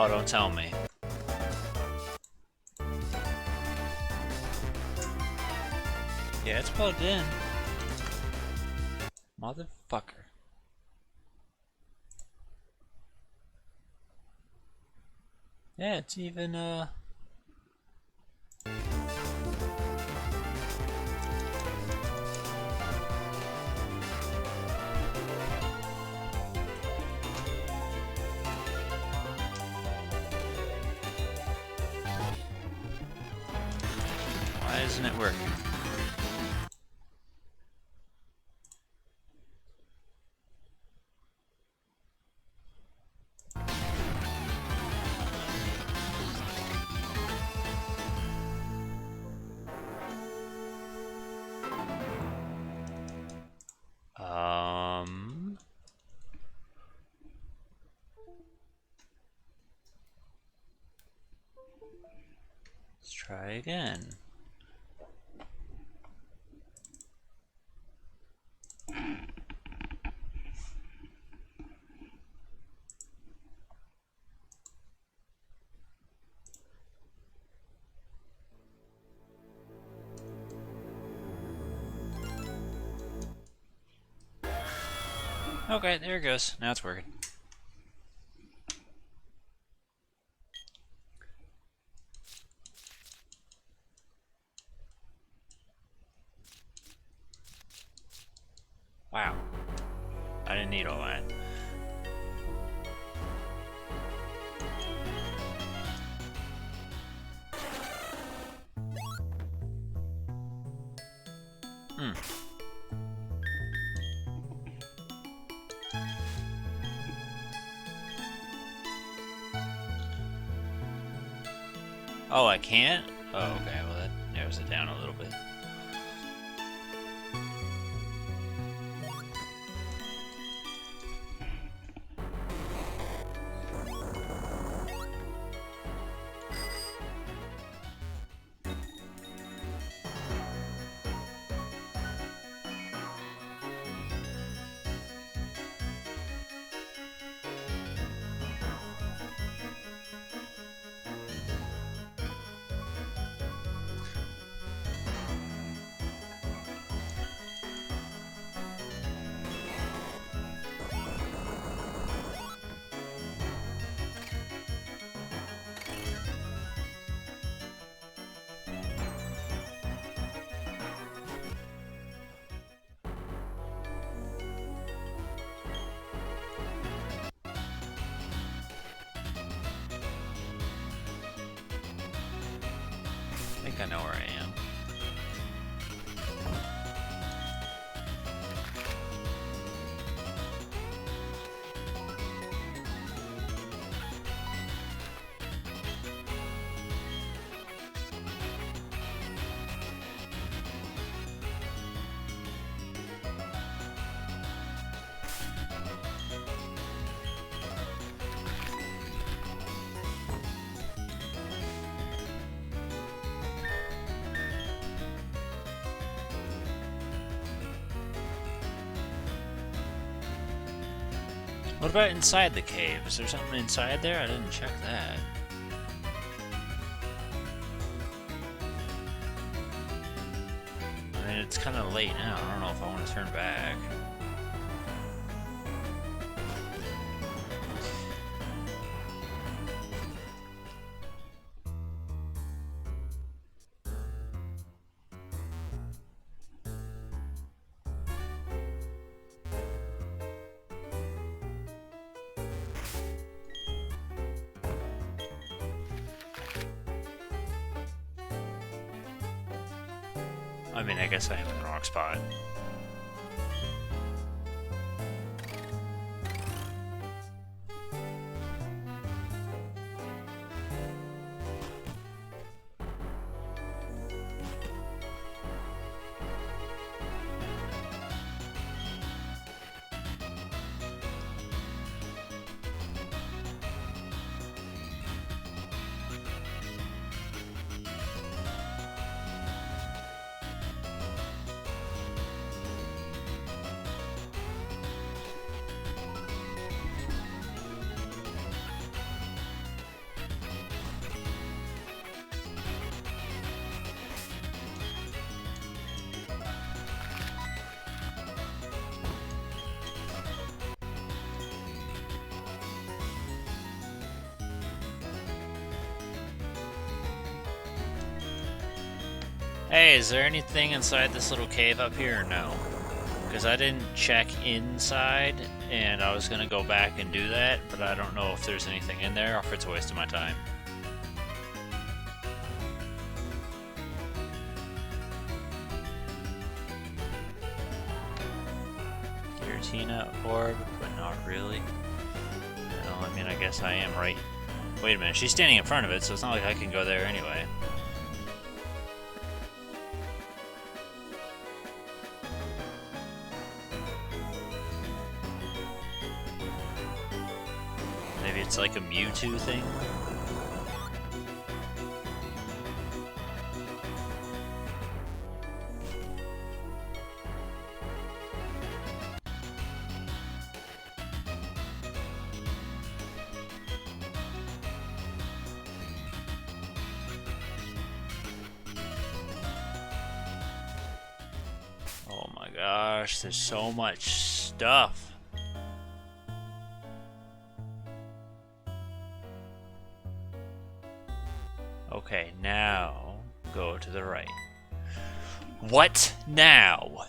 Oh, don't tell me. Yeah, it's plugged in. Motherfucker. Yeah, it's even, why isn't it working? Let's try again. Okay, there it goes. Now it's working. Wow. I didn't need all that. Oh, I can't? Oh, okay. Well, that narrows it down a little bit. I think I know where I am. What about inside the cave? Is there something inside there? I didn't check that. I mean, it's kind of late now. I don't know if I want to turn back. I mean, I guess I am in the wrong spot. Hey, is there anything inside this little cave up here or no? Because I didn't check inside, and I was gonna go back and do that, but I don't know if there's anything in there or if it's a waste of my time. Giratina orb, but not really. No, I mean, I guess I am right. Wait a minute, she's standing in front of it, so it's not like I can go there anyway. Maybe it's like a Mewtwo thing? Oh my gosh, there's so much stuff. Okay, now go to the right. What now?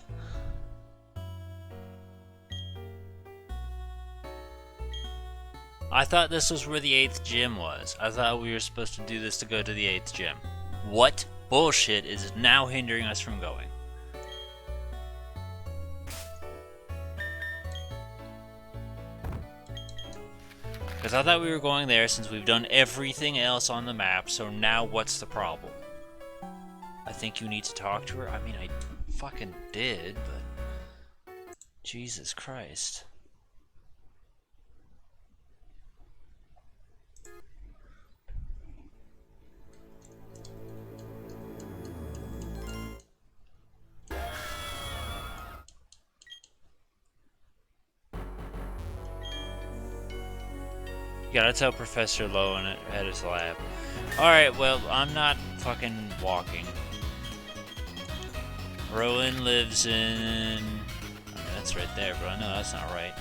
I thought this was where the 8th gym was. I thought we were supposed to do this to go to the 8th gym. What bullshit is now hindering us from going? Because I thought we were going there since we've done everything else on the map, so now what's the problem? I think you need to talk to her? I mean, I fucking did, but... Jesus Christ. You gotta tell Professor Lowen at his lab. Alright, well, I'm not fucking walking. Rowan lives in... I mean, that's right there, but I know that's not right.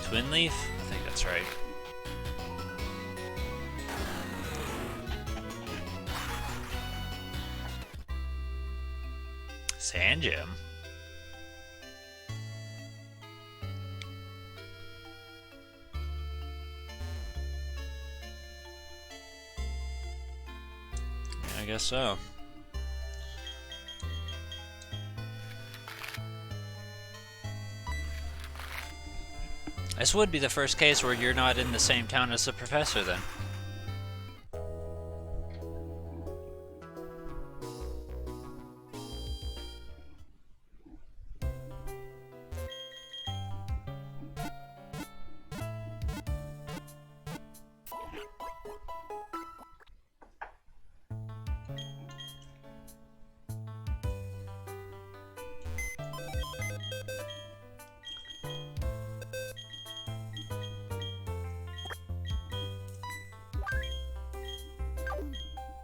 Twin Leaf? I think that's right. Sand Gem? I guess so. This would be the first case where you're not in the same town as the professor, then.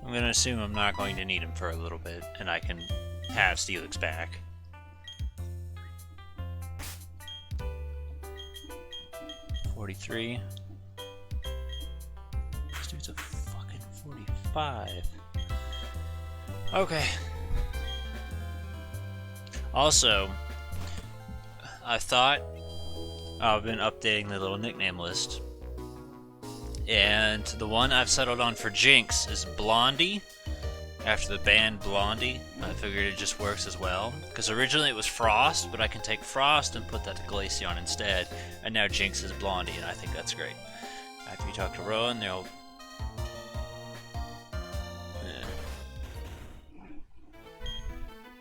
I'm gonna assume I'm not going to need him for a little bit, and I can have Steelix back. $43. This dude's a fucking 45. Okay. Also, I thought I've been updating the little nickname list. And the one I've settled on for Jinx is Blondie, after the band Blondie. I figured it just works as well. Because originally it was Frost, but I can take Frost and put that to Glaceon instead. And now Jinx is Blondie, and I think that's great. After you talk to Rowan, they'll...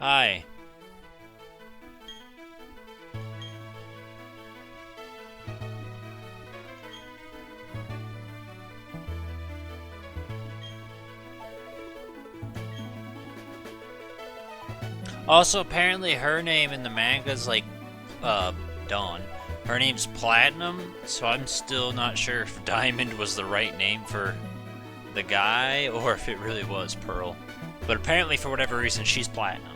Hi. Also, apparently her name in the manga is like, Dawn. Her name's Platinum, so I'm still not sure if Diamond was the right name for the guy, or if it really was Pearl. But apparently, for whatever reason, she's Platinum.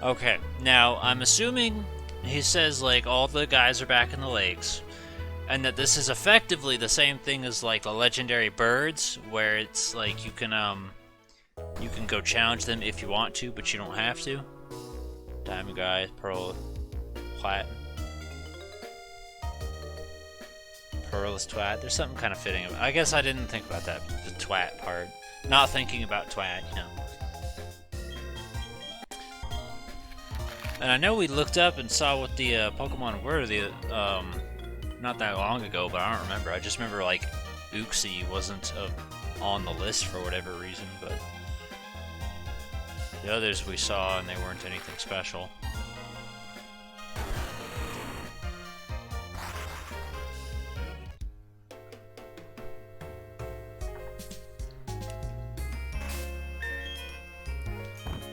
Okay, now I'm assuming he says like all the guys are back in the lakes, and that this is effectively the same thing as like the legendary birds, where it's like you can go challenge them if you want to, but you don't have to. Diamond guy, pearl, plat, pearl is twat. There's something kind of fitting. I guess I didn't think about that, the twat part. Not thinking about twat, you know. And I know we looked up and saw what the Pokemon were not that long ago, but I don't remember. I just remember like Uxie wasn't on the list for whatever reason, but the others we saw and they weren't anything special.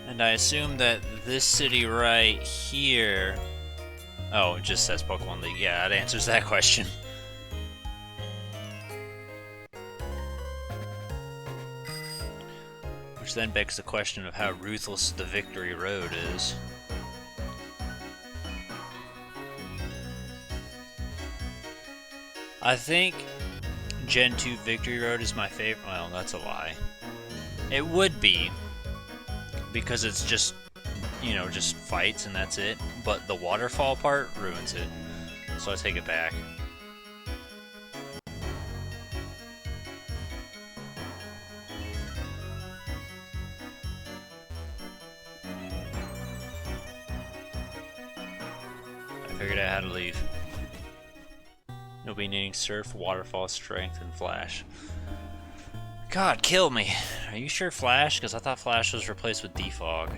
And I assume that this city right here... Oh, it just says Pokemon League. Yeah, that answers that question. Which then begs the question of how ruthless the Victory Road is. I think Gen 2 Victory Road is my favorite. Well, that's a lie. It would be, because it's just, you know, just fights and that's it. But the waterfall part ruins it. So I take it back. I figured out how to leave. You'll be needing Surf, Waterfall, Strength, and Flash. God, kill me. Are you sure Flash? Because I thought Flash was replaced with Defog.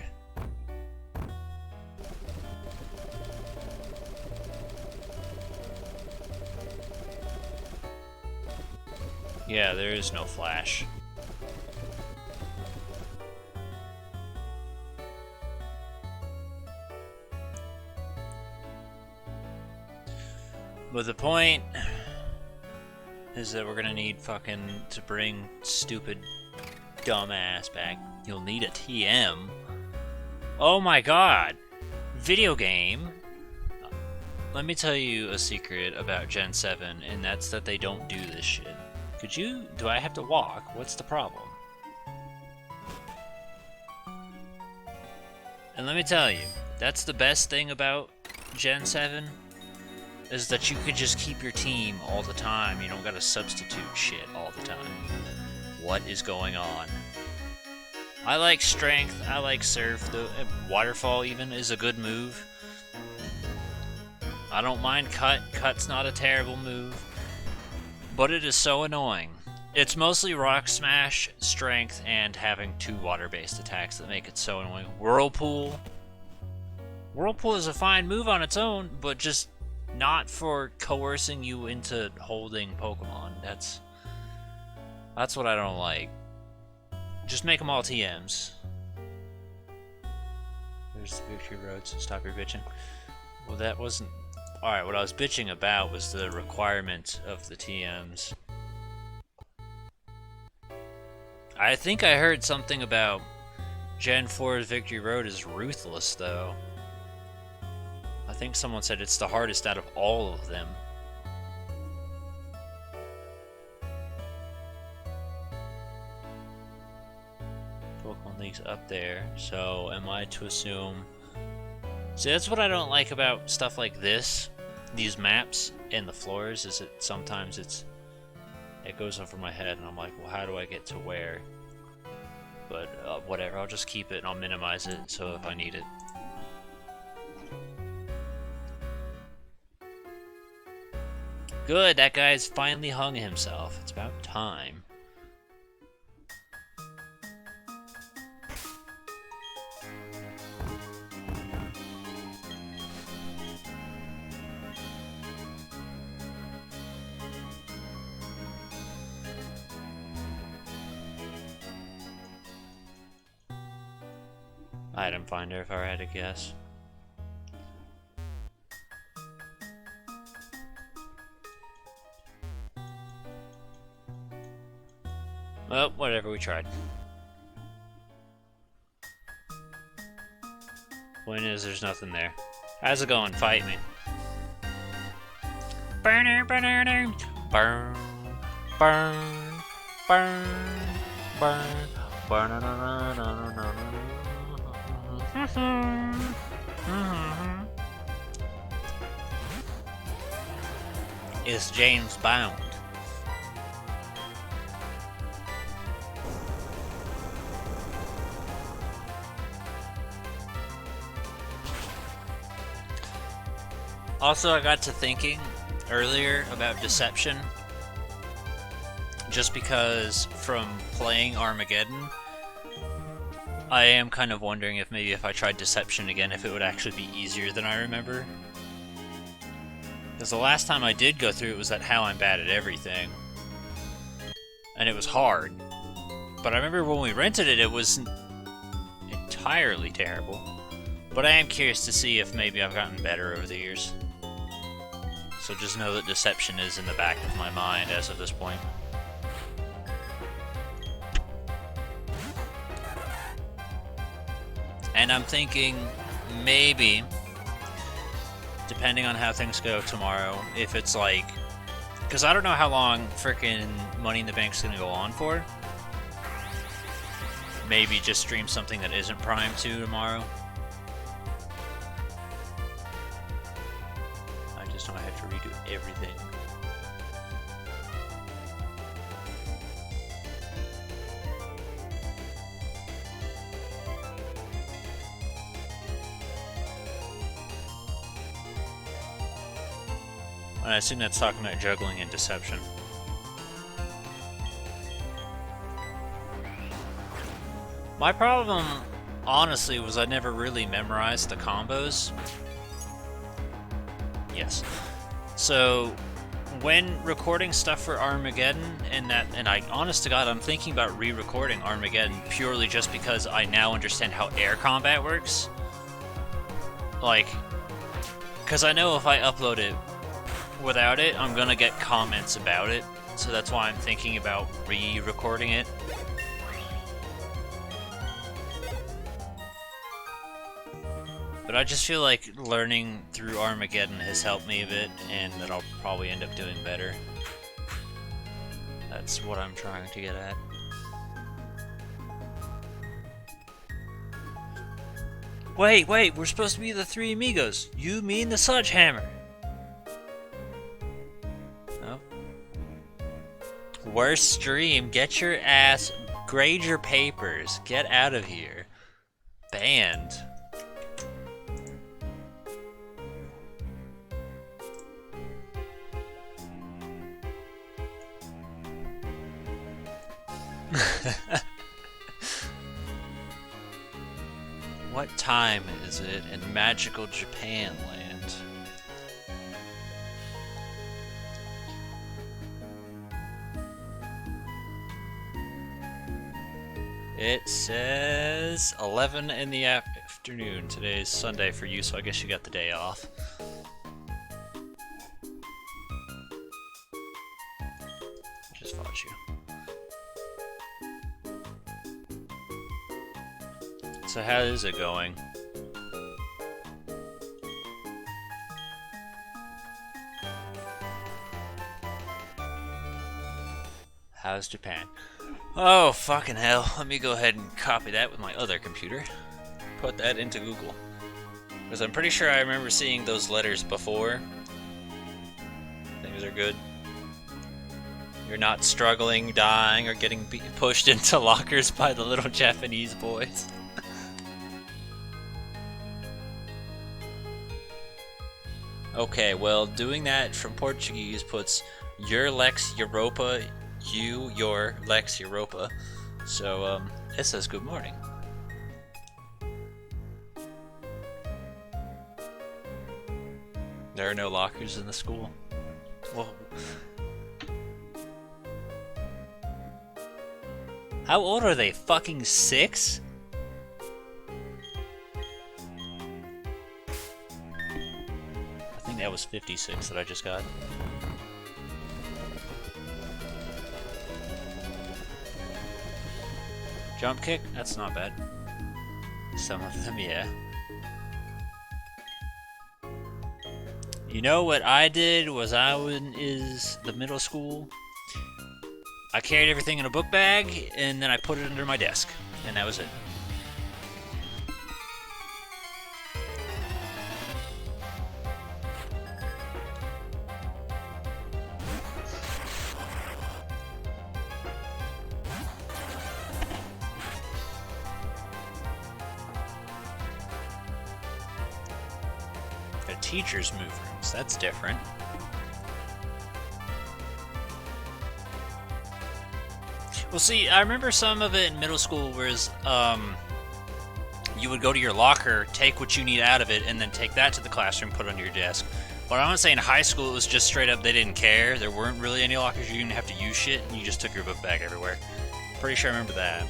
Yeah, there is no Flash. But the point is that we're gonna need fucking to bring stupid dumbass back. You'll need a TM. Oh my god! Video game! Let me tell you a secret about Gen 7, and that's that they don't do this shit. Do I have to walk? What's the problem? And let me tell you, that's the best thing about Gen 7, is that you could just keep your team all the time. You don't gotta substitute shit all the time. What is going on? I like Strength, I like Surf, the Waterfall even is a good move. I don't mind Cut, Cut's not a terrible move. But it is so annoying. It's mostly Rock Smash, Strength, and having 2 water-based attacks that make it so annoying. Whirlpool. Whirlpool is a fine move on its own, but just not for coercing you into holding Pokemon. That's what I don't like. Just make them all TMs. There's the Victory Road, so stop your bitching. Well, that wasn't... Alright, what I was bitching about was the requirement of the TMs. I think I heard something about Gen 4's Victory Road is ruthless, though. I think someone said it's the hardest out of all of them. Pokemon League's up there, so am I to assume... See, that's what I don't like about stuff like this, these maps and the floors, is that sometimes it goes over my head and I'm like, well, how do I get to where? But whatever, I'll just keep it and I'll minimize it so if I need it. Good, that guy's finally hung himself. It's about time. Item finder, if I had to guess. Well, whatever, we tried. Point is, there's nothing there. How's it going? Fight me. Burn, burn, burn, burn, burn, burn, burn. Is James bound? Also, I got to thinking earlier about deception, just because from playing Armageddon, I am kind of wondering if maybe if I tried deception again, if it would actually be easier than I remember. Because the last time I did go through it was at How I'm Bad at Everything, and it was hard. But I remember when we rented it, it was entirely terrible. But I am curious to see if maybe I've gotten better over the years. So just know that deception is in the back of my mind as of this point. And I'm thinking maybe, depending on how things go tomorrow, if it's like, because I don't know how long frickin' Money in the Bank's gonna go on for. Maybe just stream something that isn't Prime 2 tomorrow. I just know I have to redo everything. And I assume that's talking about juggling and deception. My problem, honestly, was I never really memorized the combos. Yes. So, when recording stuff for Armageddon, and I, honest to God, I'm thinking about re-recording Armageddon purely just because I now understand how air combat works. Like, because I know if I upload it without it, I'm gonna get comments about it, so that's why I'm thinking about re-recording it. But I just feel like learning through Armageddon has helped me a bit, and that I'll probably end up doing better. That's what I'm trying to get at. Wait, we're supposed to be the three amigos. You mean the Sledgehammer? Oh. Worst stream. Get your ass, grade your papers. Get out of here. Banned. What time is it in magical Japan land? It says 11 in the afternoon. Today's Sunday for you, so I guess you got the day off. Just fought you. So how is it going? How's Japan? Oh, fucking hell. Let me go ahead and copy that with my other computer. Put that into Google. Because I'm pretty sure I remember seeing those letters before. Things are good. You're not struggling, dying, or getting pushed into lockers by the little Japanese boys. Okay, well, doing that from Portuguese puts your Lex Europa, your Lex Europa. So, it says good morning. There are no lockers in the school. Well, how old are they? Fucking 6? I think that was 56 that I just got. Jump kick? That's not bad. Some of them, yeah. You know what I did was I was is the middle school. I carried everything in a book bag and then I put it under my desk, and that was it. Teachers' move rooms. That's different. Well, see, I remember some of it in middle school, whereas you would go to your locker, take what you need out of it, and then take that to the classroom, put it on your desk. But I want to say in high school, it was just straight up, they didn't care. There weren't really any lockers. You didn't have to use shit, and you just took your book bag everywhere. Pretty sure I remember that.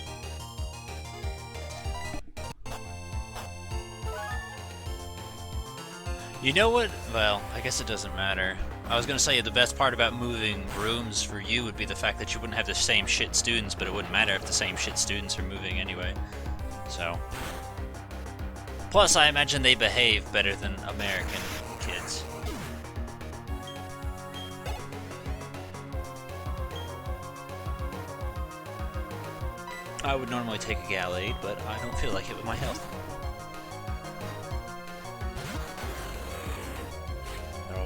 You know what? Well, I guess it doesn't matter. I was gonna say the best part about moving rooms for you would be the fact that you wouldn't have the same shit students, but it wouldn't matter if the same shit students are moving anyway. So. Plus, I imagine they behave better than American kids. I would normally take a Galade, but I don't feel like it with my health.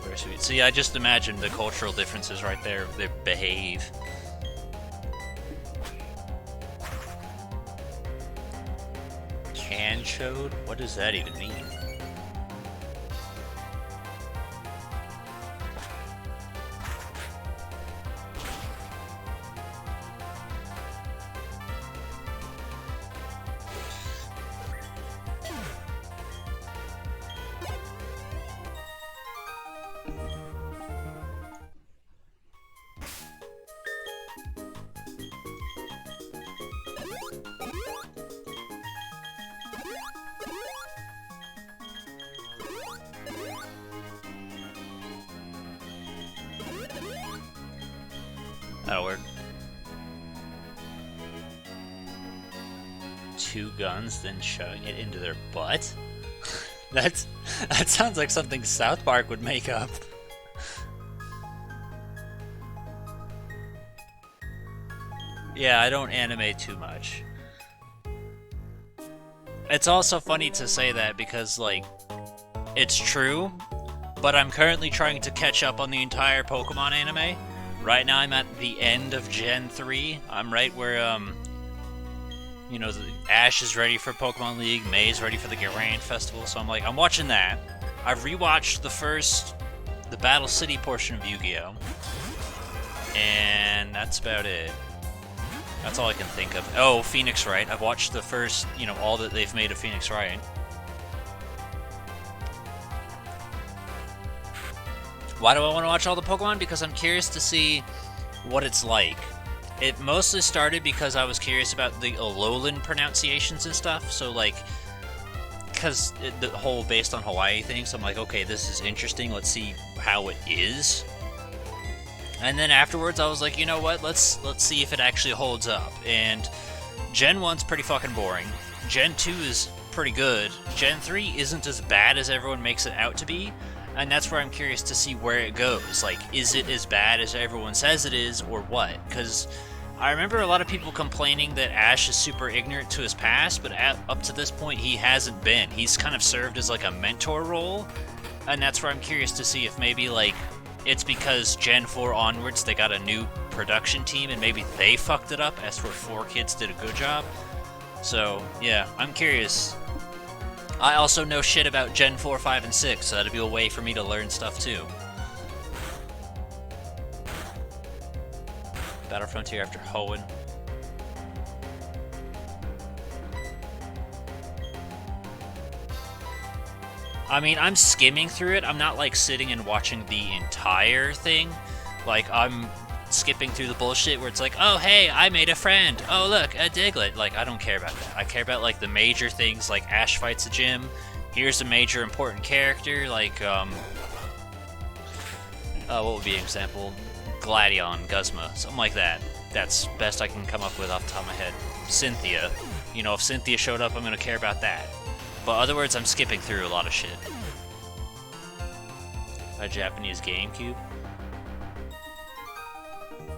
Very sweet. See, I just imagined the cultural differences right there. They behave. Canchode? What does that even mean? That'll work. 2 guns, then shoving it into their butt? That sounds like something South Park would make up. Yeah, I don't animate too much. It's also funny to say that because, like, it's true, but I'm currently trying to catch up on the entire Pokemon anime. Right now I'm at the end of Gen 3. I'm right where, you know, Ash is ready for Pokemon League, May is ready for the Grand Festival, so I'm watching that. I've rewatched the Battle City portion of Yu-Gi-Oh! And that's about it. That's all I can think of. Oh, Phoenix Wright. I've watched the first, you know, all that they've made of Phoenix Wright. Why do I want to watch all the Pokemon? Because I'm curious to see what it's like. It mostly started because I was curious about the Alolan pronunciations and stuff, so like, because the whole based on Hawaii thing, so I'm like, okay, this is interesting, let's see how it is. And then afterwards I was like, you know what, let's see if it actually holds up. And Gen 1's pretty fucking boring. Gen 2 is pretty good. Gen 3 isn't as bad as everyone makes it out to be. And that's where I'm curious to see where it goes. Like, is it as bad as everyone says it is, or what? Because I remember a lot of people complaining that Ash is super ignorant to his past, but up to this point, he hasn't been. He's kind of served as, like, a mentor role, and that's where I'm curious to see if maybe, like, it's because Gen 4 onwards, they got a new production team, and maybe they fucked it up, as for 4 Kids did a good job. So, yeah, I'm curious. I also know shit about Gen 4, 5, and 6, so that'd be a way for me to learn stuff too. Battle Frontier after Hoenn. I mean, I'm skimming through it. I'm not like sitting and watching the entire thing. Like, I'm skipping through the bullshit where it's like, oh hey, I made a friend, oh look, a Diglett. Like, I don't care about that. I care about like the major things, like Ash fights a gym, here's a major important character, like what would be an example? Gladion, Guzma, something like that. That's best I can come up with off the top of my head. Cynthia, you know, if Cynthia showed up, I'm gonna care about that. But other words, I'm skipping through a lot of shit. a Japanese GameCube.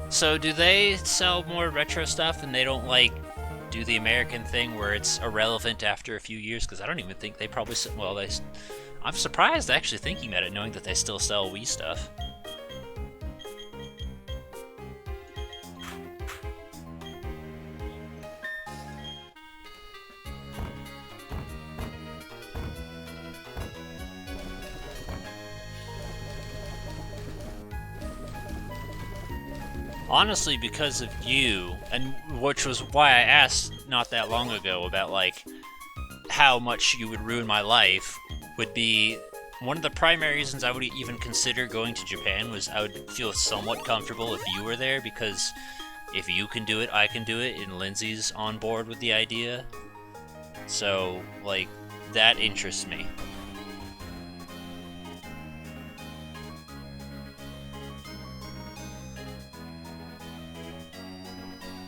So do they sell more retro stuff and they don't like do the American thing where it's irrelevant after a few years? Because I don't even think they probably well they. I'm surprised actually thinking about it, knowing that they still sell Wii stuff. Honestly, because of you, and which was why I asked not that long ago about like how much you would ruin my life, would be one of the primary reasons I would even consider going to Japan. Was I would feel somewhat comfortable if you were there, because if you can do it, I can do it, and Lindsay's on board with the idea. So, like, that interests me.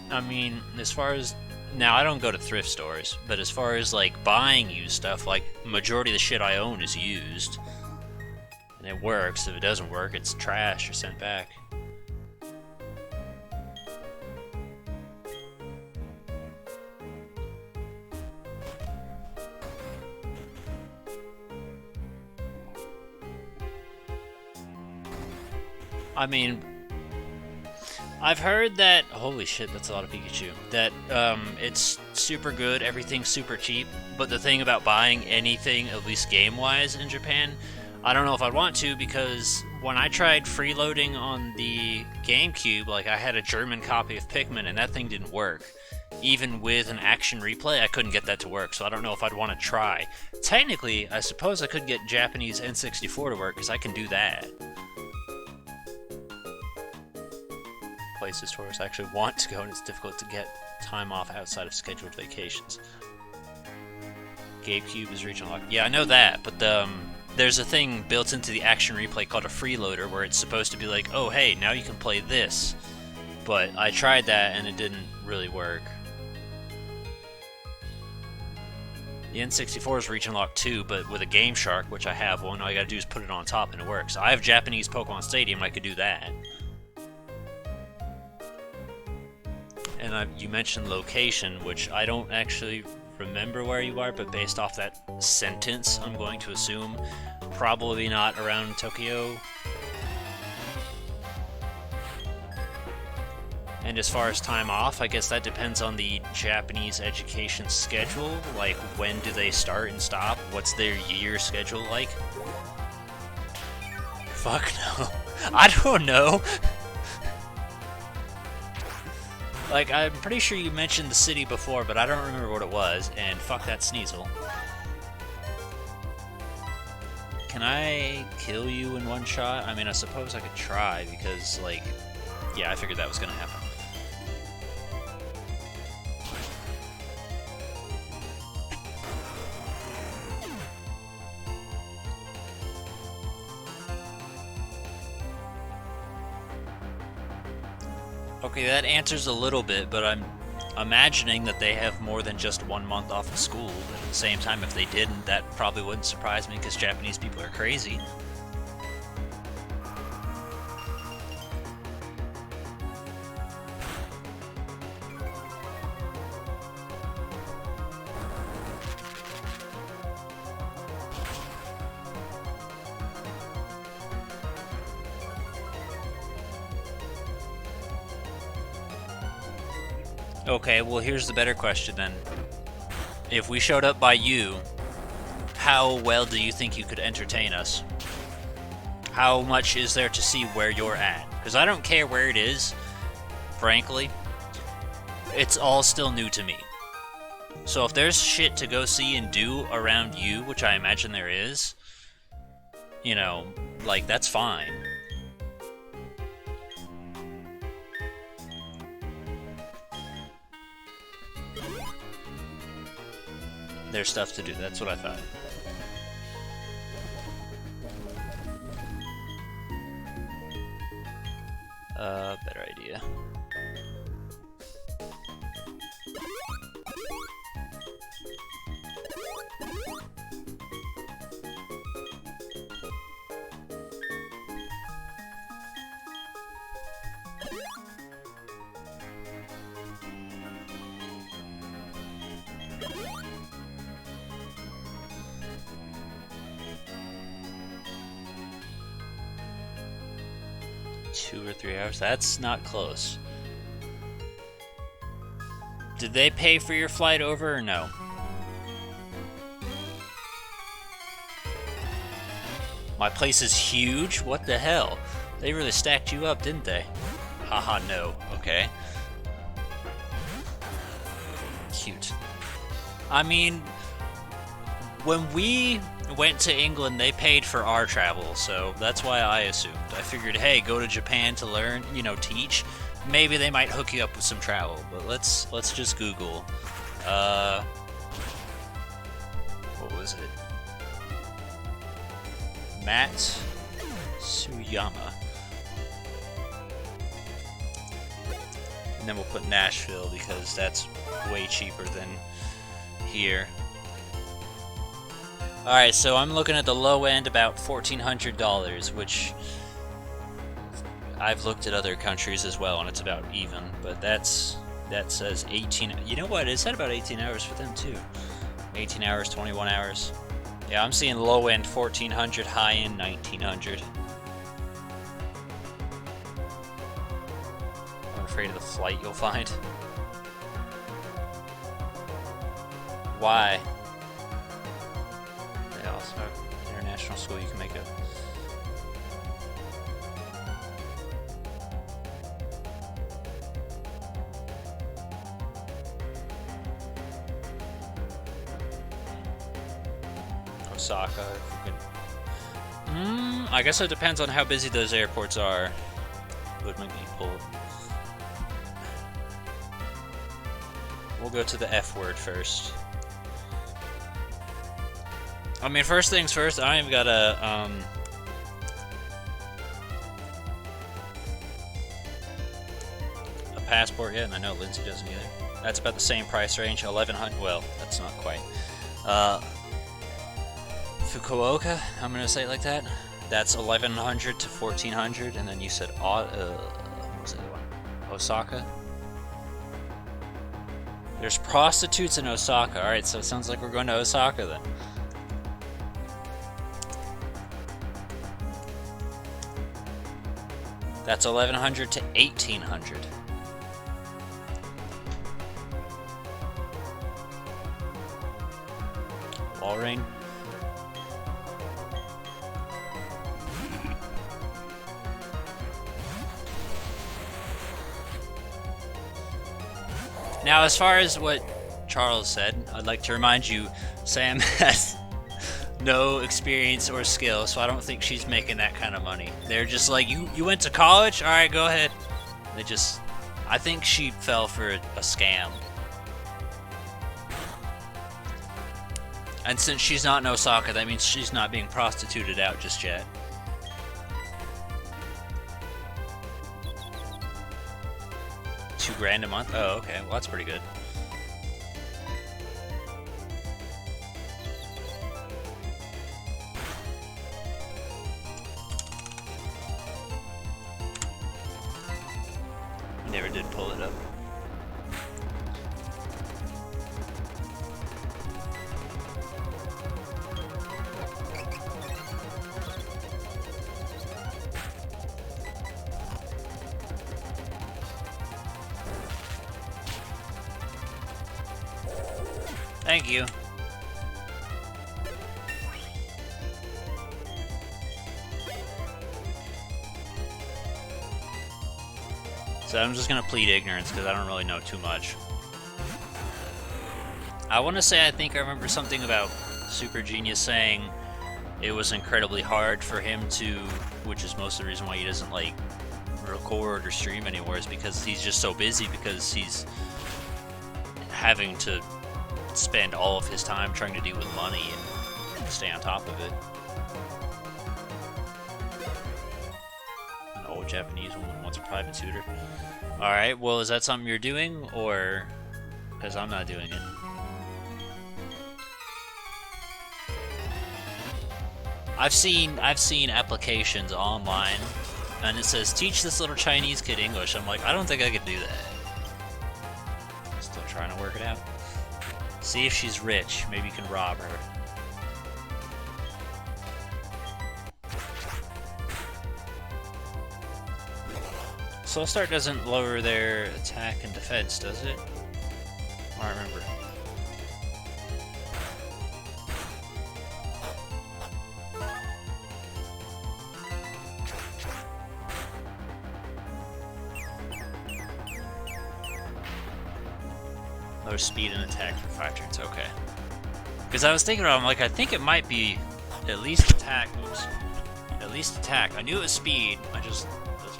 I mean, as far as... Now, I don't go to thrift stores, but as far as, like, buying used stuff, like, majority of the shit I own is used. And it works. If it doesn't work, it's trash or sent back. I mean... I've heard that, holy shit, that's a lot of Pikachu, that it's super good, everything's super cheap, but the thing about buying anything, at least game-wise, in Japan, I don't know if I'd want to, because when I tried freeloading on the GameCube, like, I had a German copy of Pikmin, and that thing didn't work. Even with an action replay, I couldn't get that to work, so I don't know if I'd want to try. Technically, I suppose I could get Japanese N64 to work, because I can do that. Places tourists actually want to go, and it's difficult to get time off outside of scheduled vacations. GameCube is regional lock. Yeah, I know that, but there's a thing built into the action replay called a freeloader, where it's supposed to be like, oh hey, now you can play this. But I tried that and it didn't really work. The N64 is region locked too, but with a Game Shark, which I have one, all you gotta do is put it on top and it works. I have Japanese Pokemon Stadium, I could do that. And you mentioned location, which I don't actually remember where you are, but based off that sentence, I'm going to assume probably not around Tokyo. And as far as time off, I guess that depends on the Japanese education schedule. Like, when do they start and stop? What's their year schedule like? Fuck no. I don't know. Like, I'm pretty sure you mentioned the city before, but I don't remember what it was, and fuck that Sneasel. Can I kill you in one shot? I mean, I suppose I could try, because, like, yeah, I figured that was gonna happen. Okay, that answers a little bit, but I'm imagining that they have more than just 1 month off of school. But at the same time, if they didn't, that probably wouldn't surprise me, because Japanese people are crazy. Okay, well here's the better question then. If we showed up by you, how well do you think you could entertain us? How much is there to see where you're at? Because I don't care where it is, frankly. It's all still new to me. So if there's shit to go see and do around you, which I imagine there is, you know, like, that's fine. There's stuff to do, that's what I thought. Better idea. 2 or 3 hours. That's not close. Did they pay for your flight over or no? My place is huge? What the hell? They really stacked you up, didn't they? Haha, no. Okay. Cute. I mean, when we went to England, they paid for our travel, so that's why I assumed. I figured, hey, go to Japan to learn, you know, teach. Maybe they might hook you up with some travel, but let's just Google. What was it? Matsuyama. And then we'll put Nashville because that's way cheaper than here. Alright, so I'm looking at the low end about $1,400, which I've looked at other countries as well, and it's about even. But that says 18. You know what? It said about 18 hours for them too. 18 hours, 21 hours. Yeah, I'm seeing low end 1,400, high end 1,900. I'm afraid of the flight you'll find. Why? They also have international school you can make it. Osaka, if you could. I guess it depends on how busy those airports are. Would make me pull. We'll go to the F word first. I mean, first things first, I ain't got a passport yet, and I know Lindsay doesn't either. That's about the same price range, 1,100. Well, that's not quite. Fukuoka, I'm gonna say it like that. That's 1,100 to 1,400, and then you said what was the other one? Osaka. There's prostitutes in Osaka. All right, so it sounds like we're going to Osaka then. That's 1,100 to 1,800. Wallring. Now, as far as what Charles said, I'd like to remind you, Sam has no experience or skill, so I don't think she's making that kind of money. They're just like, you went to college? Alright, go ahead. I think she fell for a scam. And since she's not in Osaka, that means she's not being prostituted out just yet. $2,000 a month? Oh, okay. Well, that's pretty good. Never did pull it up. Thank you. So I'm just gonna plead ignorance because I don't really know too much. I want to say I think I remember something about Super Genius saying it was incredibly hard for him to, which is most of the reason why he doesn't like record or stream anymore, is because he's just so busy because he's having to spend all of his time trying to deal with money and stay on top of it. An old Japanese woman wants a private tutor. Alright, well, is that something you're doing, or... because I'm not doing it. I've seen applications online, and it says, teach this little Chinese kid English. I'm like, I don't think I could do that. Still trying to work it out. See if she's rich. Maybe you can rob her. Slow start doesn't lower their attack and defense, does it? I don't remember. Lower speed and attack for 5 turns, okay. Because I was thinking about it, I'm like, I think it might be at least attack. Oops. At least attack. I knew it was speed, I was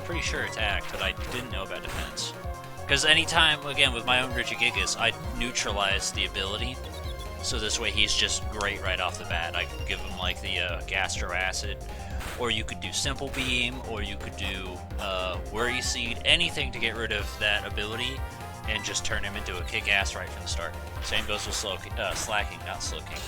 pretty sure attack, but I didn't know about defense. Because anytime, again, with my own Regigigas, I neutralize the ability, so this way he's just great right off the bat. I could give him, like, the Gastro Acid, or you could do Simple Beam, or you could do Worry Seed, anything to get rid of that ability, and just turn him into a kick-ass right from the start. Same goes with Slacking, not Slowking.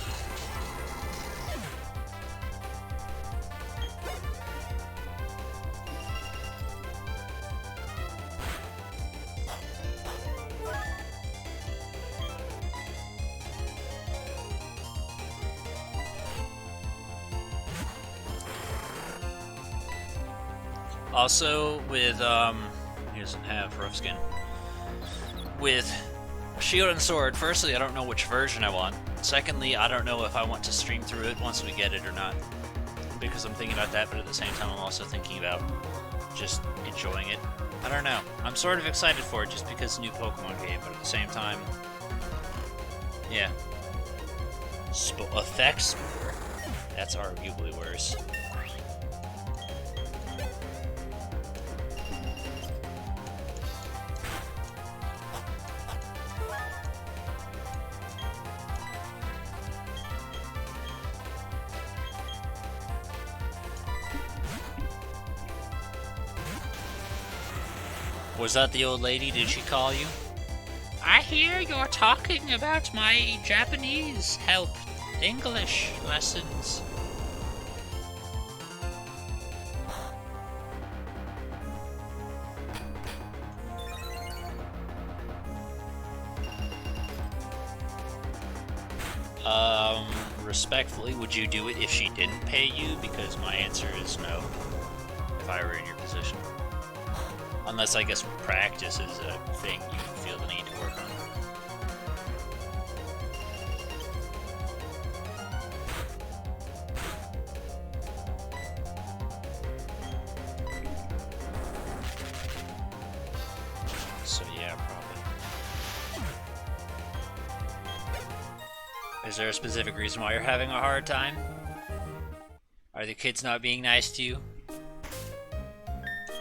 Also, with, he doesn't have Rough Skin. With Shield and Sword, firstly, I don't know which version I want. Secondly, I don't know if I want to stream through it once we get it or not. Because I'm thinking about that, but at the same time I'm also thinking about just enjoying it. I don't know. I'm sort of excited for it just because it's a new Pokemon game, but at the same time, yeah. Effects? That's arguably worse. Was that the old lady? Did she call you? I hear you're talking about my Japanese help English lessons. Respectfully, would you do it if she didn't pay you? Because my answer is no, if I were in your position. Unless, I guess, practice is a thing you feel the need to work on. So, yeah, probably. Is there a specific reason why you're having a hard time? Are the kids not being nice to you?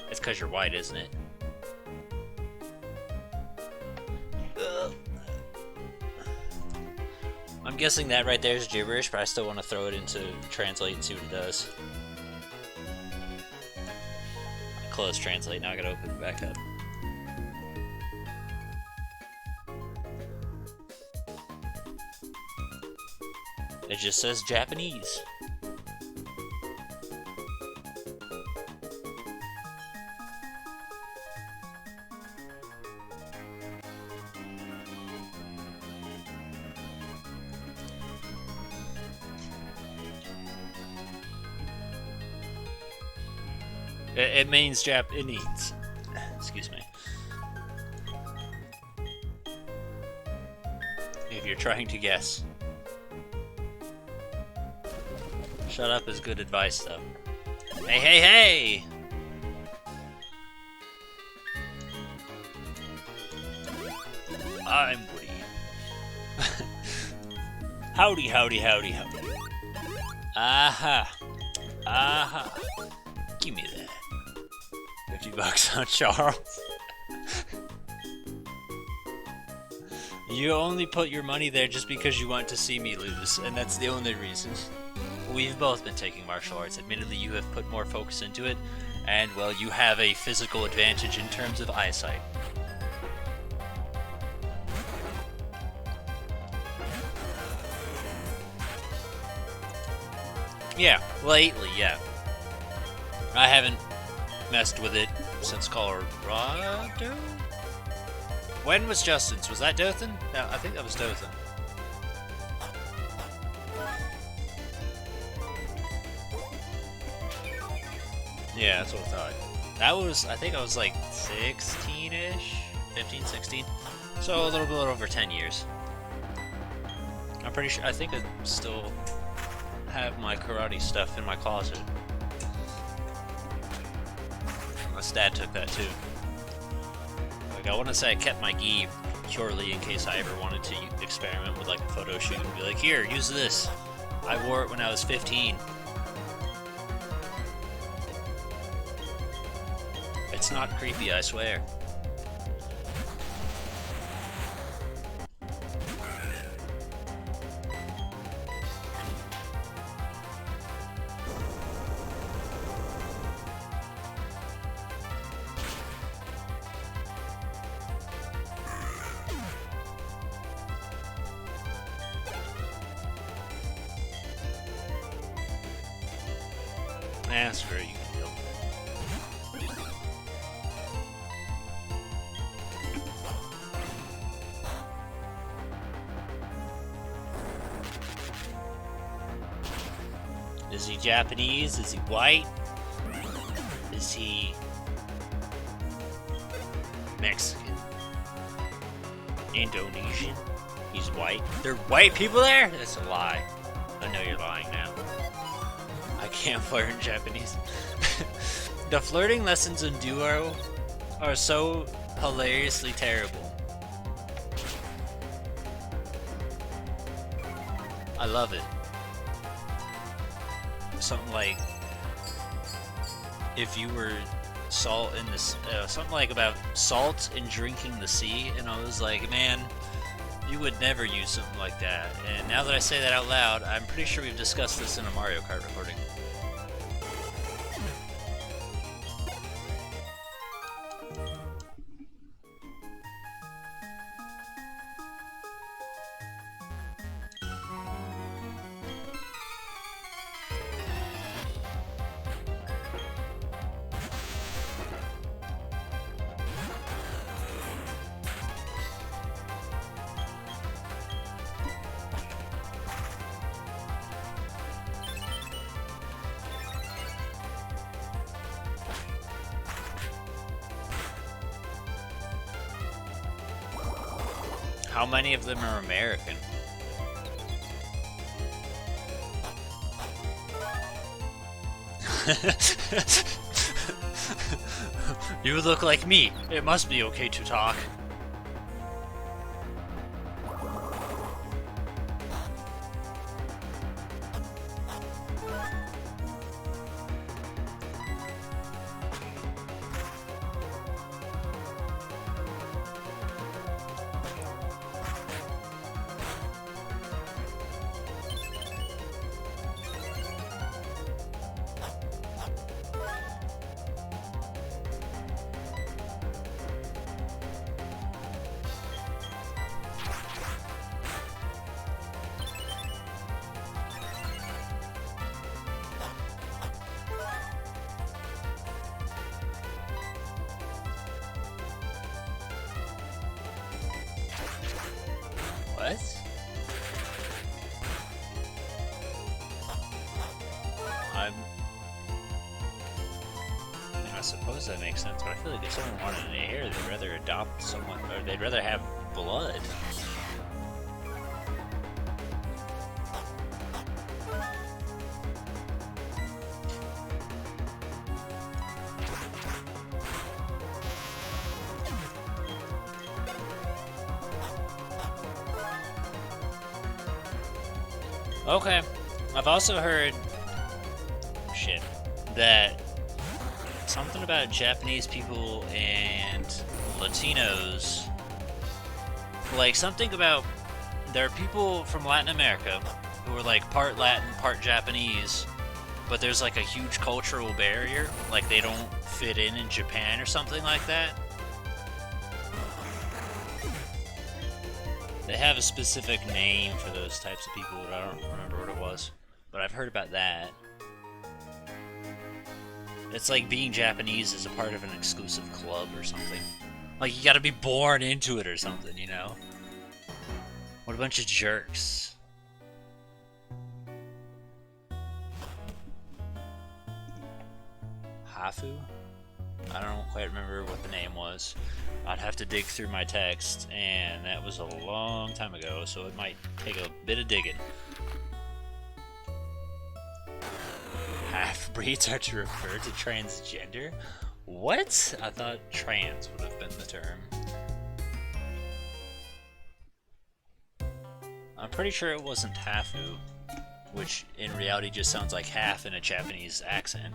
It's because you're white, isn't it? I'm guessing that right there is gibberish, but I still want to throw it into translate and see what it does. I closed translate, now I gotta open it back up. It just says Japanese. It means Japanese. Excuse me. If you're trying to guess. Shut up is good advice, though. Hey, hey, hey! I'm Woody. Howdy, howdy, howdy, howdy. Aha. Aha. Give me that. $50 on Charles. You only put your money there just because you want to see me lose, and that's the only reason. We've both been taking martial arts. Admittedly, you have put more focus into it, and, well, you have a physical advantage in terms of eyesight. Yeah, lately, yeah. I haven't messed with it since Colorado? When was Justin's? Was that Dothan? No, I think that was Dothan. Yeah, that's what I thought. That was, I think I was like 16-ish, 15, 16. So a little bit over 10 years. I'm pretty sure, I think I still have my karate stuff in my closet. My dad took that too. Like, I want to say I kept my gi purely in case I ever wanted to experiment with like a photo shoot and be like, here, use this. I wore it when I was 15. It's not creepy, I swear. That's where you can go. Is he Japanese? Is he white? Is he Mexican? Indonesian? He's white? There are white people there? That's a lie. I know you're lying now. I can't flirt in Japanese. The flirting lessons in Duo are so hilariously terrible. I love it. Something like if you were salt in this, something like about salt and drinking the sea, and I was like, man, you would never use something like that. And now that I say that out loud, I'm pretty sure we've discussed this in a Mario Kart recording. How many of them are American? You look like me. It must be okay to talk. What? I suppose that makes sense, but I feel like if someone wanted an heir, they'd rather adopt someone, or they'd rather have blood. Okay, I've also heard shit that something about Japanese people and Latinos, like something about there are people from Latin America who are like part Latin, part Japanese, but there's like a huge cultural barrier, like they don't fit in Japan or something like that. They have a specific name for those types of people, but I don't remember what it was. But I've heard about that. It's like being Japanese is a part of an exclusive club or something. Like you gotta be born into it or something, you know? What a bunch of jerks. Hafu? I don't quite remember what the name was. I'd have to dig through my text, and that was a long time ago, so it might take a bit of digging. Half-breeds are to refer to transgender? What? I thought trans would have been the term. I'm pretty sure it wasn't Hafu, which in reality just sounds like half in a Japanese accent.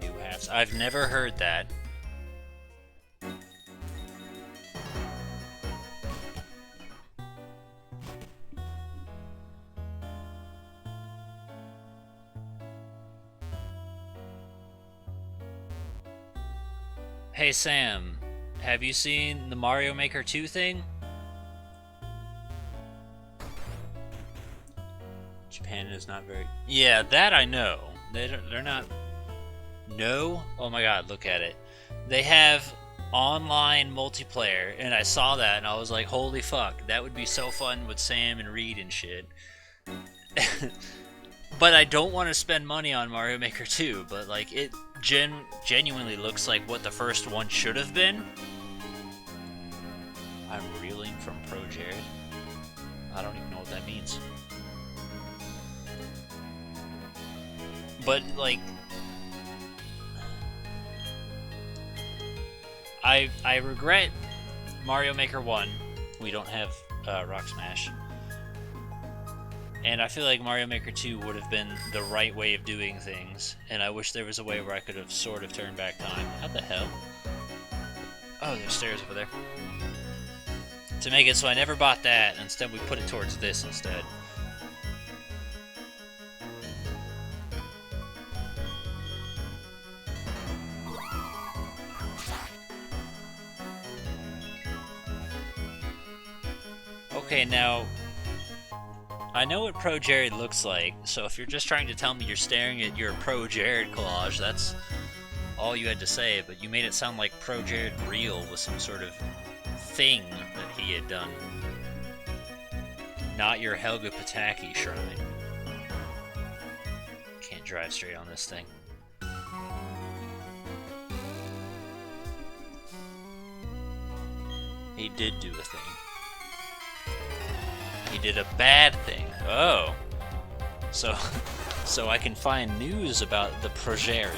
New halves. I've never heard that. Hey Sam, have you seen the Mario Maker 2 thing? Japan is not very... Yeah, that I know. They're not... No? Oh my god, look at it. They have online multiplayer, and I saw that, and I was like, holy fuck, that would be so fun with Sam and Reed and shit. But I don't want to spend money on Mario Maker 2, but like, it genuinely looks like what the first one should have been. I'm reeling from Pro Jared. I don't even know what that means. But like, I regret Mario Maker 1. We don't have Rock Smash. And I feel like Mario Maker 2 would have been the right way of doing things, and I wish there was a way where I could have sort of turned back time. How the hell? Oh, there's stairs over there. To make it so I never bought that, instead we put it towards this instead. Okay, now... I know what Pro Jared looks like, so if you're just trying to tell me you're staring at your Pro Jared collage, that's all you had to say, but you made it sound like Pro Jared Real was some sort of thing that he had done. Not your Helga Pataki shrine. Can't drive straight on this thing. He did do a thing. He did a bad thing. Oh. So I can find news about the Pro Jared.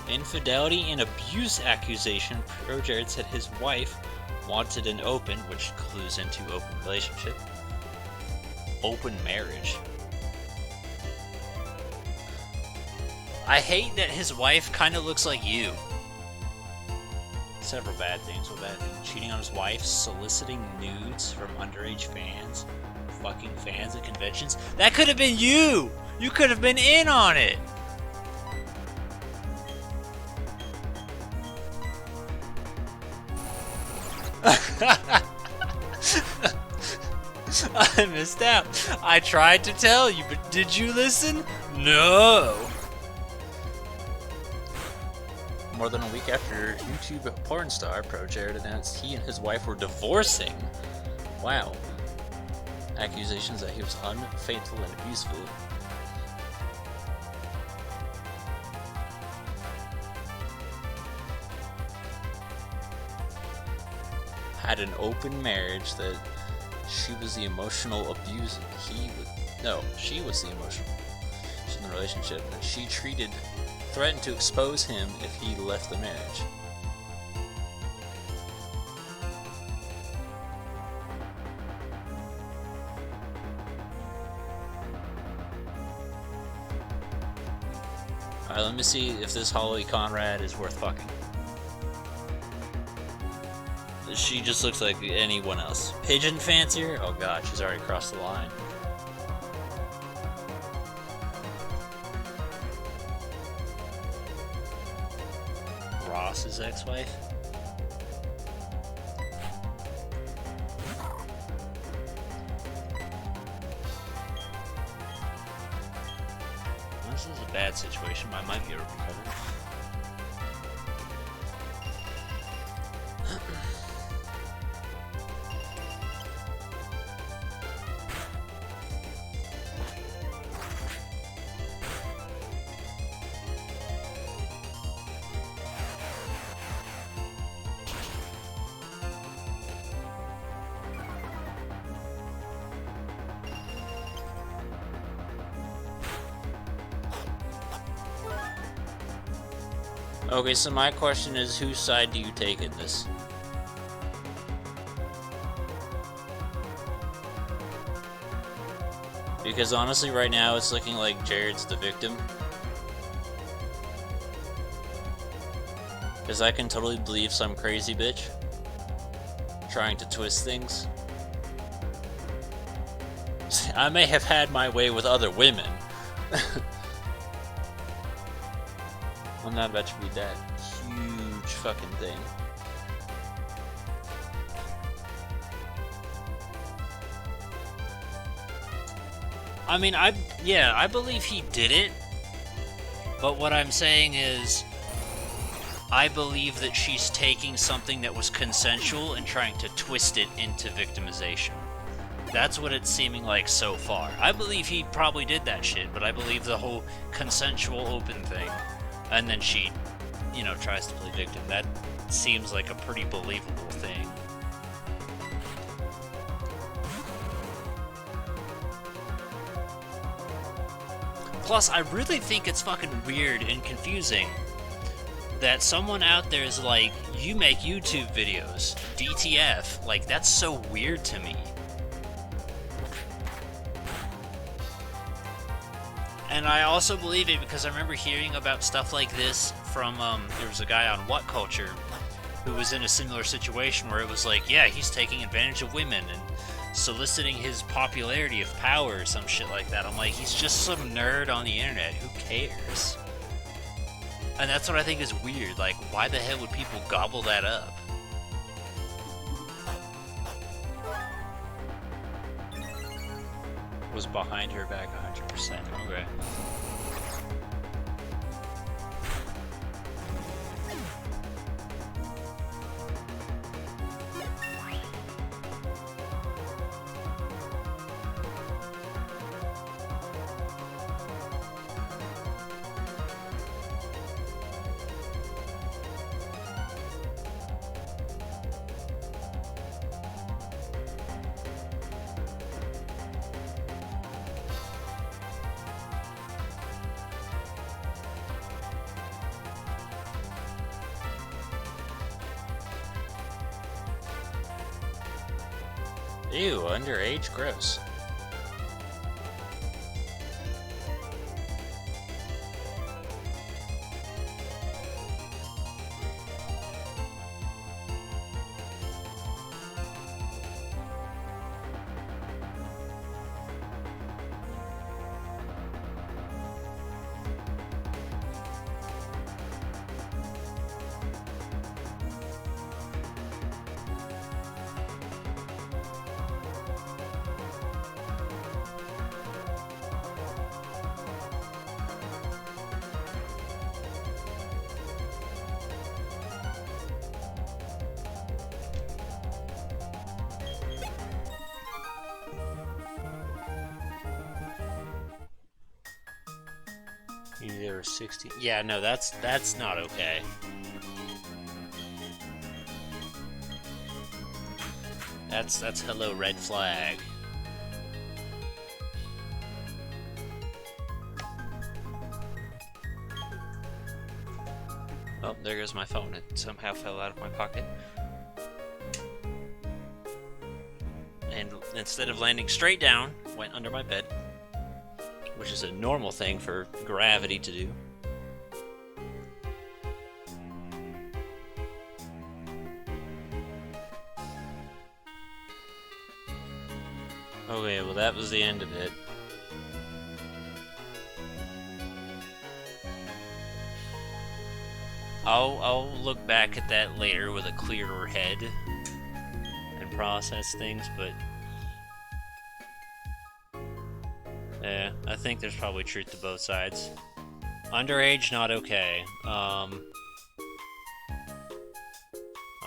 Infidelity and abuse accusation. Pro Jared said his wife wanted an open, which clues into open relationship. Open marriage. I hate that his wife kind of looks like you. Several bad things. What bad things? Cheating on his wife, soliciting nudes from underage fans, fucking fans at conventions. That could have been you! You could have been in on it! I missed out. I tried to tell you, but did you listen? No! More than a week after YouTube porn star Pro Jared announced he and his wife were divorcing. Wow. Accusations that he was unfaithful and abuseful. Had an open marriage, that she was the emotional abuser. She was the emotional. She's in the relationship, and she threatened to expose him if he left the marriage. Alright, let me see if this Holly Conrad is worth fucking. She just looks like anyone else. Pigeon fancier? Oh god, she's already crossed the line. Ross's ex-wife? This is a bad situation, but I might be able to recover. Okay, so my question is, whose side do you take in this? Because honestly, right now, it's looking like Jared's the victim. Because I can totally believe some crazy bitch trying to twist things. I may have had my way with other women. I'm not about to read that huge fucking thing. I mean, I believe he did it, but what I'm saying is, I believe that she's taking something that was consensual and trying to twist it into victimization. That's what it's seeming like so far. I believe he probably did that shit, but I believe the whole consensual open thing, and then she, you know, tries to play victim. That seems like a pretty believable thing. Plus, I really think it's fucking weird and confusing that someone out there is like, you make YouTube videos, DTF. Like, that's so weird to me. And I also believe it because I remember hearing about stuff like this from, there was a guy on What Culture who was in a similar situation where it was like, yeah, he's taking advantage of women and soliciting his popularity of power or some shit like that. I'm like, he's just some nerd on the internet. Who cares? And that's what I think is weird. Like, why the hell would people gobble that up? Was behind her back 100%. Okay. Ew, underage, gross. They were 16. Yeah, no, that's not okay. That's hello red flag. Oh, there goes my phone. It somehow fell out of my pocket. And instead of landing straight down, went under my bed. Which is a normal thing for gravity to do. Okay, well that was the end of it. I'll look back at that later with a clearer head and process things, but Yeah, I think there's probably truth to both sides. Underage, not okay. I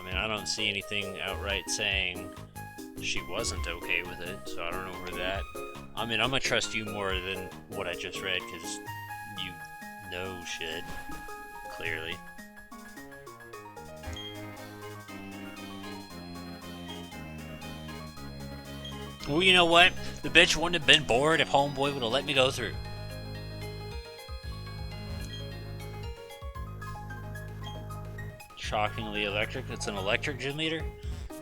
mean, I don't see anything outright saying she wasn't okay with it, so I don't know where that... I mean, I'm gonna trust you more than what I just read, because you know shit, clearly. Well, you know what? The bitch wouldn't have been bored if Homeboy would have let me go through. Shockingly electric. It's an electric gym leader?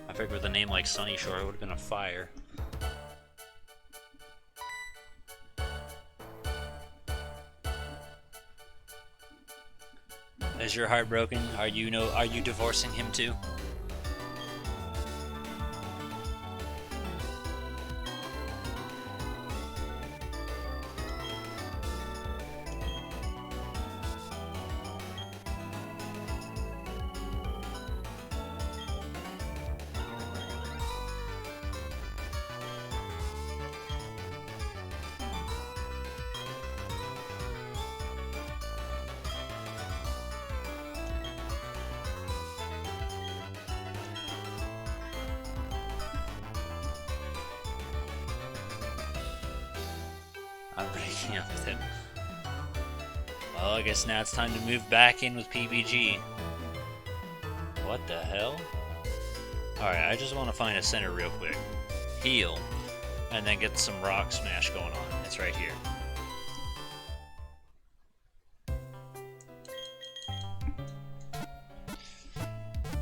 I figured with a name like Sunny Shore, it would have been a fire. Is your heart broken? Are you divorcing him too? I'm breaking up with him. Well, I guess now it's time to move back in with PBG. What the hell? Alright, I just want to find a center real quick. Heal. And then get some rock smash going on. It's right here.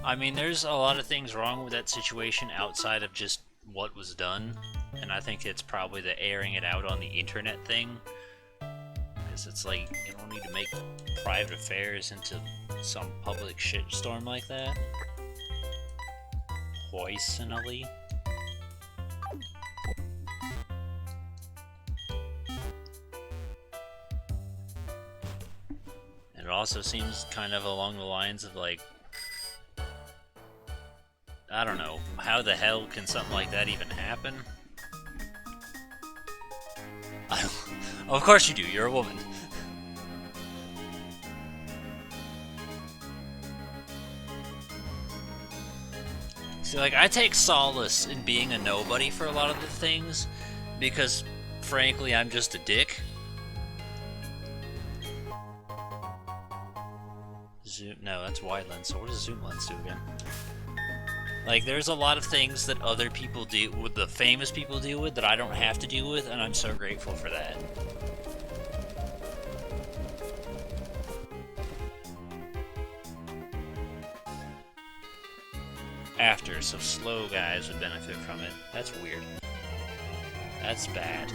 I mean, there's a lot of things wrong with that situation outside of just what was done. And I think it's probably the airing it out on the internet thing. Because it's like, you don't need to make private affairs into some public shitstorm like that. Poisonally. And it also seems kind of along the lines of like, I don't know, how the hell can something like that even happen? Of course you do, you're a woman. See, like, I take solace in being a nobody for a lot of the things, because, frankly, I'm just a dick. Zoom, no, that's wide lens, so what does zoom lens do again? Like, there's a lot of things that other people deal with, the famous people deal with, that I don't have to deal with, and I'm so grateful for that. After, so slow guys would benefit from it. That's weird. That's bad.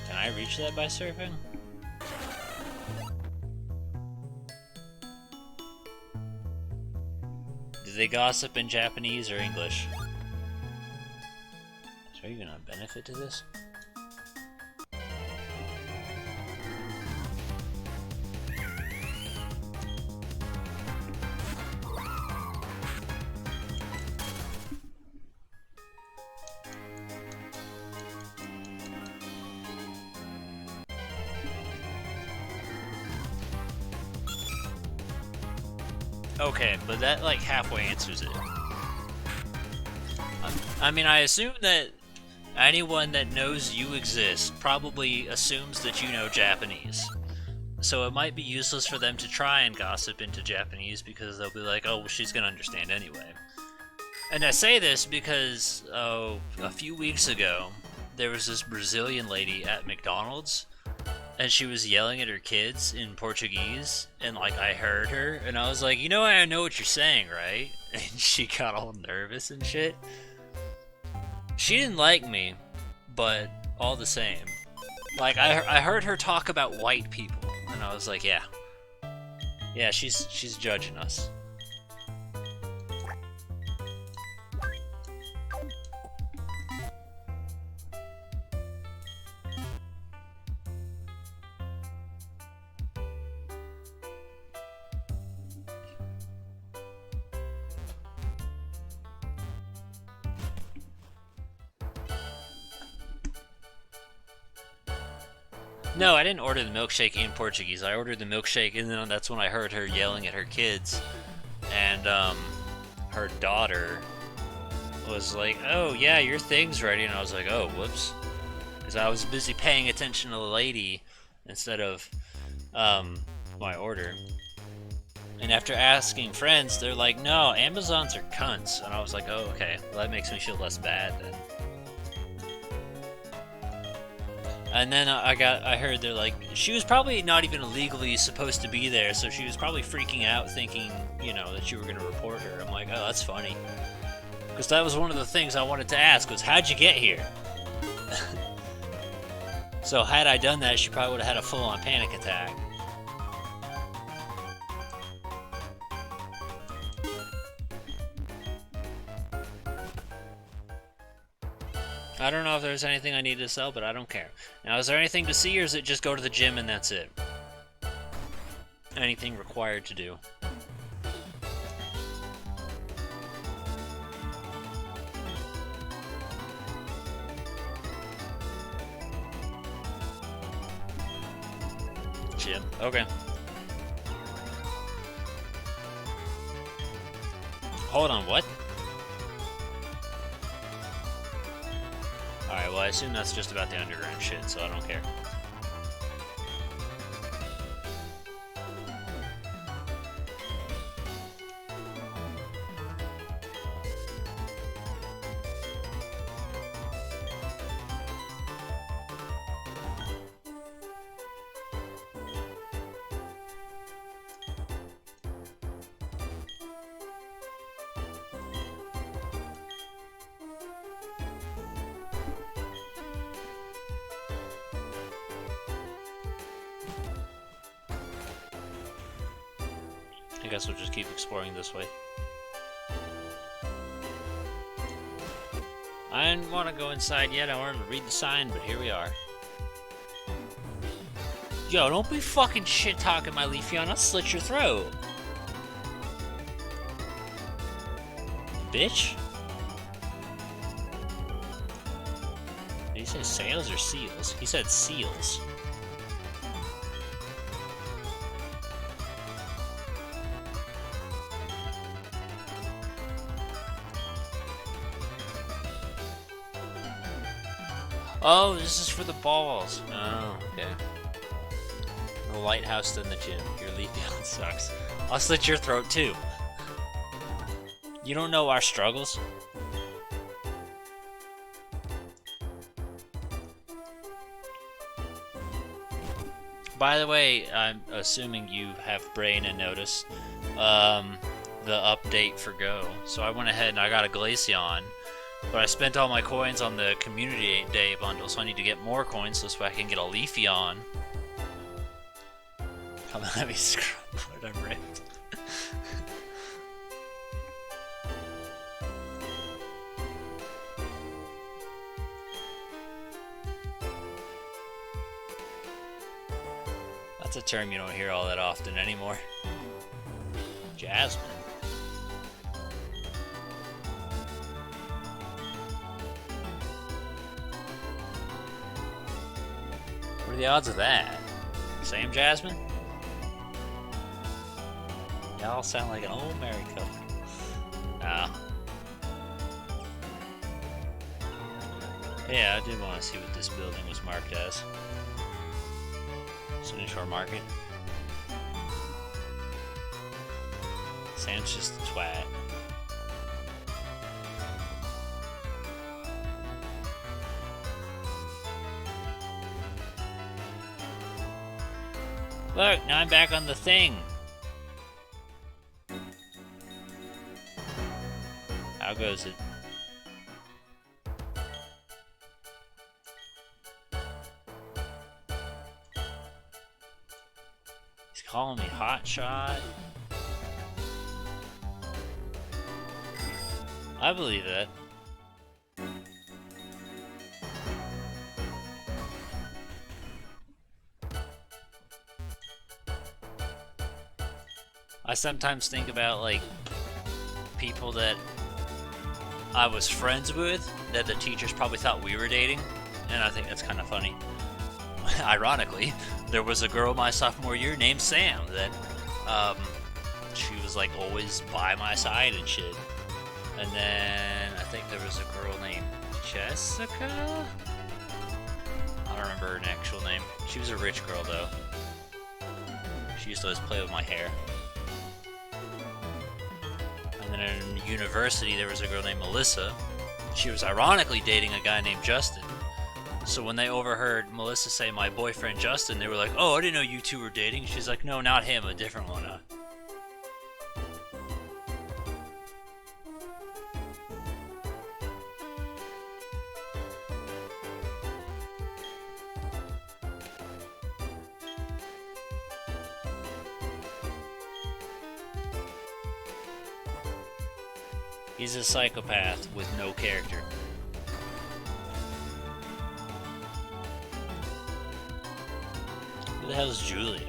Can I reach that by surfing? Do they gossip in Japanese or English? Is there even a benefit to this? Okay, but that like halfway answers it. I mean, I assume that anyone that knows you exist probably assumes that you know Japanese. So it might be useless for them to try and gossip into Japanese because they'll be like, oh, well, she's gonna understand anyway. And I say this because, a few weeks ago, there was this Brazilian lady at McDonald's, and she was yelling at her kids in Portuguese, and like I heard her, and I was like, you know, I know what you're saying, right? And she got all nervous and shit. She didn't like me, but all the same, like I heard her talk about white people, and I was like, yeah, she's judging us. No, I didn't order the milkshake in Portuguese. I ordered the milkshake, and then that's when I heard her yelling at her kids. And, her daughter was like, oh, yeah, your thing's ready. And I was like, oh, whoops. Because I was busy paying attention to the lady instead of, my order. And after asking friends, they're like, no, Amazons are cunts. And I was like, oh, okay. Well, that makes me feel less bad then. And then I heard they're like, she was probably not even legally supposed to be there, so she was probably freaking out thinking, you know, that you were going to report her. I'm like, oh, that's funny. Because that was one of the things I wanted to ask, was how'd you get here? So had I done that, she probably would have had a full-on panic attack. I don't know if there's anything I need to sell, but I don't care. Now, is there anything to see, or is it just go to the gym and that's it? Anything required to do? Gym. Okay. Hold on, what? Alright, well, I assume that's just about the underground shit, so I don't care. I guess we'll just keep exploring this way. I didn't want to go inside yet, I wanted to read the sign, but here we are. Yo, don't be fucking shit-talking my Leafeon, I'll slit your throat. Bitch? Did he say sails or seals? He said seals. Oh, this is for the balls. Oh, okay. The lighthouse, then the gym. Your Leafeon sucks. I'll slit your throat too. You don't know our struggles? By the way, I'm assuming you have brain and noticed the update for Go. So I went ahead and I got a Glaceon. But I spent all my coins on the Community Day bundle, so I need to get more coins so I can get a Leafeon. Come on, let me scrub what I'm ripped. That's a term you don't hear all that often anymore. Jasmine. What are the odds of that? Same Jasmine? Y'all sound like an old married couple. Nah. Yeah, I did want to see what this building was marked as. Sunny Shore Market. Sam's just a twat. Look, now I'm back on the thing. How goes it? He's calling me hotshot. I believe that. I sometimes think about, like, people that I was friends with, that the teachers probably thought we were dating, and I think that's kind of funny. ironically, there was a girl my sophomore year named Sam that, she was like always by my side and shit. And then I think there was a girl named Jessica? I don't remember her actual name. She was a rich girl though. She used to always play with my hair. And then in university there was a girl named Melissa. She was ironically dating a guy named Justin. So when they overheard Melissa say my boyfriend Justin, they were like, "Oh, I didn't know you two were dating." She's like, "No, not him, a different one." He's a psychopath with no character. Who the hell is Julia?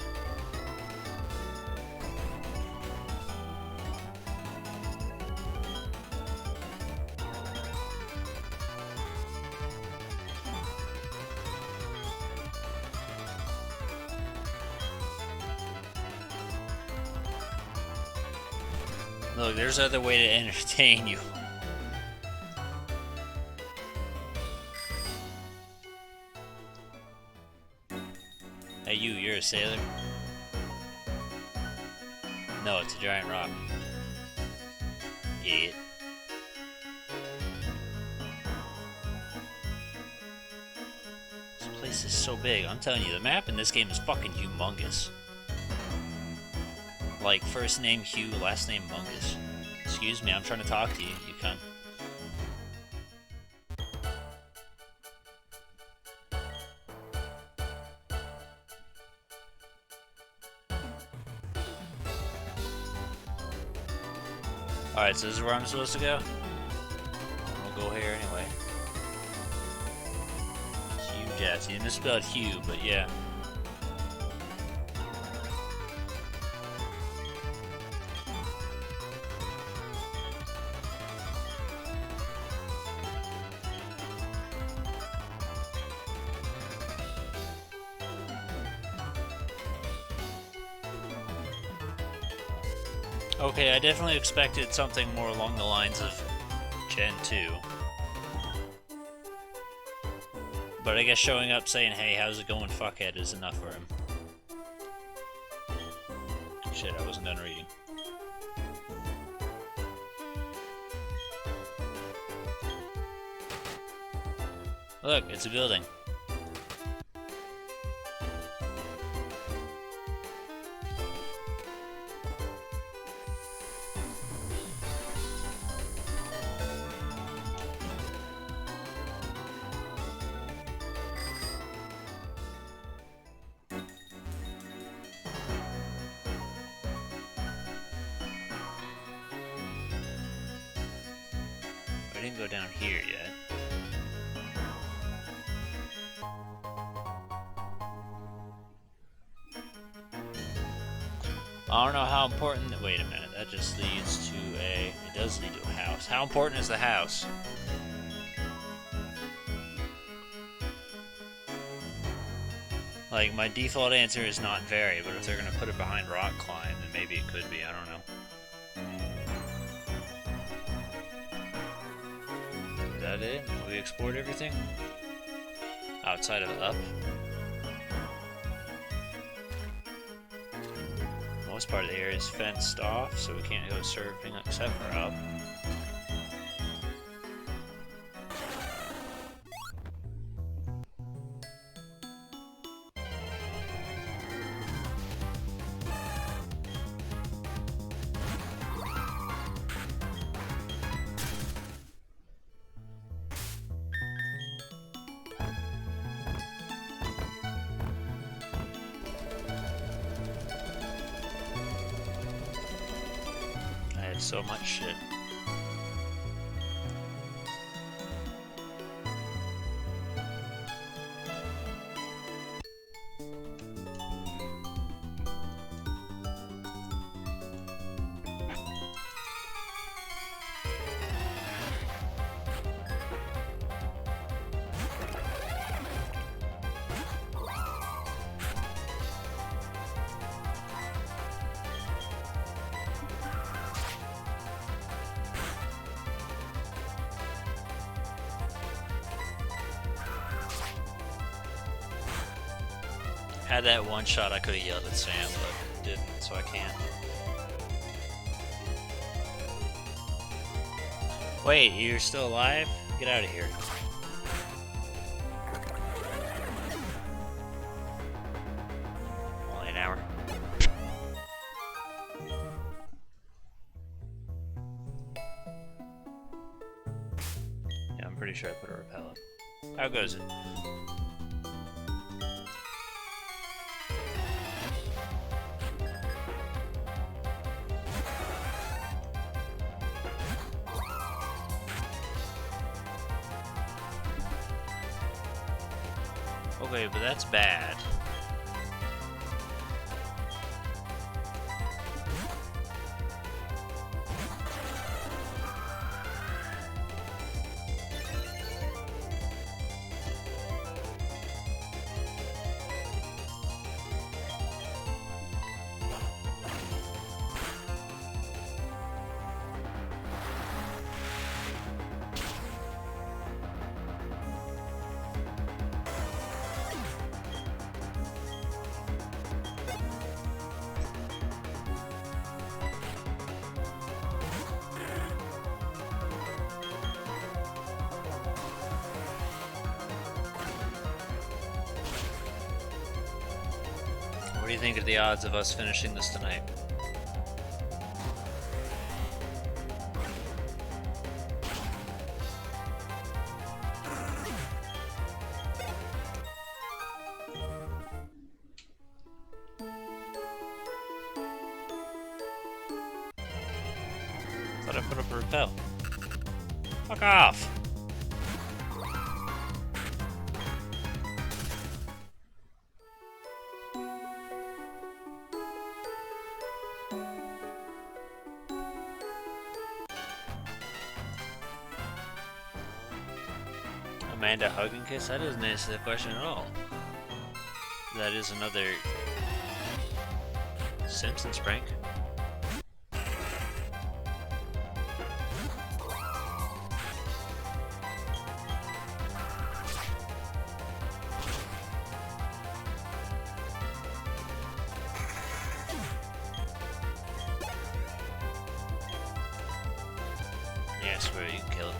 Look, there's other way to entertain you. Hey, you're a sailor? No, it's a giant rock. Idiot. This place is so big. I'm telling you, the map in this game is fucking humongous. Like, first name Hugh, last name Mungus. Excuse me, I'm trying to talk to you, you cunt. Alright, so this is where I'm supposed to go? We'll go here anyway. Hugh Jackson. You misspelled Hugh, but yeah. Okay, I definitely expected something more along the lines of Gen 2. But I guess showing up saying, "Hey, how's it going, fuckhead," is enough for him. Shit, I wasn't done reading. Look, it's a building. I didn't go down here yet. I don't know how important. Wait a minute, that just leads to a. It does lead to a house. How important is the house? Like, my default answer is not very, but if they're gonna put it behind rock climb, then maybe it could be. I don't know. Is that it? We explored everything? Outside of up? Most part of the area is fenced off, so we can't go surfing except for up. So much shit. Had that one shot, I could have yelled at Sam, but didn't, so I can't. Wait, you're still alive? Get out of here. Only an hour. Yeah, I'm pretty sure I put a repel up. How goes it? Okay, but that's bad. What do you think of the odds of us finishing this tonight? Thought I put up a repel. Fuck off! Amanda hug and kiss? That doesn't answer the question at all. That is another Simpsons prank. Yeah, I swear you can kill it.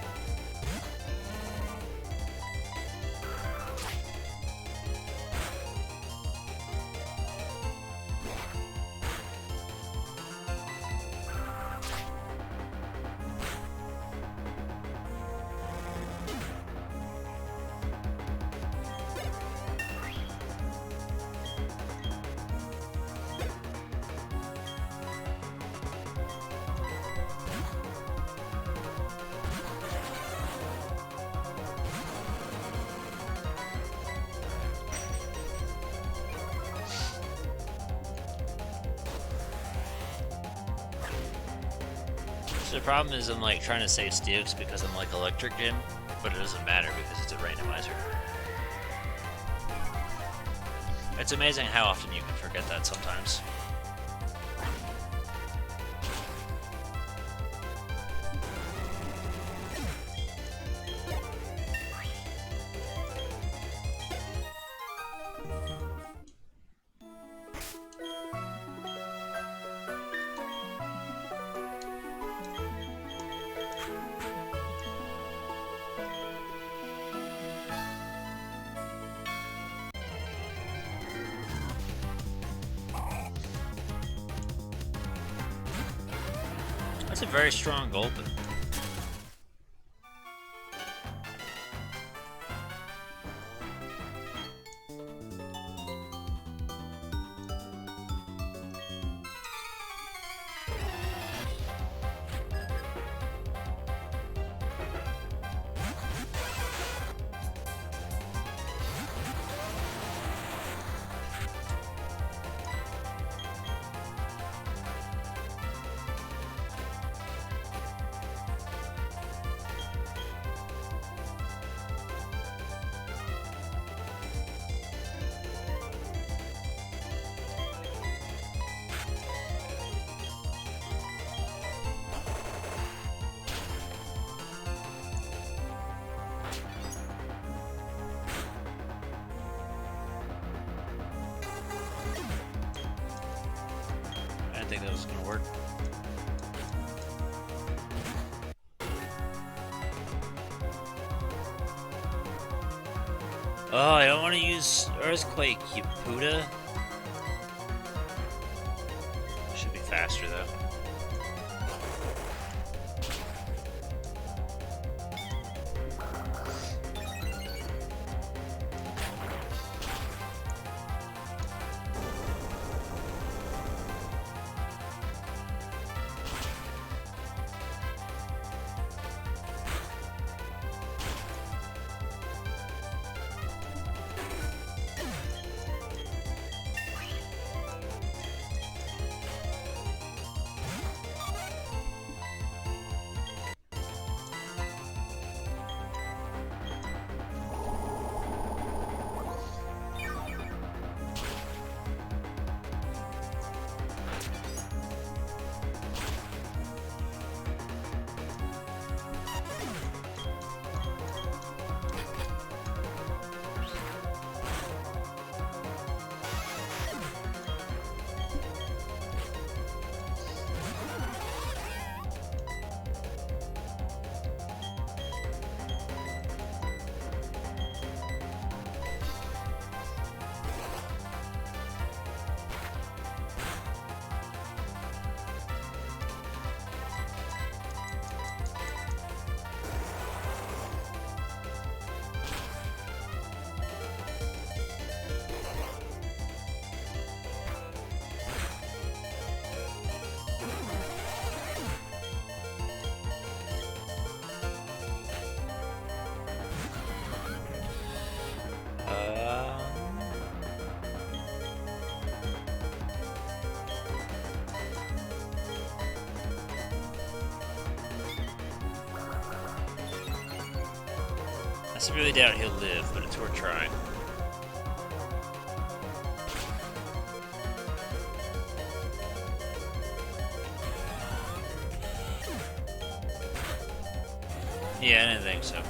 So the problem is I'm like trying to save Steve's because I'm like Electric Gym, but it doesn't matter because it's a randomizer. It's amazing how often you can forget that sometimes. That's a very strong gulpin. didn't think that was gonna work. Oh, I don't want to use Earthquake, you Buddha. Should be faster though. I really doubt he'll live, but it's worth trying. Yeah, I didn't think so.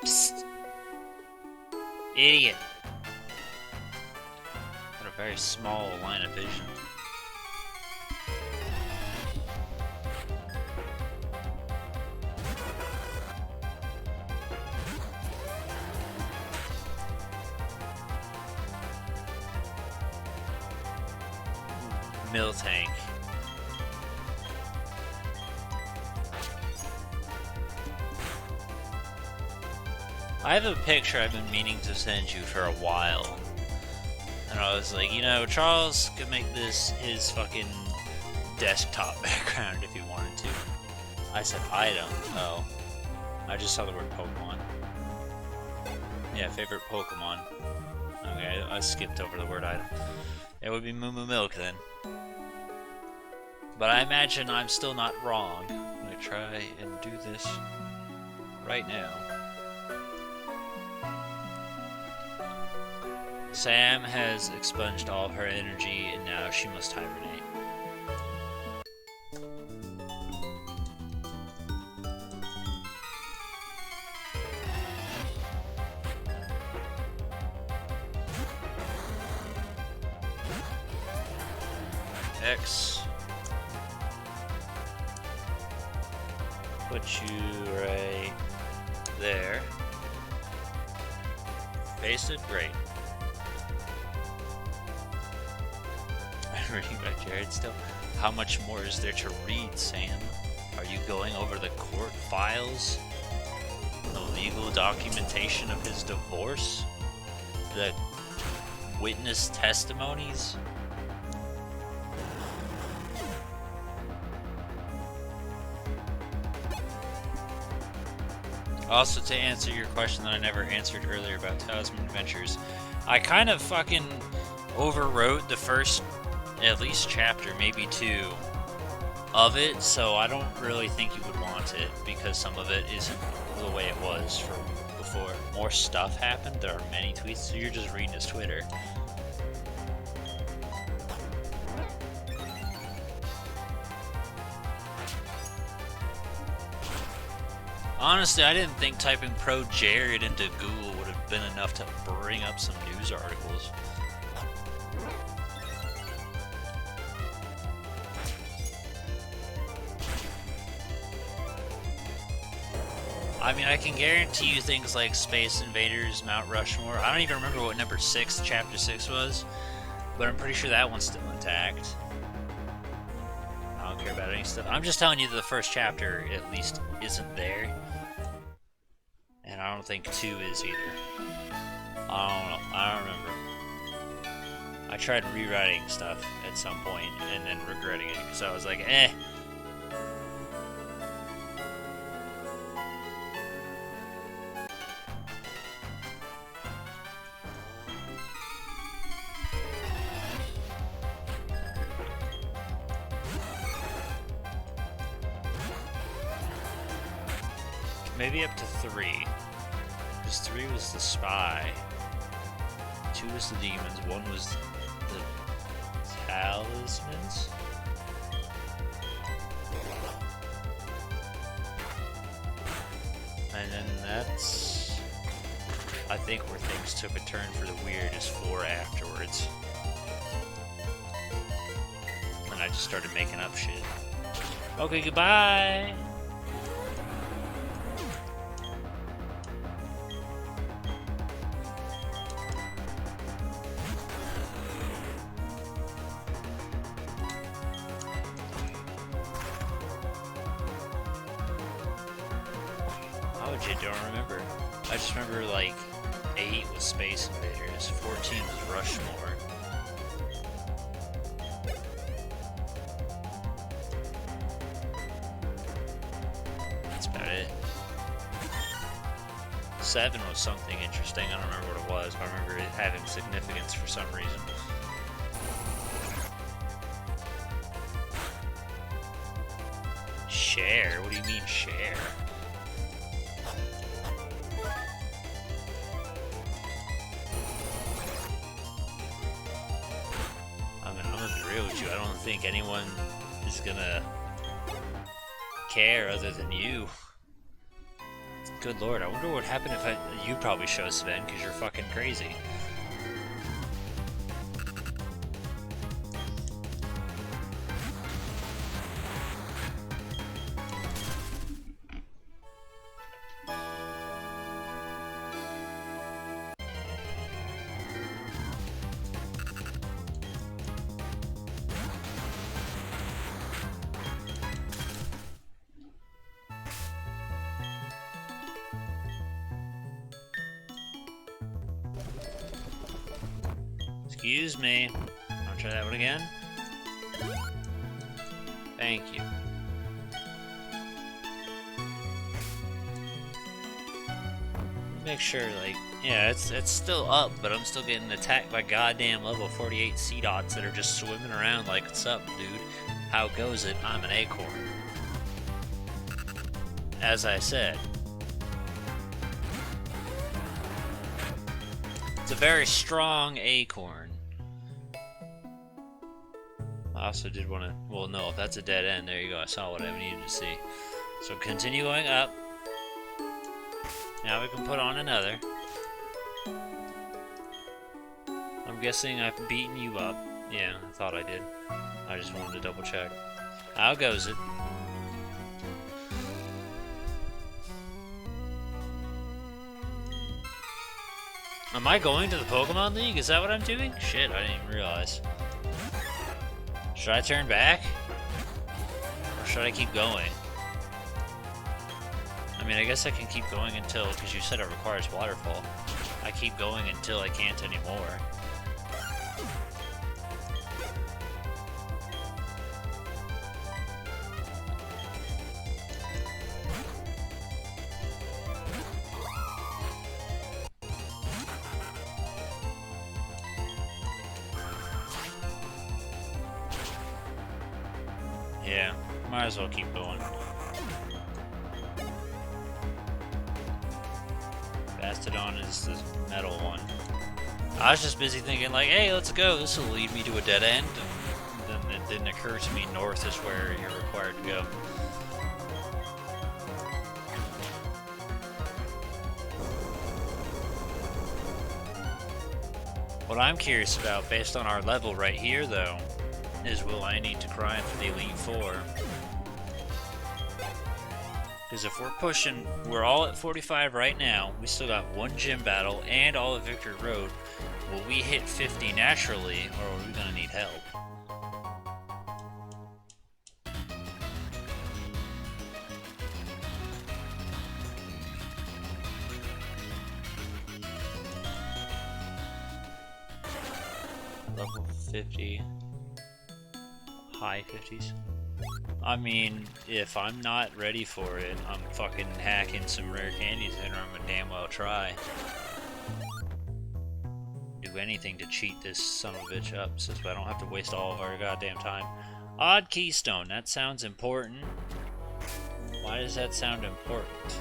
Psst. Idiot. What a very small line of vision. Mill tank. I have a picture I've been meaning to send you for a while. And I was like, you know, Charles could make this his fucking desktop background if he wanted to. I said item. Oh. I just saw the word Pokemon. Yeah, favorite Pokemon. Okay, I skipped over the word item. It would be Moo Moo Milk then. But I imagine I'm still not wrong. I'm gonna try and do this right now. Sam has expunged all of her energy and now she must hibernate. X. Put you right there. Face it, great. I'm reading back Jared still. How much more is there to read, Sam? Are you going over the court files? The legal documentation of his divorce? The witness testimonies? Also, to answer your question that I never answered earlier about Talisman Adventures, I kind of fucking overwrote the first, at least chapter, maybe 2, of it, so I don't really think you would want it, because some of it isn't the way it was from before. More stuff happened, there are many tweets, so you're just reading his Twitter. Honestly, I didn't think typing Pro Jared into Google would have been enough to bring up some news articles. I mean, I can guarantee you things like Space Invaders, Mount Rushmore. I don't even remember what number 6, chapter 6 was, but I'm pretty sure that one's still intact. I don't care about any stuff. I'm just telling you that the first chapter, at least, isn't there. And I don't think 2 is either. I don't know. I don't remember. I tried rewriting stuff at some point and then regretting it because I was like, eh. Maybe up to 3. Because 3 was the spy. 2 was the demons. 1 was the talismans. And then that's, I think, where things took a turn for the weird is 4 afterwards. And I just started making up shit. Okay, goodbye! I don't remember. I just remember, like, 8 was Space Invaders, 14 was Rushmore. That's about it. 7 was something interesting. I don't remember what it was, but I remember it having significance for some reason. Share? What do you mean, share? I don't think anyone is gonna care other than you. Good lord, I wonder what would happen if you'd probably show Sven, because you're fucking crazy. Excuse me. Wanna try that one again? Thank you. Make sure, like, yeah, it's still up, but I'm still getting attacked by goddamn level 48 sea dots that are just swimming around like, what's up, dude? How goes it? I'm an acorn. As I said. It's a very strong acorn. I also did want to, well, no, if that's a dead end, there you go. I saw what I needed to see. So continue going up. Now we can put on another. I'm guessing I've beaten you up. Yeah, I thought I did. I just wanted to double check. How goes it? Am I going to the Pokemon League? Is that what I'm doing? Shit, I didn't even realize. Should I turn back? Or should I keep going? I mean, I guess I can keep going until, because you said it requires waterfall. I keep going until I can't anymore. Yeah, might as well keep going. Mastodon is the metal one. I was just busy thinking like, hey, let's go. This will lead me to a dead end. And then it didn't occur to me north is where you're required to go. What I'm curious about, based on our level right here, though, is will I need to grind for the Elite Four? Because if we're pushing, we're all at 45 right now, we still got one gym battle and all of Victory Road. Will we hit 50 naturally, or are we going to need help? Level 50. High 50s. I mean, if I'm not ready for it, I'm fucking hacking some rare candies in, or I'm gonna damn well try. Do anything to cheat this son of a bitch up, so I don't have to waste all of our goddamn time. Odd keystone, that sounds important. Why does that sound important?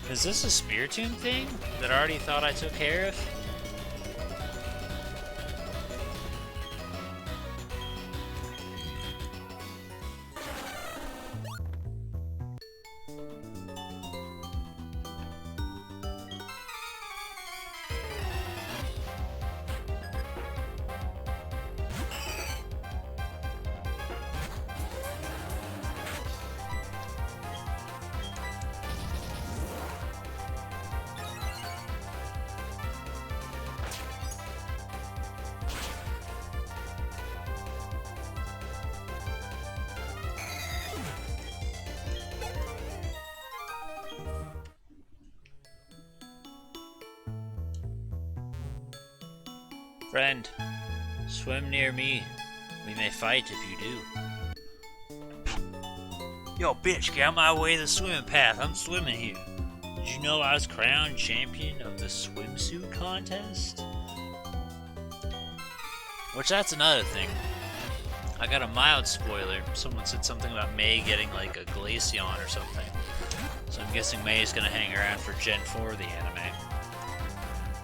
Is this a Spear Tomb thing that I already thought I took care of? Friend, swim near me. We may fight if you do. Yo, bitch, get out my way the swimming path. I'm swimming here. Did you know I was crowned champion of the swimsuit contest? Which, that's another thing. I got a mild spoiler. Someone said something about May getting like a Glaceon or something. So I'm guessing May is gonna hang around for Gen 4 of the anime.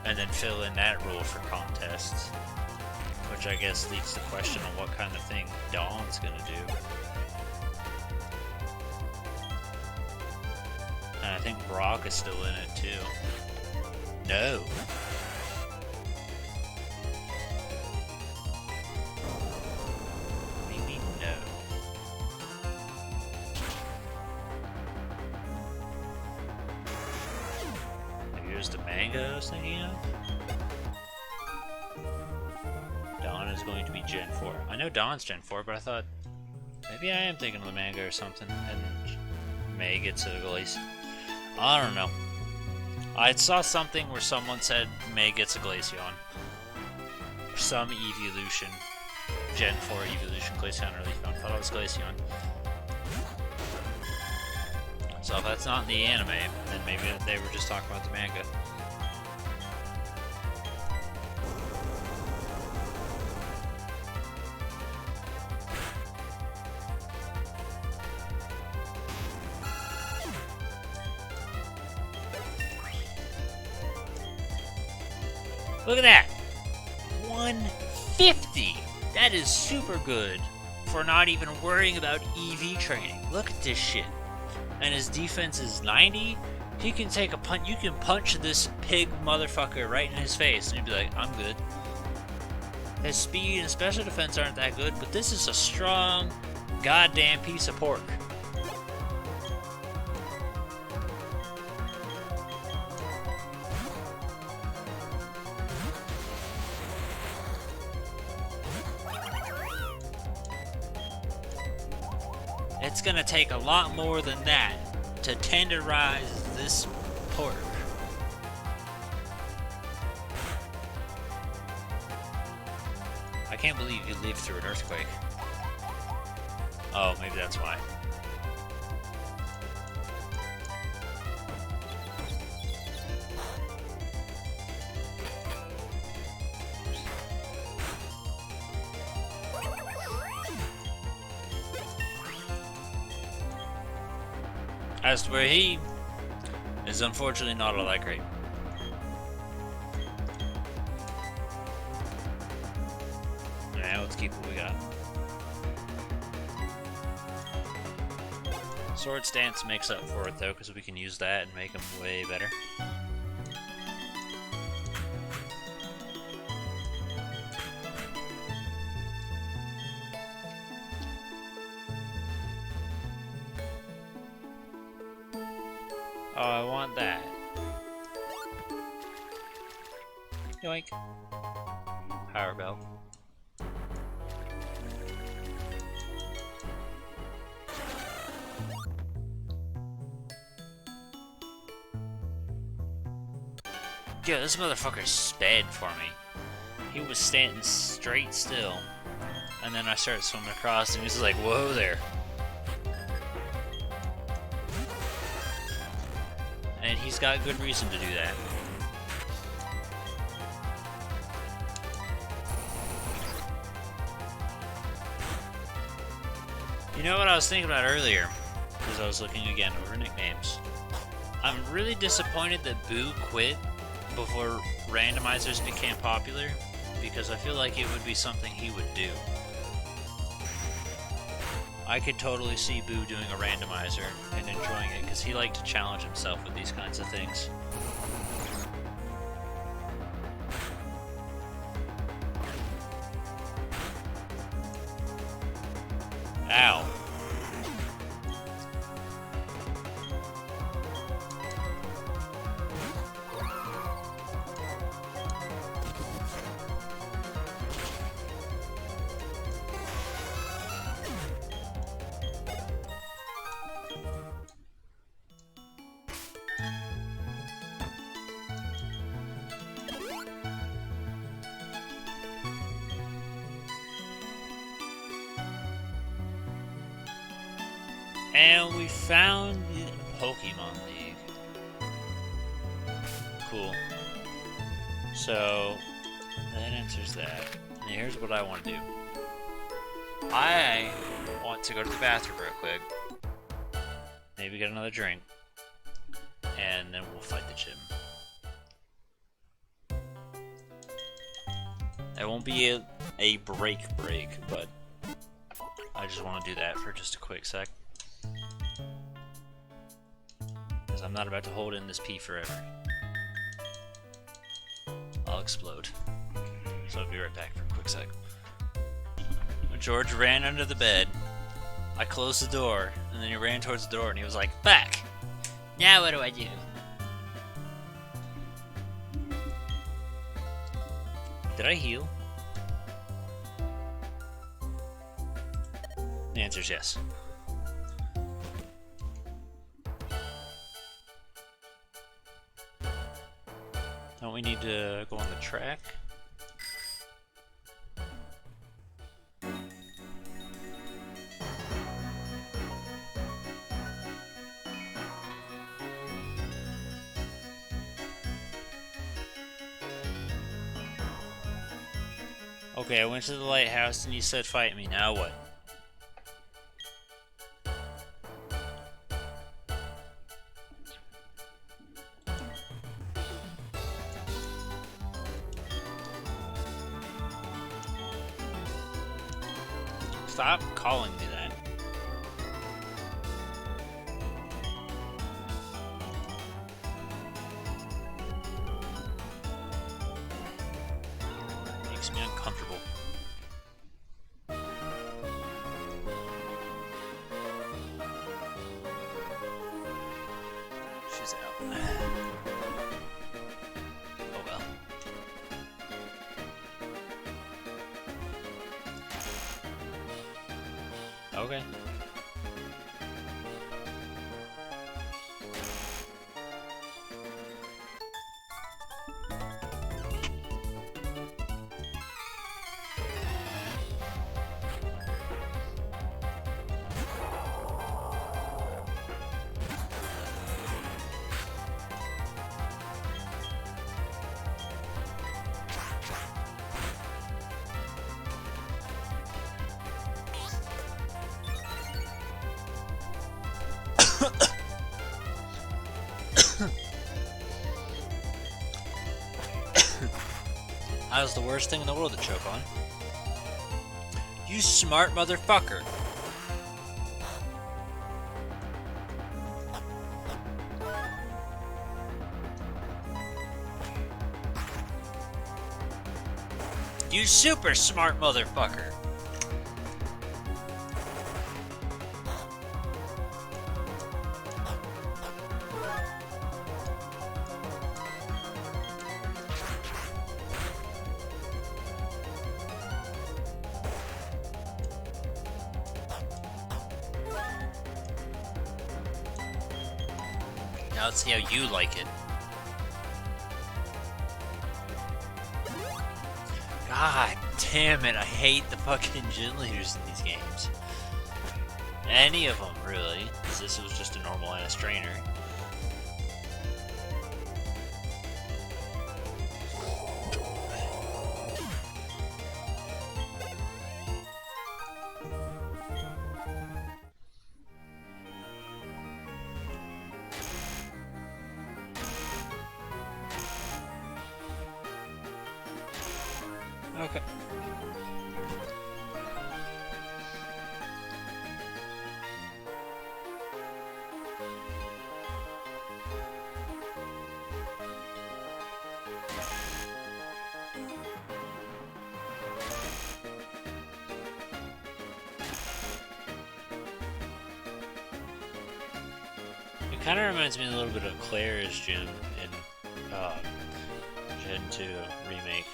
And then fill in that rule for contests. Which I guess leads to the question on what kind of thing Dawn's gonna do. And I think Brock is still in it too. No. Maybe no. Here's the manga I was thinking of. Dawn is going to be Gen 4. I know Dawn's Gen 4, but I thought maybe I am thinking of the manga or something, and May gets a Glaceon. I don't know. I saw something where someone said May gets a Glaceon. Some evolution. Gen 4 evolution Glaceon or Leafeon. I thought it was Glaceon. So if that's not in the anime, then maybe they were just talking about the manga. Look at that! 150! That is super good for not even worrying about EV training. Look at this shit. And his defense is 90. He can take a punch. You can punch this pig motherfucker right in his face and you'd be like, I'm good. His speed and special defense aren't that good, but this is a strong goddamn piece of pork. It's gonna take a lot more than that to tenderize this pork. I can't believe you lived through an earthquake. Oh, maybe that's why. As to where he is unfortunately not all that great. Yeah, let's keep what we got. Sword stance makes up for it though, because we can use that and make them way better. Oh, I want that. Yoink. Power belt. Yeah, this motherfucker sped for me. He was standing straight still. And then I started swimming across and he's like, whoa there. And he's got good reason to do that. You know what I was thinking about earlier? Because I was looking again over nicknames. I'm really disappointed that Boo quit before randomizers became popular, because I feel like it would be something he would do. I could totally see Boo doing a randomizer and enjoying it, because he liked to challenge himself with these kinds of things. Ow. And we found the Pokemon League. Cool. So, that answers that. And here's what I want to do. I want to go to the bathroom real quick. Maybe get another drink. And then we'll fight the gym. It won't be a break, but I just want to do that for just a quick sec. Because I'm not about to hold in this pee forever. I'll explode. So I'll be right back for a quick sec. George ran under the bed. I closed the door, and then he ran towards the door, and he was like, "Back! Now what do I do?" Did I heal? The answer is yes. Don't we need to go on the track? Okay, I went to the lighthouse and you said fight me. Now what? Stop calling me that. Makes me uncomfortable. She's out. Oh well. Okay. That was the worst thing in the world to choke on. You smart motherfucker. You super smart motherfucker. Now let's see how you like it. God damn it, I hate the fucking gym leaders in these games. Any of them, really, because this was just a normal ass trainer. Okay. It kind of reminds me a little bit of Claire's gym in Gen 2 Remake.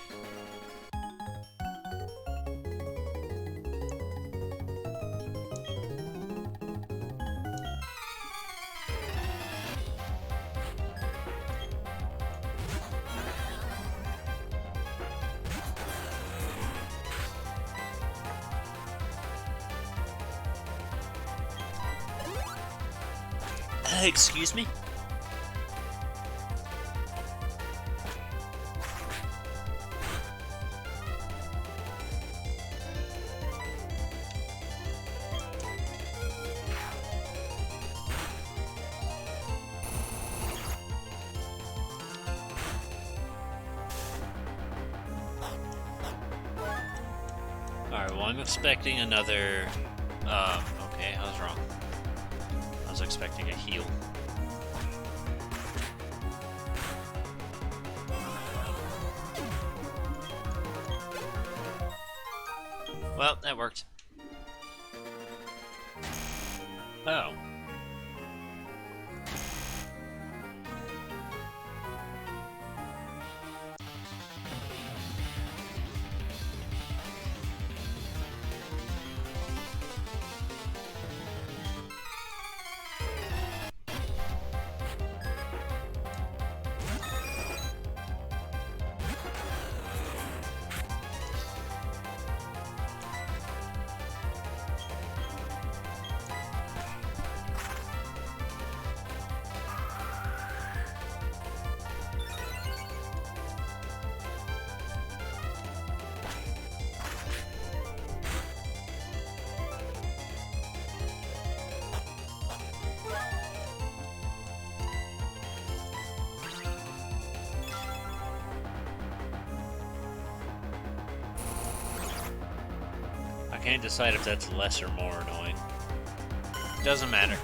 Excuse me? Alright, well, I'm expecting another... okay, I was wrong. I was expecting a heal. Well, that worked. Oh. I can't decide if that's less or more annoying. Doesn't matter.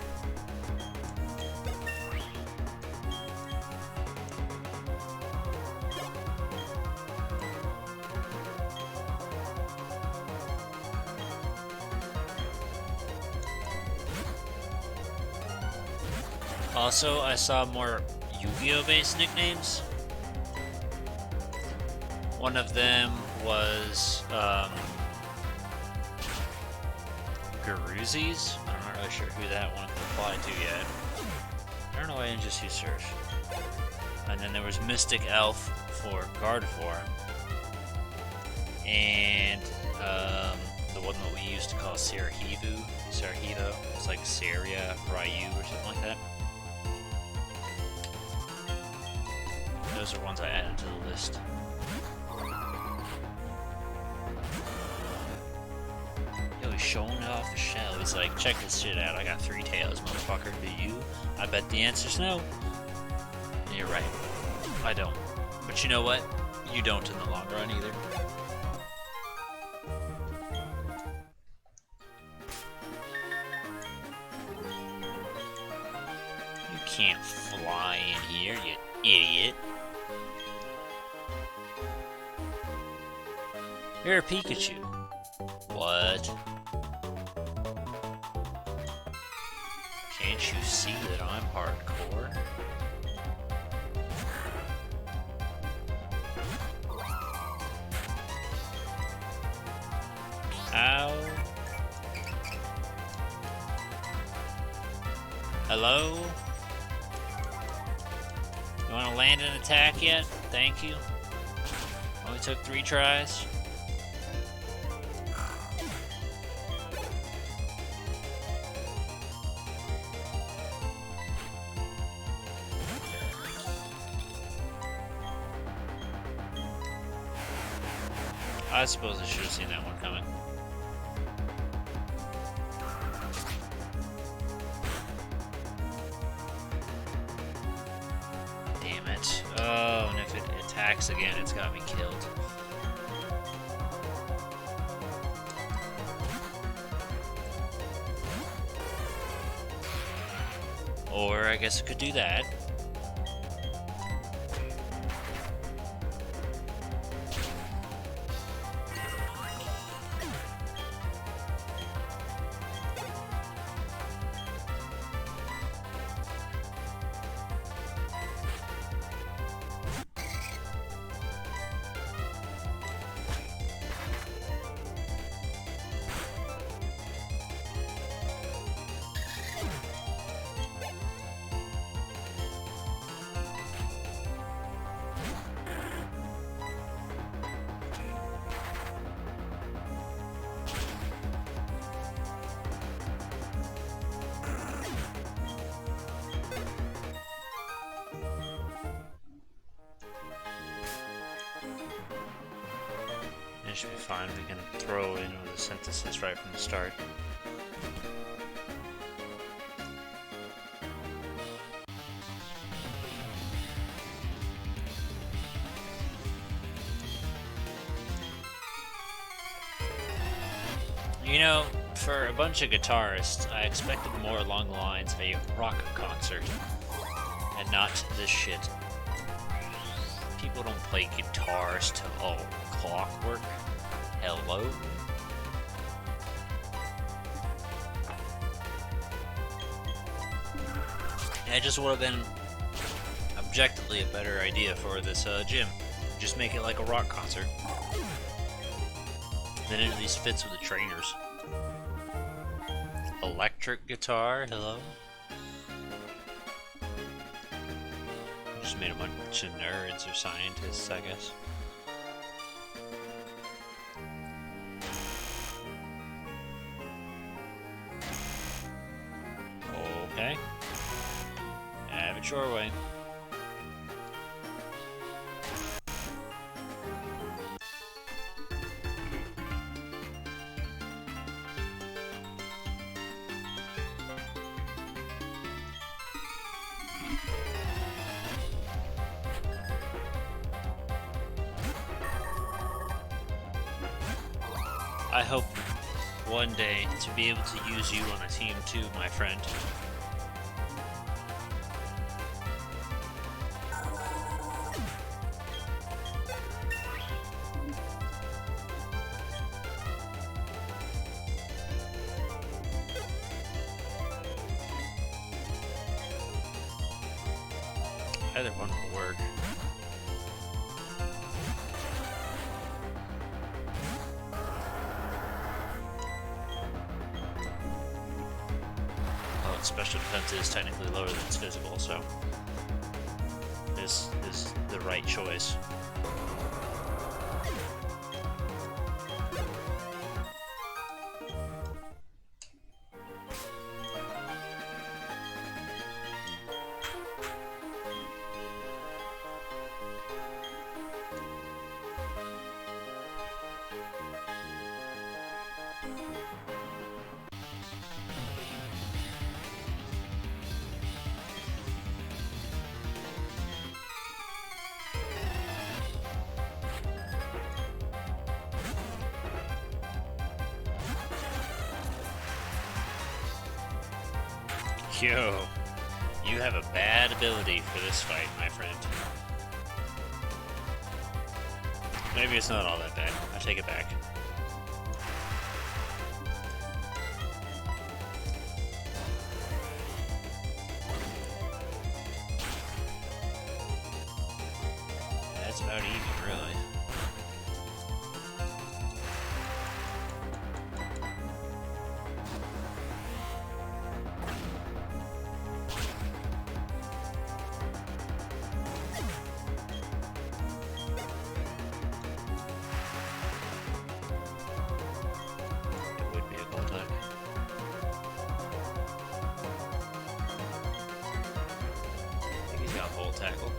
Also, I saw more Yu-Gi-Oh! Based nicknames. One of them was, Garuzzi's? I'm not really sure who that one applied to yet. I don't know why I didn't just use search. And then there was Mystic Elf for Gardevoir. And, the one that we used to call Sarahevo. It's like Saria Ryu or something like that. Those are ones I added to the list. Yo, he's showing it off the shell. He's like, check this shit out. I got 3 tails, motherfucker. Do you? I bet the answer's no. And you're right. I don't. But you know what? You don't in the long run either. You can't fly in here, you idiot. You're a Pikachu. What? Can't you see that I'm hardcore? Ow. Hello? You want to land an attack yet? Thank you. Only took 3 tries. I suppose I should have seen that one coming. Damn it. Oh, and if it attacks again, it's got me killed. Or I guess it could do that. It should be fine. We can throw in with the synthesis right from the start. You know, for a bunch of guitarists, I expected more along the lines of a rock concert, and not this shit. People don't play guitars to clockwork. Hello? That just would have been objectively a better idea for this gym. Just make it like a rock concert. Then it at least fits with the trainers. Electric guitar, hello? Just made a bunch of nerds or scientists, I guess. Okay. Have it your way. I hope one day to be able to use you on a team too, my friend. Either one will work. Well, its special defense is technically lower than its physical, so this is the right choice. Yo, you have a bad ability for this fight, my friend. Maybe it's not all that bad. I take it back. That's about even, really. It would be a gold duck. I think he's got full tackle.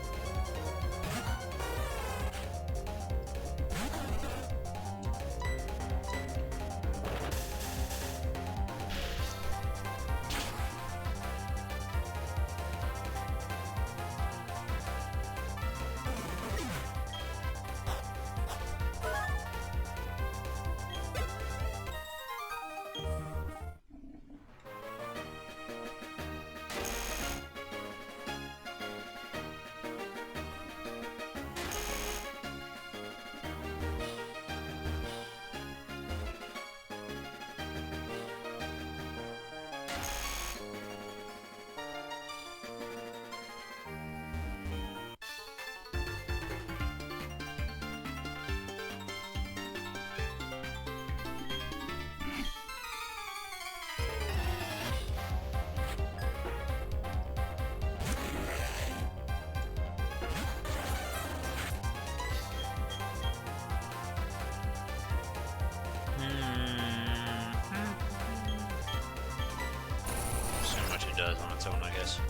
So much it does on its own, I guess.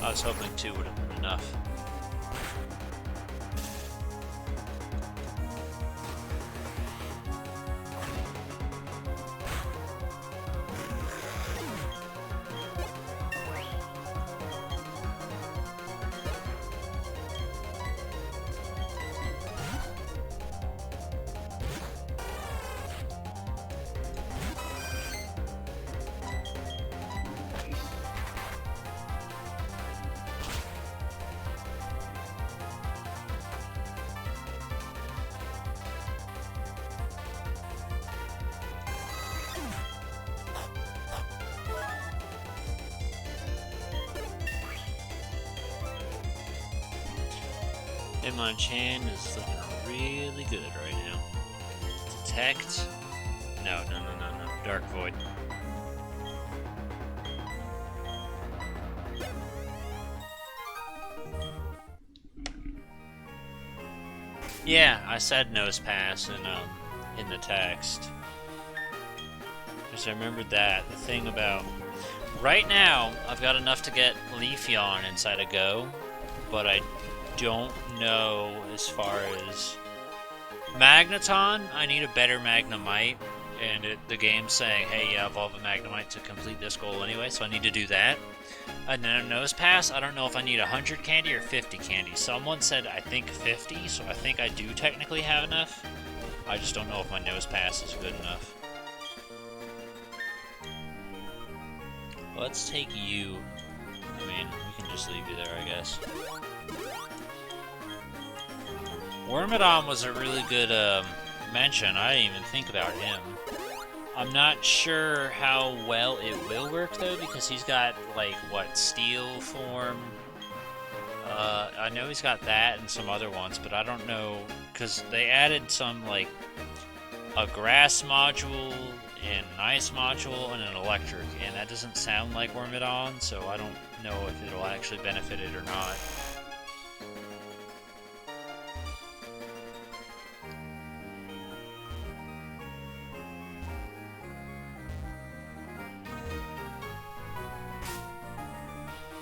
I was hoping 2 would have been enough. Hitmonchan is looking really good right now. Detect. No. Dark Void. Yeah, I said nose pass in the text. Because I remembered that. The thing about... Right now, I've got enough to get Leafeon inside a Go, but I don't know as far as... Magneton, I need a better Magnemite, and the game's saying, hey, yeah, evolve a Magnemite to complete this goal anyway, so I need to do that. And then a Nose Pass, I don't know if I need 100 candy or 50 candy. Someone said, I think 50, so I think I do technically have enough. I just don't know if my Nose Pass is good enough. Let's take you. I mean, we can just leave you there, I guess. Wormadam was a really good mention. I didn't even think about him. I'm not sure how well it will work, though, because he's got, like, what, Steel form? I know he's got that and some other ones, but I don't know, because they added some, like, a Grass module, and an Ice module, and an Electric, and that doesn't sound like Wormadam, so I don't know if it'll actually benefit it or not.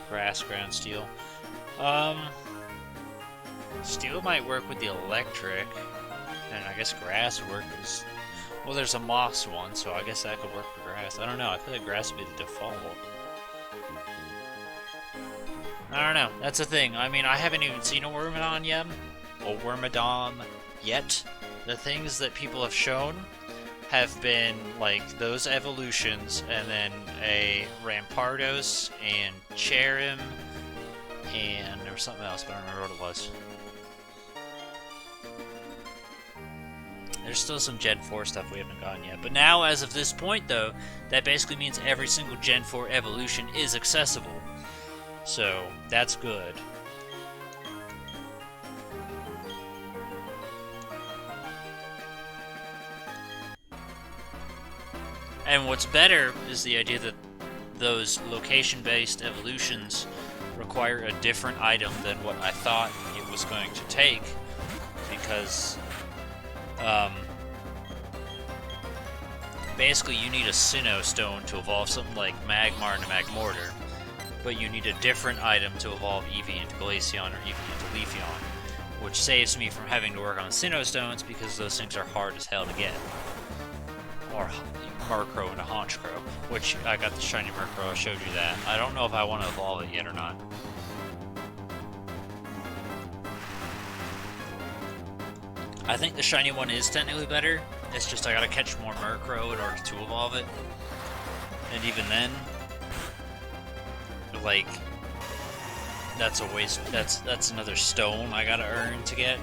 Grass, Ground, Steel. Steel might work with the Electric. And I guess grass would work as... Well, there's a moss one, so I guess that could work for grass. I don't know. I feel like grass would be the default. I don't know. That's the thing. I mean, I haven't even seen a Wormadam yet. Or Wormadam yet. The things that people have shown have been, like, those evolutions, and then a Rampardos, and Cherim, and there was something else, but I don't remember what it was. There's still some Gen 4 stuff we haven't gotten yet. But now, as of this point, though, that basically means every single Gen 4 evolution is accessible. So, that's good. And what's better is the idea that those location-based evolutions require a different item than what I thought it was going to take. Because... basically, you need a Sinnoh Stone to evolve something like Magmar into Magmortar, but you need a different item to evolve Eevee into Glaceon or Eevee into Leafeon, which saves me from having to work on Sinnoh Stones because those things are hard as hell to get. Or Murkrow into Honchkrow, which I got the shiny Murkrow, I showed you that. I don't know if I want to evolve it yet or not. I think the shiny one is technically better. It's just I gotta catch more Murkrow in order to evolve it. And even then, like, that's a waste. That's another stone I gotta earn to get,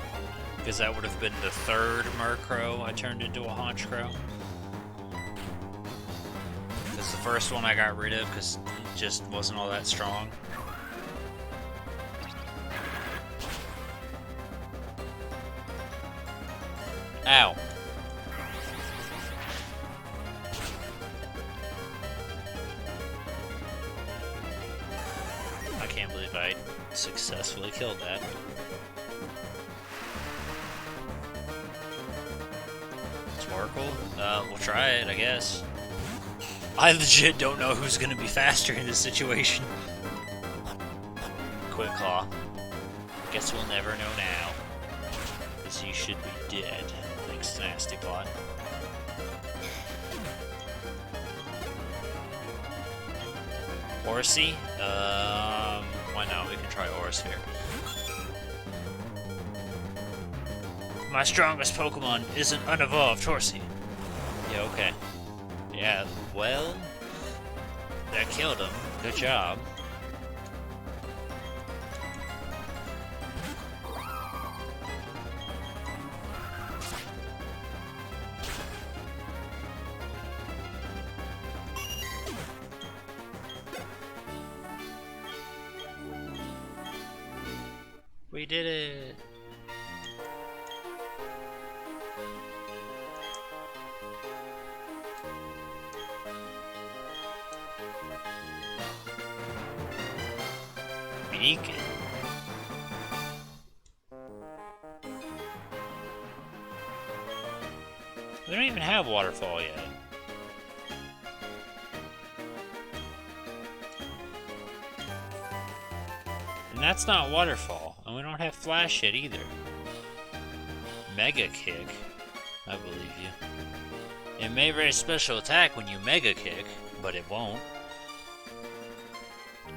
because that would have been the third Murkrow I turned into a Honchkrow. Because the first one I got rid of because it just wasn't all that strong. Ow. I can't believe I successfully killed that. Sparkle? We'll try it, I guess. I legit don't know who's gonna be faster in this situation. Quick Claw. Guess we'll never know now. Because you should be dead. Thanks, Nasty Bot. Horsey? Why not? We can try Aurasphere. My strongest Pokemon is an unevolved Horsey. Yeah, okay. Yeah, well, that killed him. Good job. We did it! Beacon? We don't even have Waterfall yet. And that's not Waterfall, and we don't have Flash yet either. Mega Kick? I believe you. It may raise special attack when you Mega Kick, but it won't.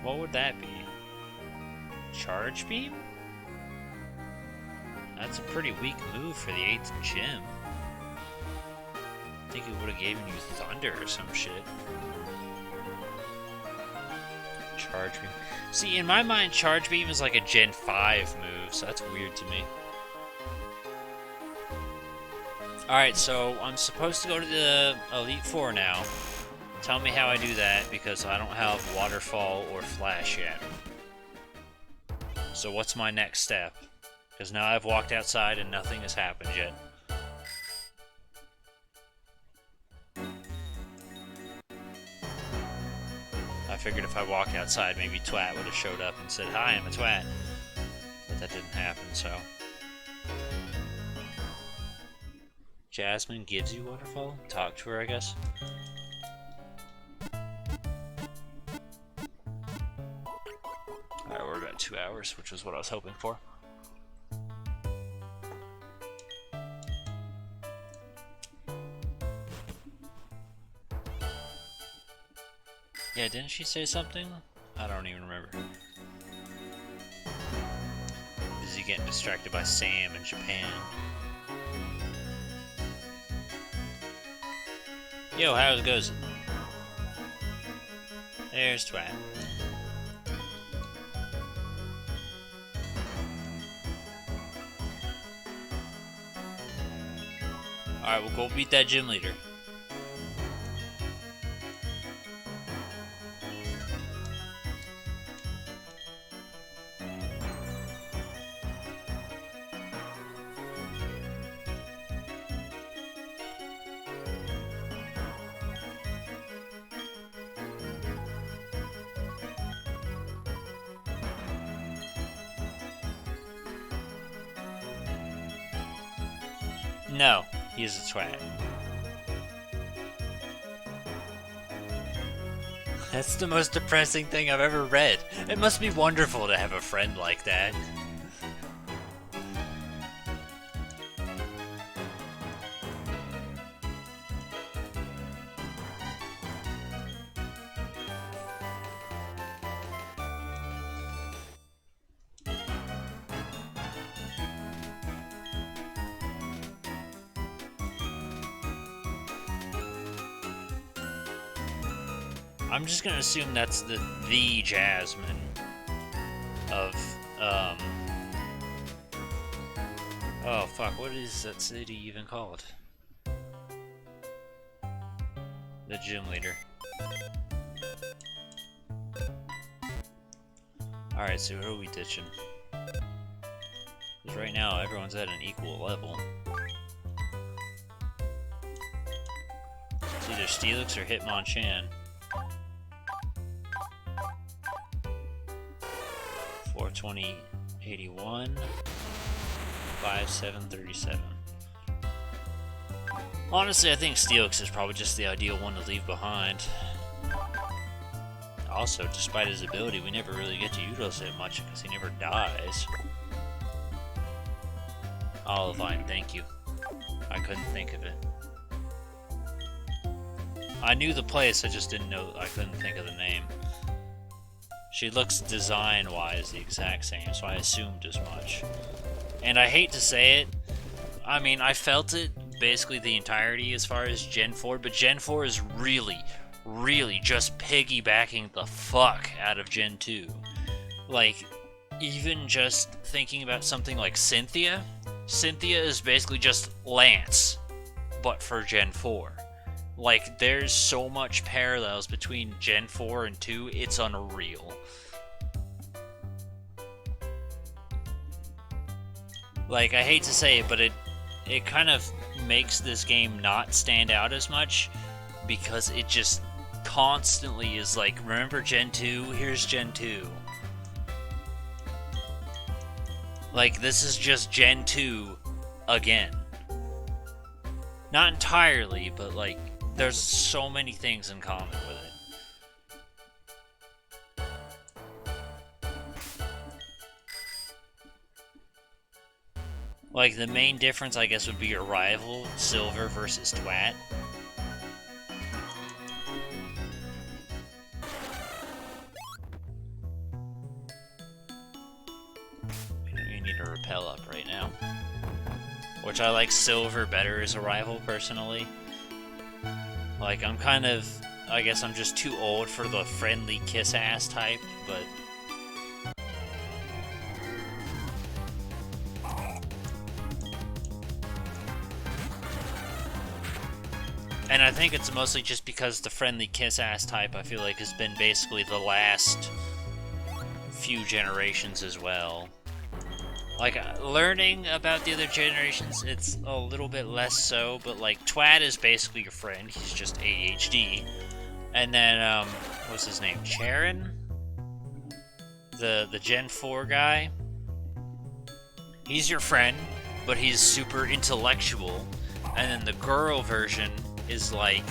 What would that be? Charge Beam? That's a pretty weak move for the 8th gym. I think it would have given you Thunder or some shit. Charge Beam. See, in my mind, Charge Beam is like a Gen 5 move, so that's weird to me. Alright, so I'm supposed to go to the Elite Four now. Tell me how I do that, because I don't have Waterfall or Flash yet. So what's my next step? Because now I've walked outside and nothing has happened yet. I figured if I walked outside, maybe Twat would have showed up and said, "Hi, I'm a Twat." But that didn't happen, so... Jasmine gives you Waterfall? Talk to her, I guess. Alright, we're about 2 hours, which is what I was hoping for. Yeah, didn't she say something? I don't even remember. Busy getting distracted by Sam in Japan. Yo, how it goes? There's Twat. Alright, we'll go beat that gym leader. No, he's a twat. That's the most depressing thing I've ever read. It must be wonderful to have a friend like that. I'm just gonna assume that's the Jasmine of, oh fuck, what is that city even called? The gym leader. Alright, so what are we ditching? Because right now, everyone's at an equal level. It's either Steelix or Hitmonchan. 420, 81, 5737. Honestly, I think Steelix is probably just the ideal one to leave behind. Also, despite his ability, we never really get to utilize it much because he never dies. Olivine, thank you. I couldn't think of it. I knew the place, I just didn't know, I couldn't think of the name. She looks design-wise the exact same, so I assumed as much. And I hate to say it, I mean, I felt it basically the entirety as far as Gen 4, but Gen 4 is really, really just piggybacking the fuck out of Gen 2. Like, even just thinking about something like Cynthia, Cynthia is basically just Lance, but for Gen 4. Like, there's so much parallels between Gen 4 and 2, it's unreal. Like, I hate to say it, but it kind of makes this game not stand out as much, because it just constantly is like, remember Gen 2? Here's Gen 2. Like, this is just Gen 2 again. Not entirely, but like, there's so many things in common with it. Like, the main difference, I guess, would be your rival, Silver versus Twat. You need to repel up right now. Which I like Silver better as a rival, personally. Like, I'm kind of... I guess I'm just too old for the friendly kiss-ass type, but... And I think it's mostly just because the friendly kiss-ass type, I feel like, has been basically the last few generations as well. Like, learning about the other generations, it's a little bit less so, but like, Twat is basically your friend, he's just ADHD. And then, what's his name? Charon? The Gen 4 guy? He's your friend, but he's super intellectual. And then the girl version is like,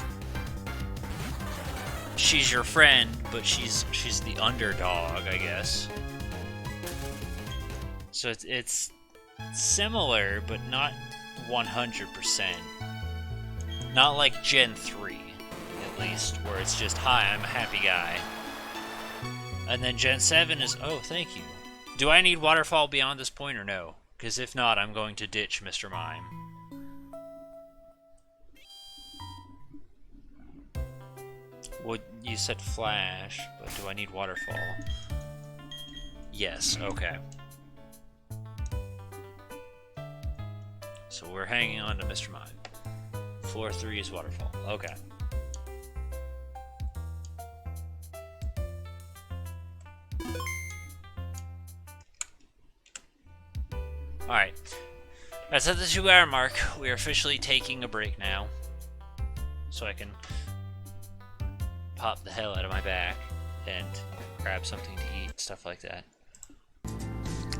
she's your friend, but she's the underdog, I guess. So it's similar, but not 100%. Not like Gen 3, at at least, where it's just, hi, I'm a happy guy. And then Gen 7 is, oh, thank you. Do I need Waterfall beyond this point or no? Because if not, I'm going to ditch Mr. Mime. Well, you said Flash, but do I need Waterfall? Yes, okay. So we're hanging on to Mr. Mime. Floor 3 is Waterfall. Okay. Alright. That's at the 2-hour mark. We are officially taking a break now. So I can pop the hell out of my back and grab something to eat, stuff like that.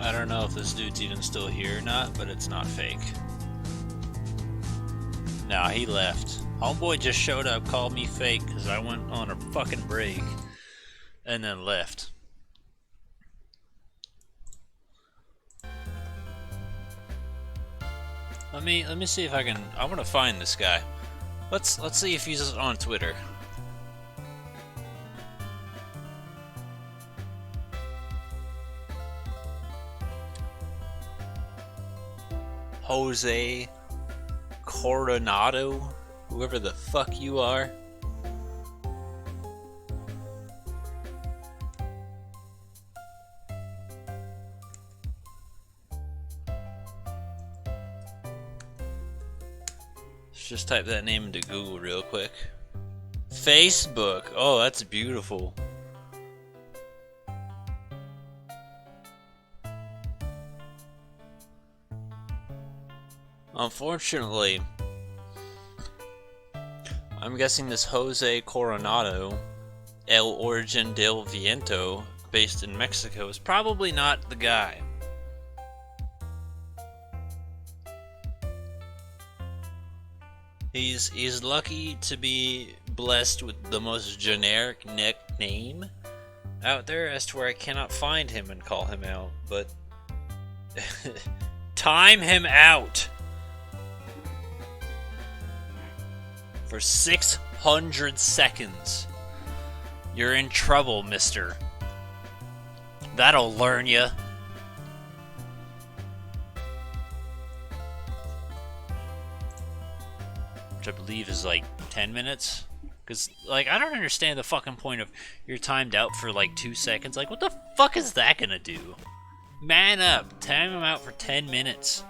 I don't know if this dude's even still here or not, but it's not fake. Nah, he left. Homeboy just showed up, called me fake because I went on a fucking break, and then left. Let me see if I can. I want to find this guy. Let's see if he's on Twitter. Jose Coronado, whoever the fuck you are. Let's just type that name into Google real quick. Facebook. Oh, that's beautiful. Unfortunately, I'm guessing this Jose Coronado, El Origen del Viento, based in Mexico, is probably not the guy. He's lucky to be blessed with the most generic nickname out there as to where I cannot find him and call him out, but time him out for 600 seconds. You're in trouble, mister. That'll learn ya. Which I believe is like 10 minutes. Because, like, I don't understand the fucking point of you're timed out for like 2 seconds. Like, what the fuck is that gonna do? Man up. Time him out for 10 minutes.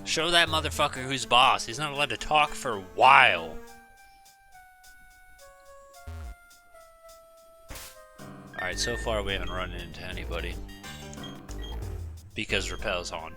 Show that motherfucker who's boss. He's not allowed to talk for a while. Alright, so far we haven't run into anybody. Because Repel's on.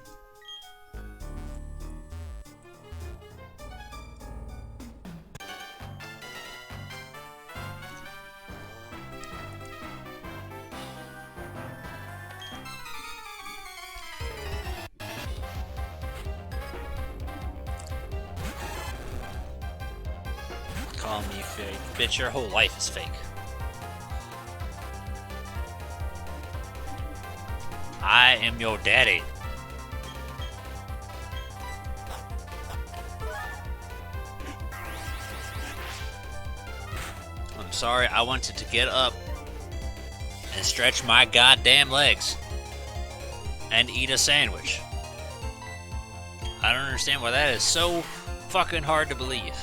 Call me fake. Bitch, your whole life is fake. I am your daddy. I'm sorry, I wanted to get up and stretch my goddamn legs and eat a sandwich. I don't understand why that is so fucking hard to believe.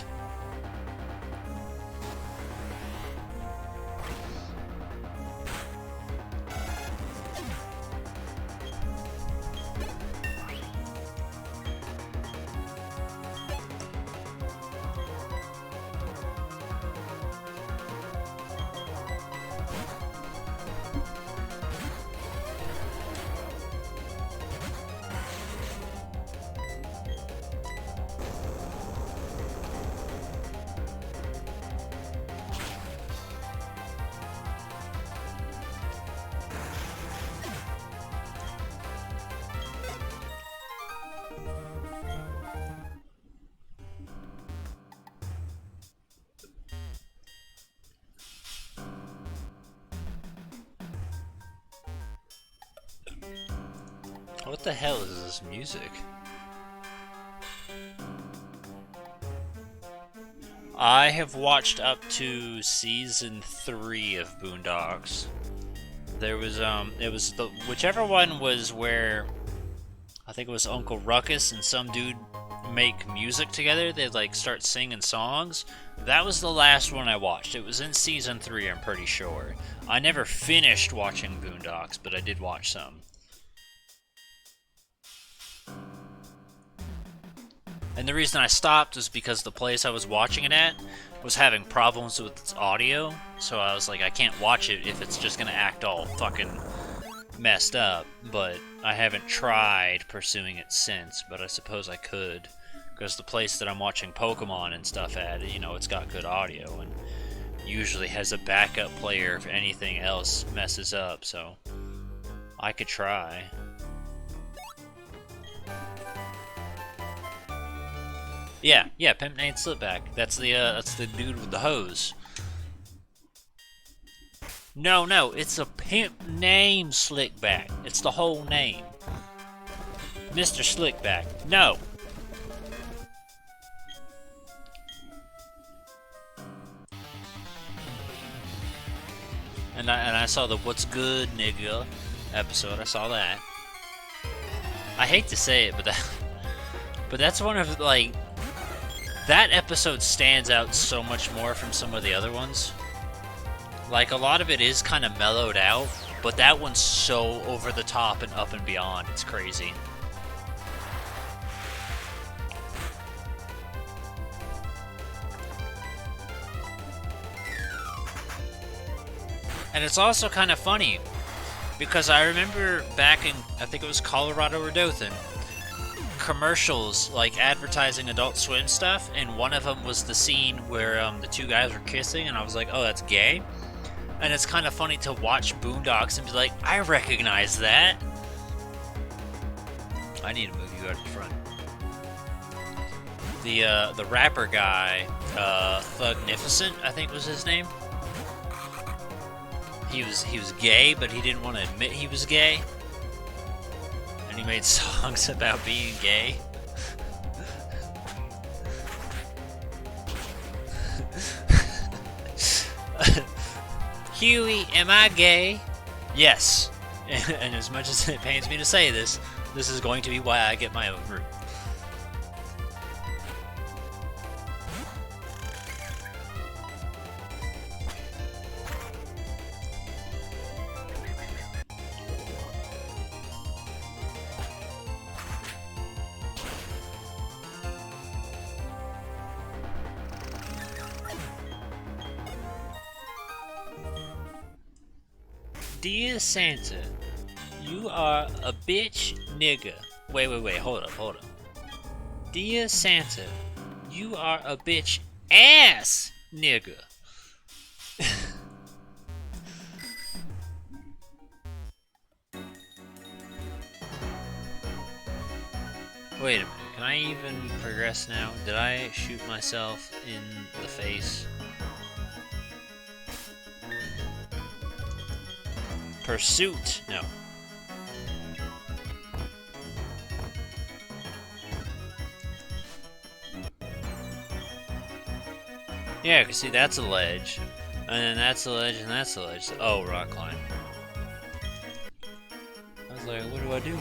What the hell is this music? I have watched up to season 3 of Boondocks. There was it was the whichever one was where I think it was Uncle Ruckus and some dude make music together. They'd like start singing songs. That was the last one I watched. It was in season 3, I'm pretty sure. I never finished watching Boondocks, but I did watch some. And the reason I stopped was because the place I was watching it at was having problems with its audio. So I was like, I can't watch it if it's just gonna act all fucking messed up. But I haven't tried pursuing it since, but I suppose I could. Because the place that I'm watching Pokemon and stuff at, you know, it's got good audio and usually has a backup player if anything else messes up, so I could try. Yeah, Pimp Nate Slipback. That's the dude with the hose. No, it's a pimp name Slickback. It's the whole name. Mr. Slickback. No. And I saw the What's Good Nigga episode. I saw that. I hate to say it, but that's one of like that episode stands out so much more from some of the other ones. Like a lot of it is kind of mellowed out, but that one's so over the top and up and beyond. It's crazy. And it's also kind of funny, because I remember back in, I think it was Colorado or Dothan, commercials, like advertising Adult Swim stuff, and one of them was the scene where the two guys were kissing, and I was like, oh, that's gay? And it's kind of funny to watch Boondocks and be like, I recognize that! I need to move you out in front. The rapper guy, Thugnificent, I think was his name. He was gay, but he didn't want to admit he was gay. And he made songs about being gay. Huey, am I gay? Yes. And as much as it pains me to say this, this is going to be why I get my own group. Dear Santa, you are a bitch nigga. Wait, hold up. Dear Santa, you are a bitch ass nigga. Wait a minute, can I even progress now? Did I shoot myself in the face? Pursuit? No. Yeah, cause see, that's a ledge. And then that's a ledge, and that's a ledge. Oh, rock climb. I was like, what do I do?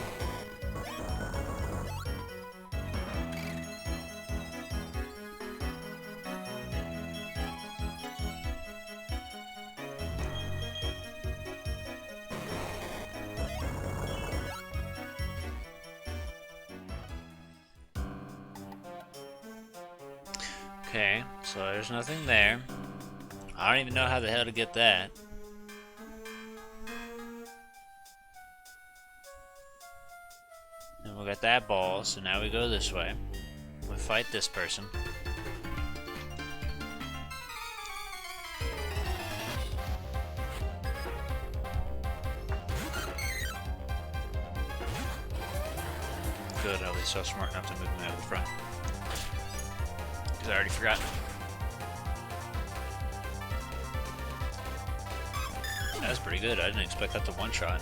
Okay, so there's nothing there. I don't even know how the hell to get that. And we got that ball, so now we go this way. We fight this person. Good, at least I was smart enough to move me out of the front. I already forgot. That was pretty good. I didn't expect that to one-shot.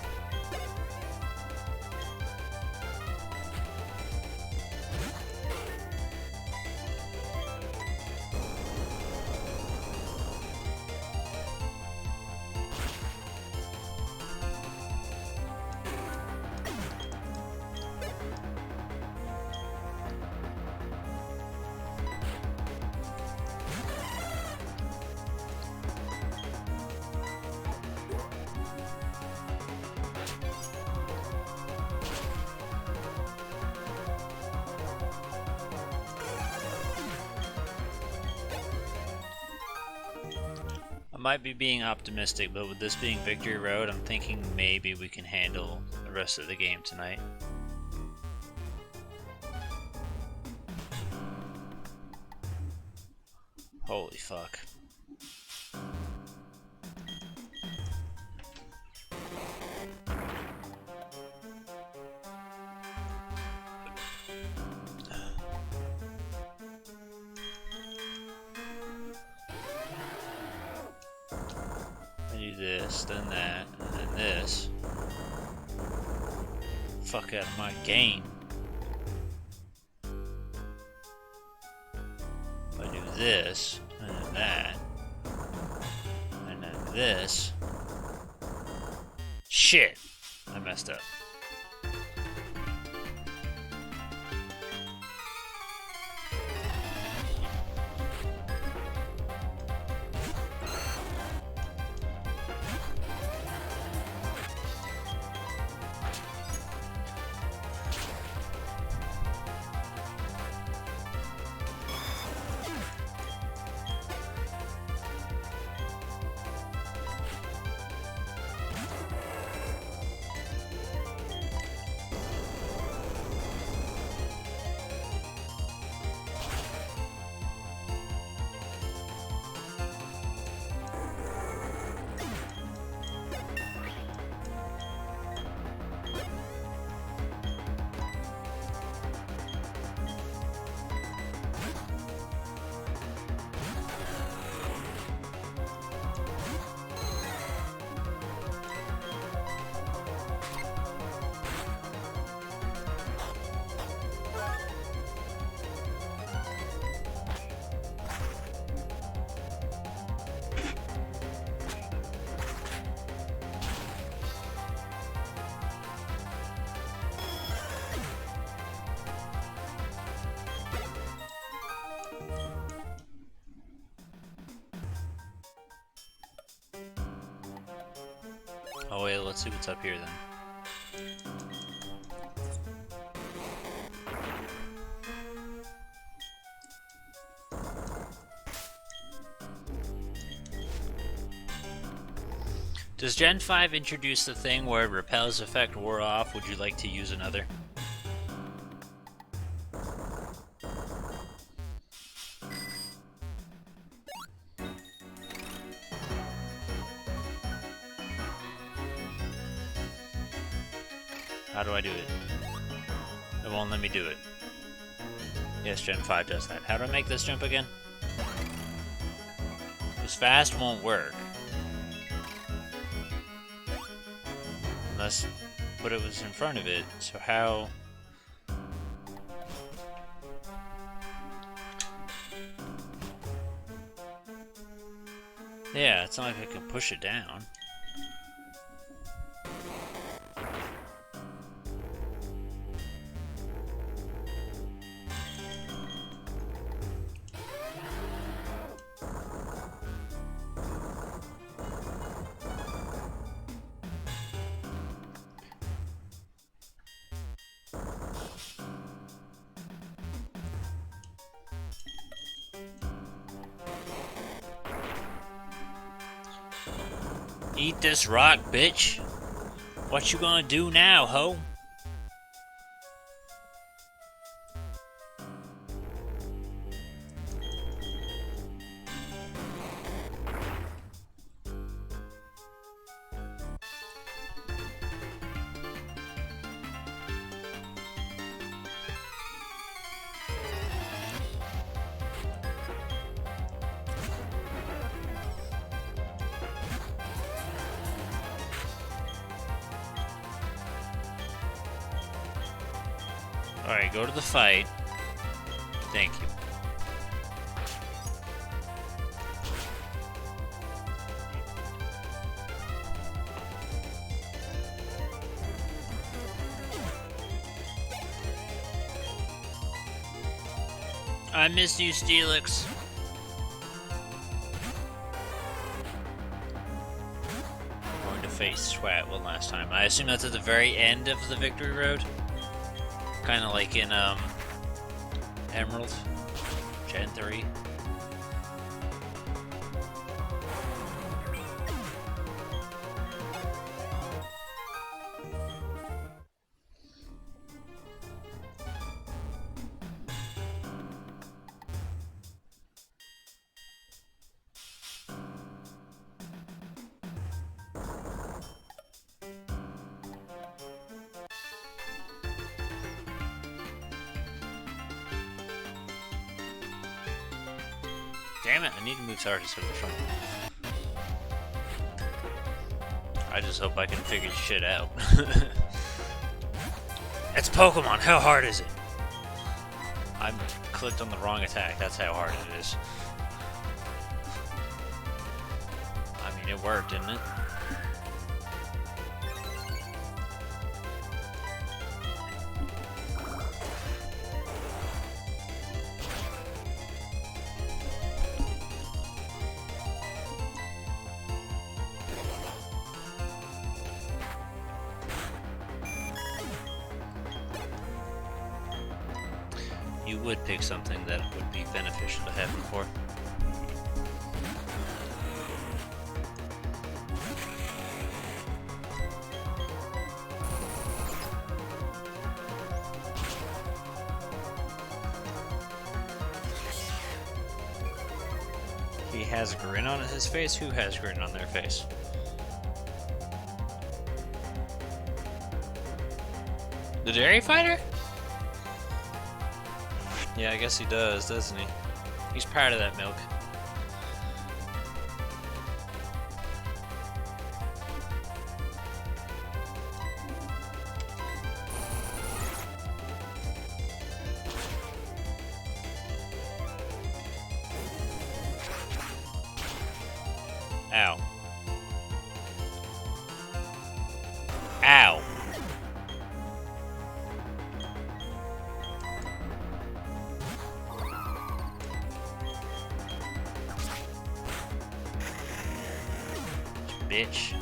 might be being optimistic, but with this being Victory Road, I'm thinking maybe we can handle the rest of the game tonight. Holy fuck. I do this, then that, and then this. Fuck out of my game. I do this, and then that, and then this. Shit! I messed up. Oh wait, let's see what's up here then. Does Gen 5 introduce the thing where repel's effect wore off? Would you like to use another? How do I do it? It won't let me do it. Yes, Gen 5 does that. How do I make this jump again? This fast won't work. Unless... but it was in front of it, so how... Yeah, it's not like I can push it down. Eat this rock, bitch. What you gonna do now, ho? Alright, go to the fight. Thank you. I miss you, Steelix. I'm going to face Swat one last time. I assume that's at the very end of the Victory Road? Kind of like in, Emerald, Gen 3. Damn it, I need to move hard instead of the front. I just hope I can figure shit out. It's Pokemon, how hard is it? I clicked on the wrong attack, that's how hard it is. I mean, it worked, didn't it? You would pick something that would be beneficial to have before. He has a grin on his face? Who has a grin on their face? The dairy fighter? Yeah, I guess he does, doesn't he? He's proud of that milk. Ow. Ow. Bitch.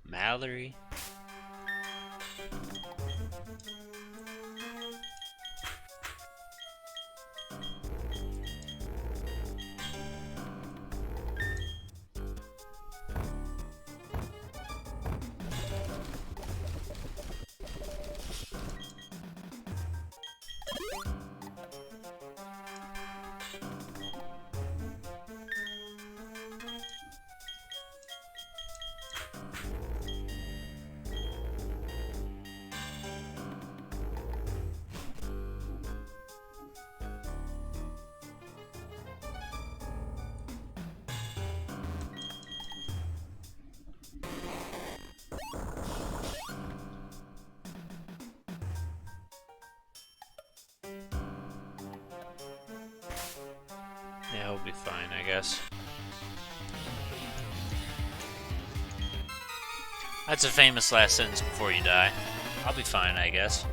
Mallory. Yeah, he'll be fine, I guess. That's a famous last sentence before you die. I'll be fine, I guess.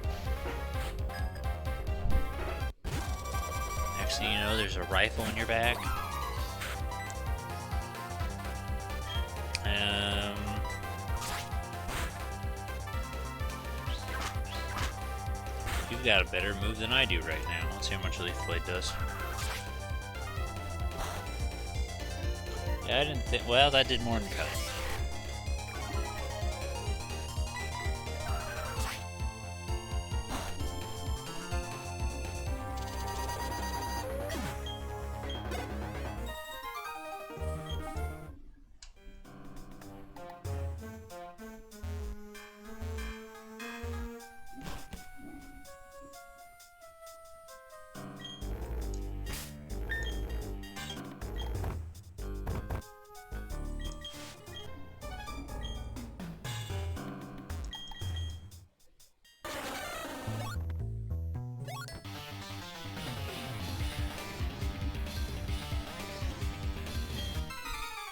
Next thing you know, there's a rifle in your back. You've got a better move than I do right now. Let's see how much Leaf Blade does. Yeah, I didn't think. Well, that did more than cut.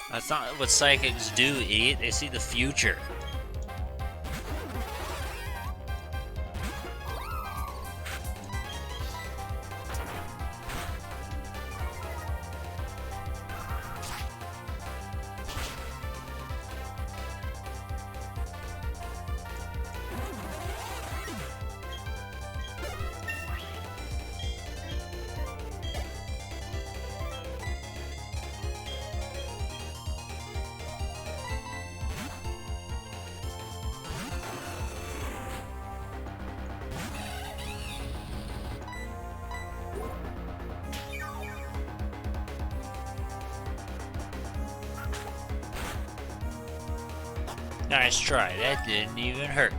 That's not what psychics do, idiot. They see the future. Nice try, that didn't even hurt.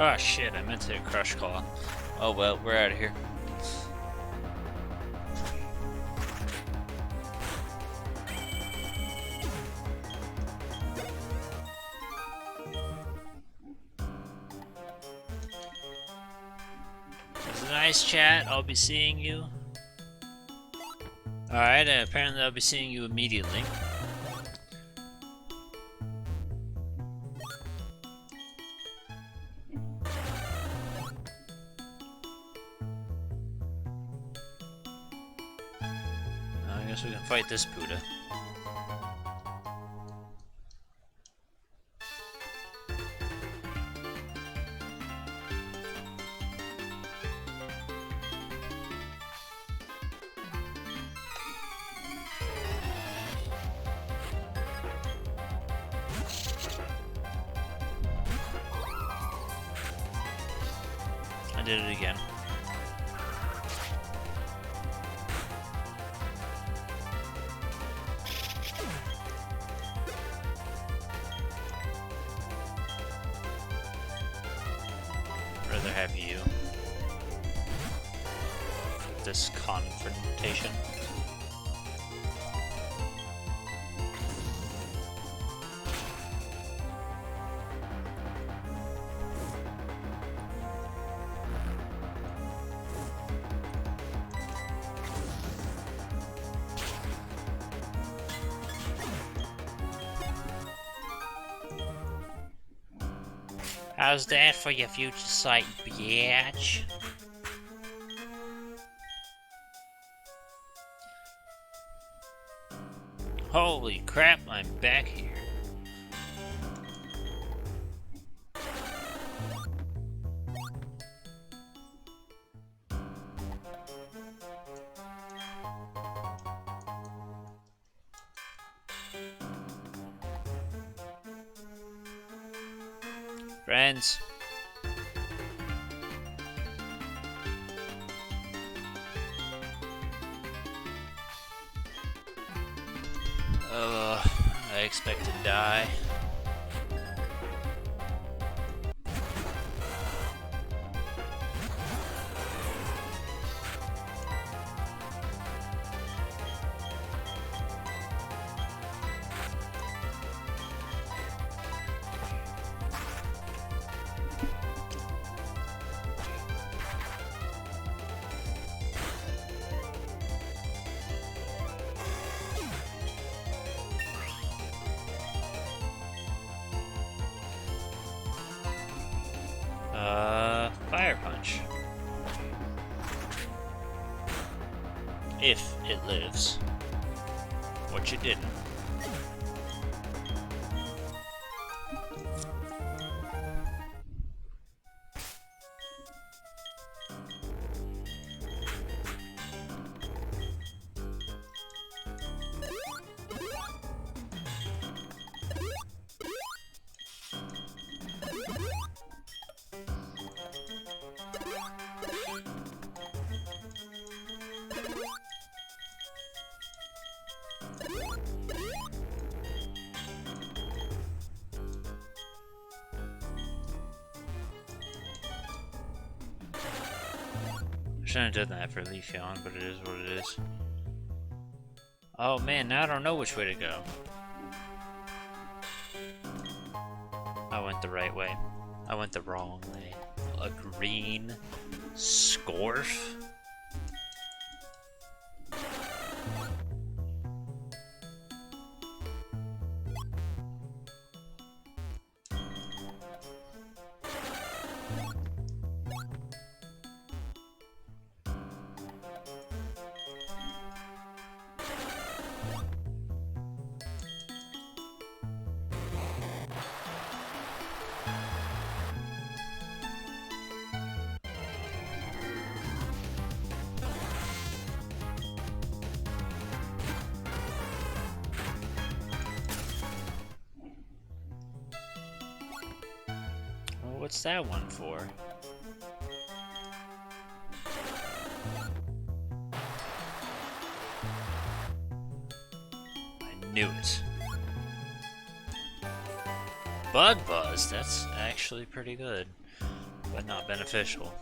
Oh shit, I meant to hit Crush Claw. Oh well, we're out of here. It was a nice chat, I'll be seeing you. Alright, apparently I'll be seeing you immediately. I guess we can fight this Buddha. I did it again. I'd rather have you. This confrontation. How's that for your future sight, bitch? Holy crap, I'm back here. Friends. I expect to die. Fire Punch. If it lives. What you didn't. Shouldn't have done that for Leafeon, but it is what it is. Oh man, now I don't know which way to go. I went the right way. I went the wrong way. A green Scorf? What's that one for? I knew it. Bug Buzz, that's actually pretty good. but not beneficial.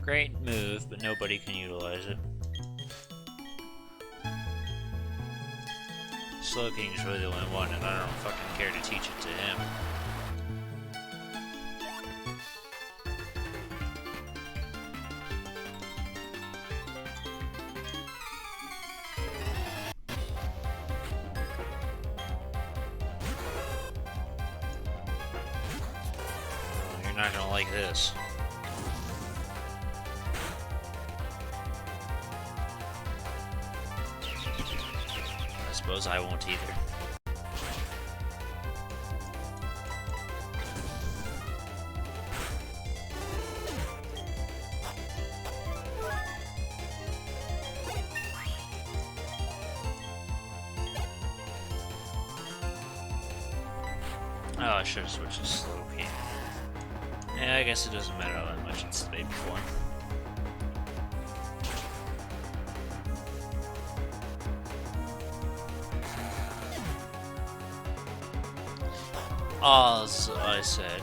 Great move, but nobody can utilize it. Slowking's really the only one, and I don't fucking care to teach it to him. Oh, you're not gonna like this. I suppose I won't either. Oh, I should have switched to Slowking. Yeah, I guess it doesn't matter all that much, it's the baby form. As I said.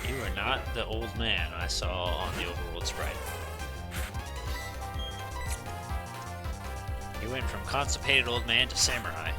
You are not the old man I saw on the overworld sprite. You went from constipated old man to samurai.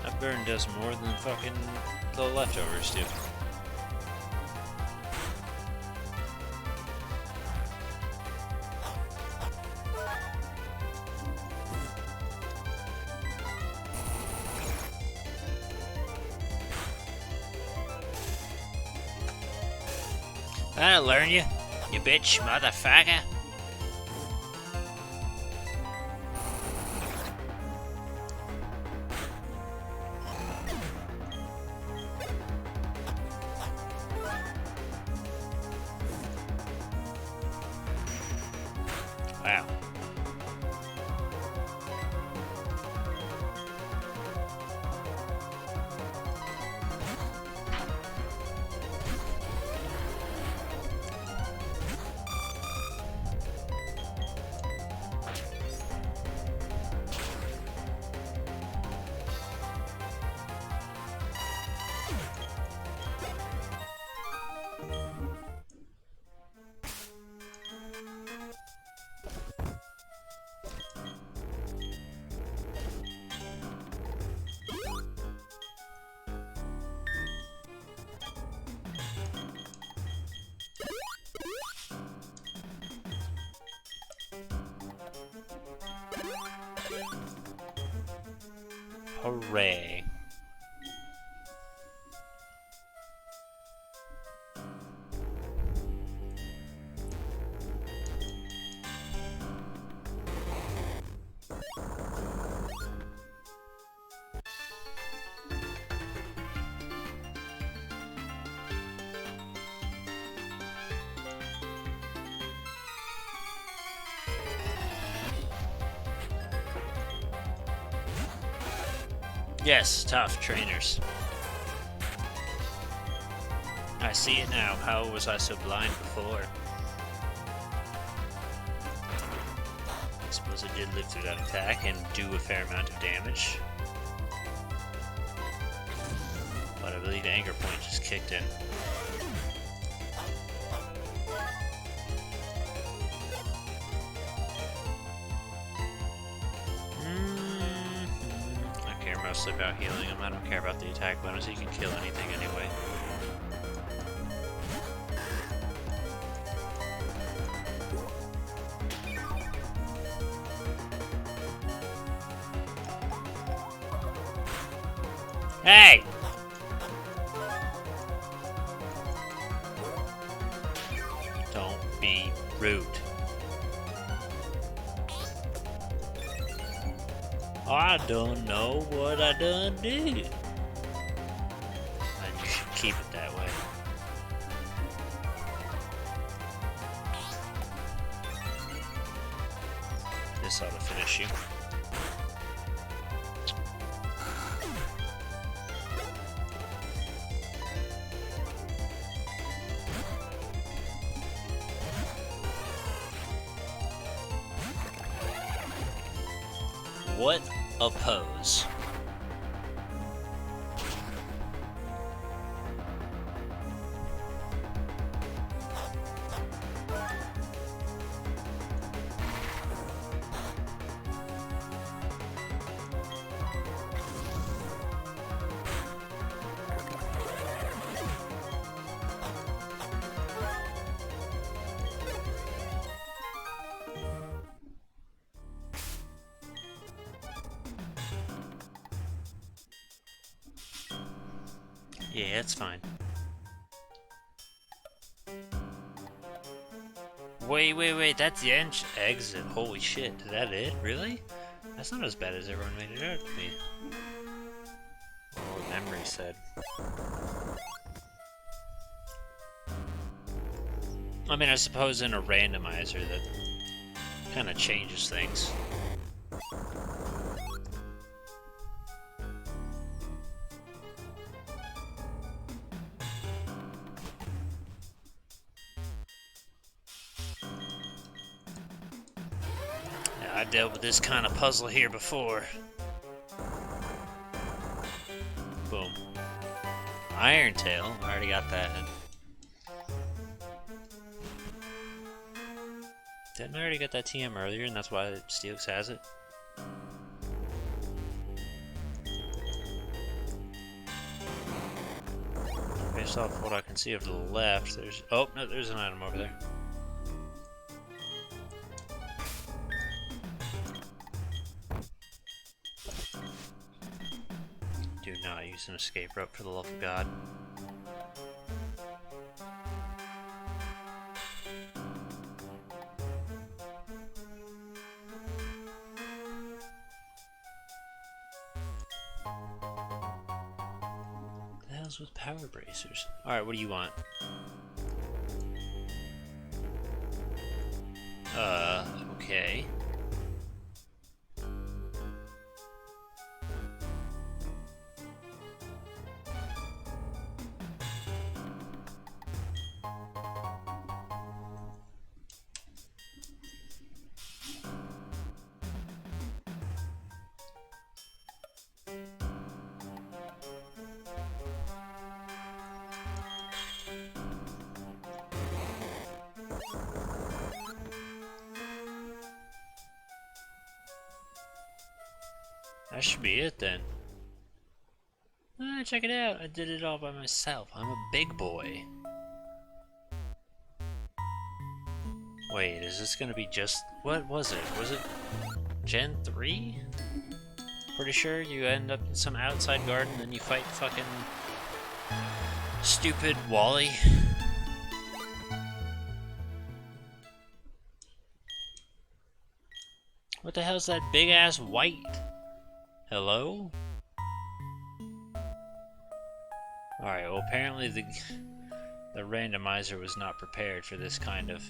That burn does more than fucking the leftovers do. That'll learn you, you bitch motherfucker. Wow. Hooray. Yes, tough trainers. I see it now. How was I so blind before? I suppose I did live through that attack and do a fair amount of damage. But I believe Anger Point just kicked in. I care mostly about healing him. I don't care about the attack bonus. He can kill anything anyway. Hey! Don't be rude. I don't know what I done did. And you should keep it that way. This ought to finish you. What a pose. Yeah, it's fine. Wait, that's the exit. Holy shit, is that it? Really? That's not as bad as everyone made it out to be. What memory said. I mean, I suppose in a randomizer that kind of changes things. I've dealt with this kind of puzzle here before. Boom. Iron Tail, I already got that. Didn't I already get that TM earlier and that's why Steelix has it? Based off what I can see over to the left, there's... Oh, no, there's an item over there. Do not use an escape rope for the love of God. The hell's with power bracers? Alright, what do you want? Okay. That should be it then. Ah, check it out. I did it all by myself. I'm a big boy. Wait, is this gonna be just... What was it? Was it Gen 3? Pretty sure you end up in some outside garden and then you fight fucking stupid Wally. What the hell's that big ass white? Hello? Alright, well apparently the randomizer was not prepared for this kind of...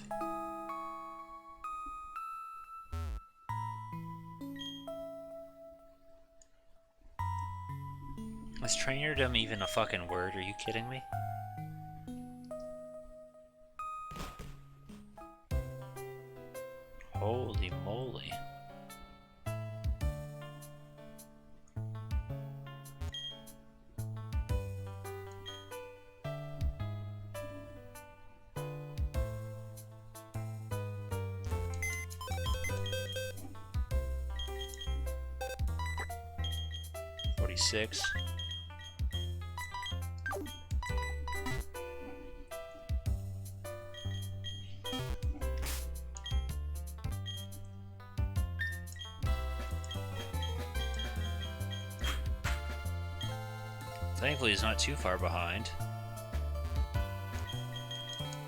Is trainerdom even a fucking word? Are you kidding me? Holy moly. $46. Thankfully, he's not too far behind.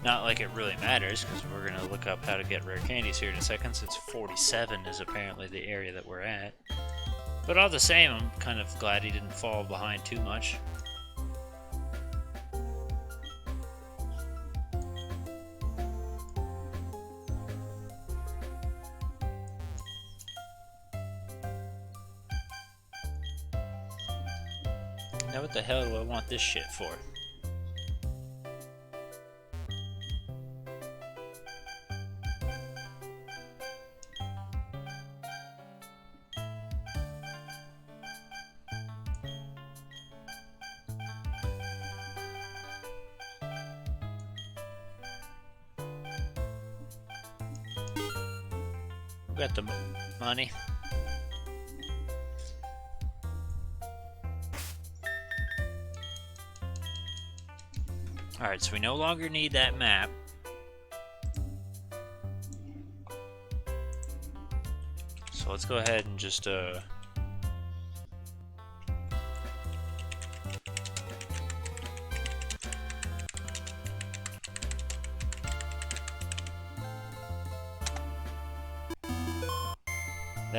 Not like it really matters, because we're going to look up how to get rare candies here in a second, since 47 is apparently the area that we're at. But all the same, I'm kind of glad he didn't fall behind too much. Now what the hell do I want this shit for? Got the money. Alright, so we no longer need that map. So let's go ahead and just that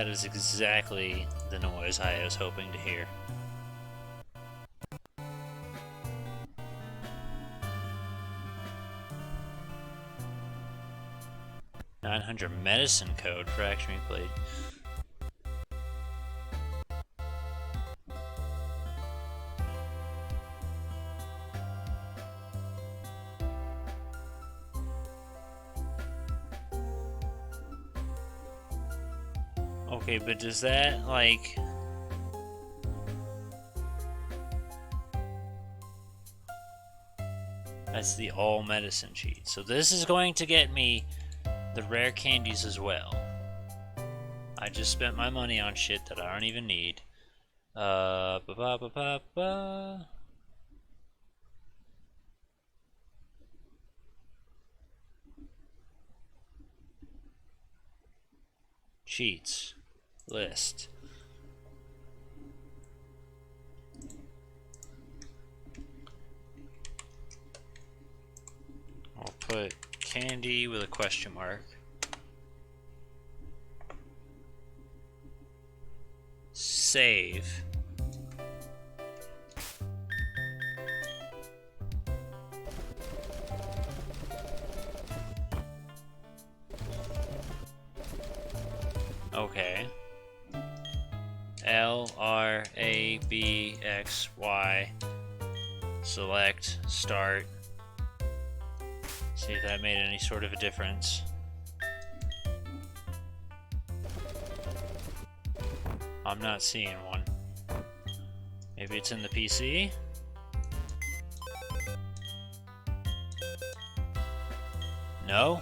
is exactly the noise I was hoping to hear. 900 medicine code for action replayed. Okay, but does that, like... That's the all medicine cheat. So this is going to get me the rare candies as well. I just spent my money on shit that I don't even need. Ba ba ba ba ba. Cheats. List. I'll put candy with a question mark. Save. Okay. L, R, A, B, X, Y. Select, start. See if that made any sort of a difference. I'm not seeing one. Maybe it's in the PC? No?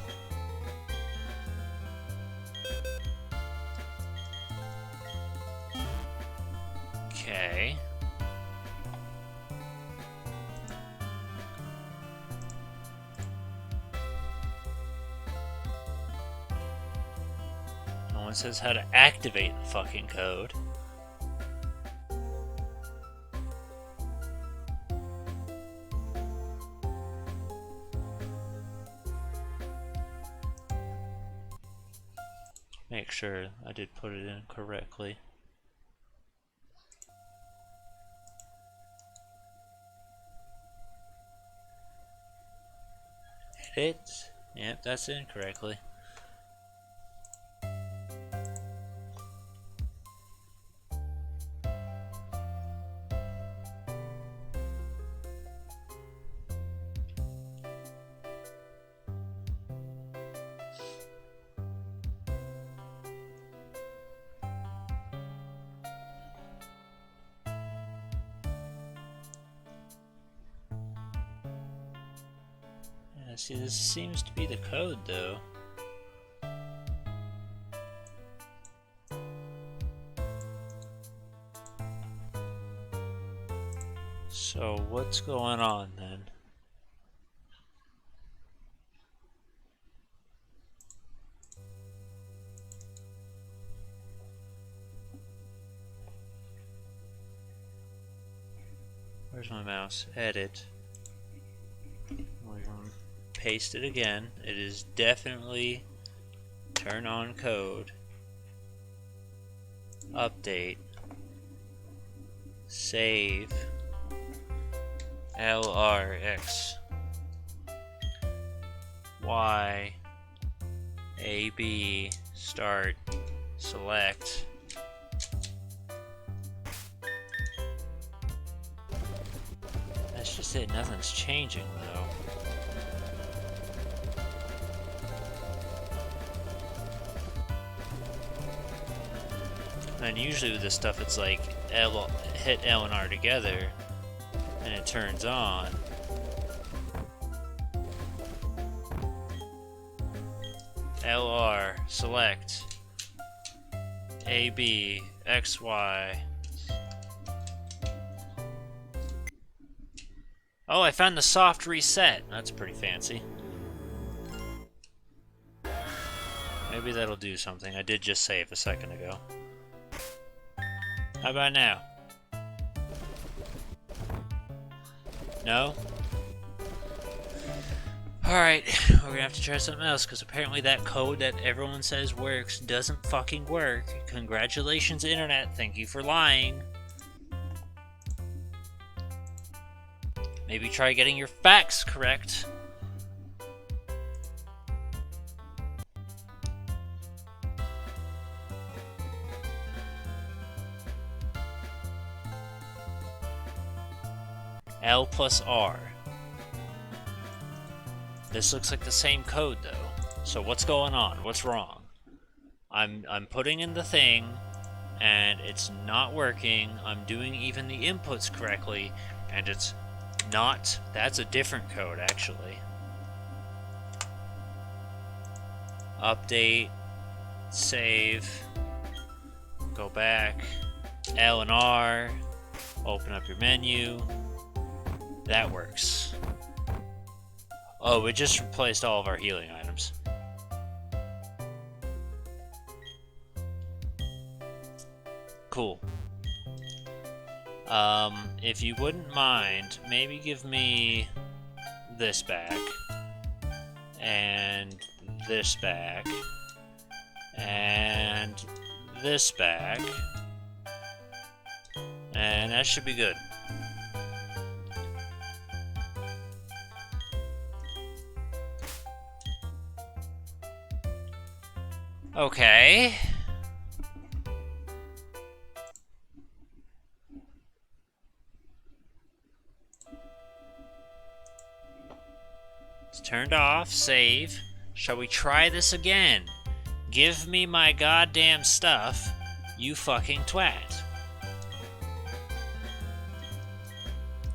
Okay. No one says how to activate the fucking code. Make sure I did put it in correctly. Edit. Yep, that's in correctly. See, this seems to be the code, though. So, what's going on, then? Where's my mouse? Edit. We're going to paste it again. It is definitely turn on code. Update. Save. LRX. Y. AB. Start. Select. That's just it, nothing's changing though. And usually with this stuff it's like hit L and R together and it turns on. LR, select, AB, XY. Oh, I found the soft reset. That's pretty fancy. Maybe that'll do something. I did just save a second ago. How about now? No? Alright, we're gonna have to try something else, because apparently that code that everyone says works doesn't fucking work. Congratulations, Internet. Thank you for lying. Maybe try getting your facts correct. L plus R. This looks like the same code though. So what's going on? What's wrong? I'm putting in the thing and it's not working. I'm doing even the inputs correctly and it's not. That's a different code actually. Update, save, go back, L and R, open up your menu. That works. Oh, we just replaced all of our healing items. Cool. If you wouldn't mind, maybe give me this back. And this back. And this back. And that should be good. Okay. It's turned off. Save. Shall we try this again? Give me my goddamn stuff, you fucking twat.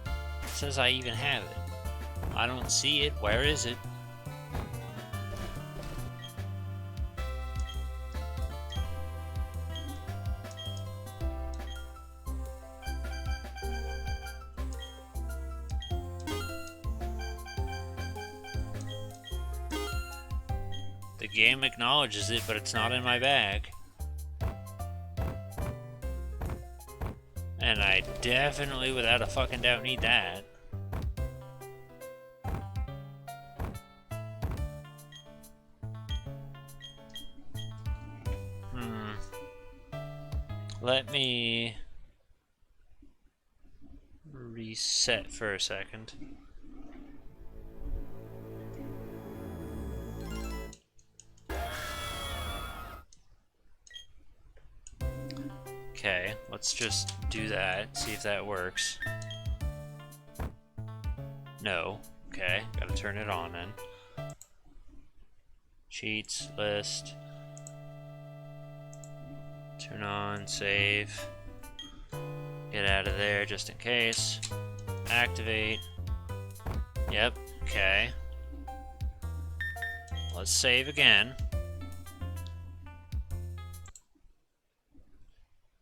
It says I even have it. I don't see it. Where is it? The game acknowledges it, but it's not in my bag. And I definitely, without a fucking doubt, need that. Let me reset for a second. Okay, let's just do that, see if that works. No. Okay, gotta turn it on then. Cheats, list. Turn on, save. Get out of there just in case. Activate. Yep, okay. let's save again.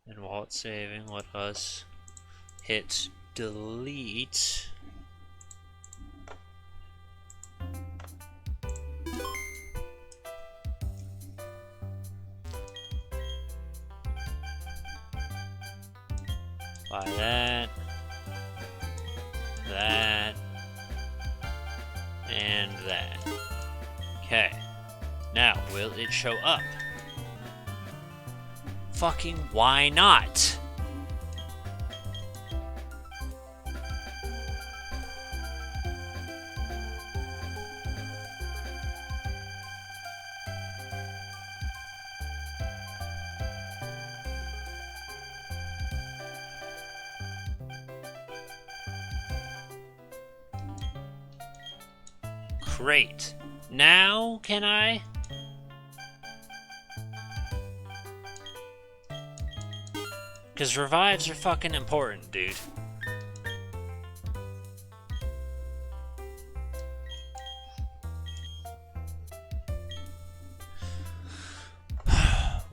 And while it's saving, let us hit delete. By that, that, and that. Okay. Now, will it show up? Fucking why not? Great. Now, can I? Because revives are fucking important, dude.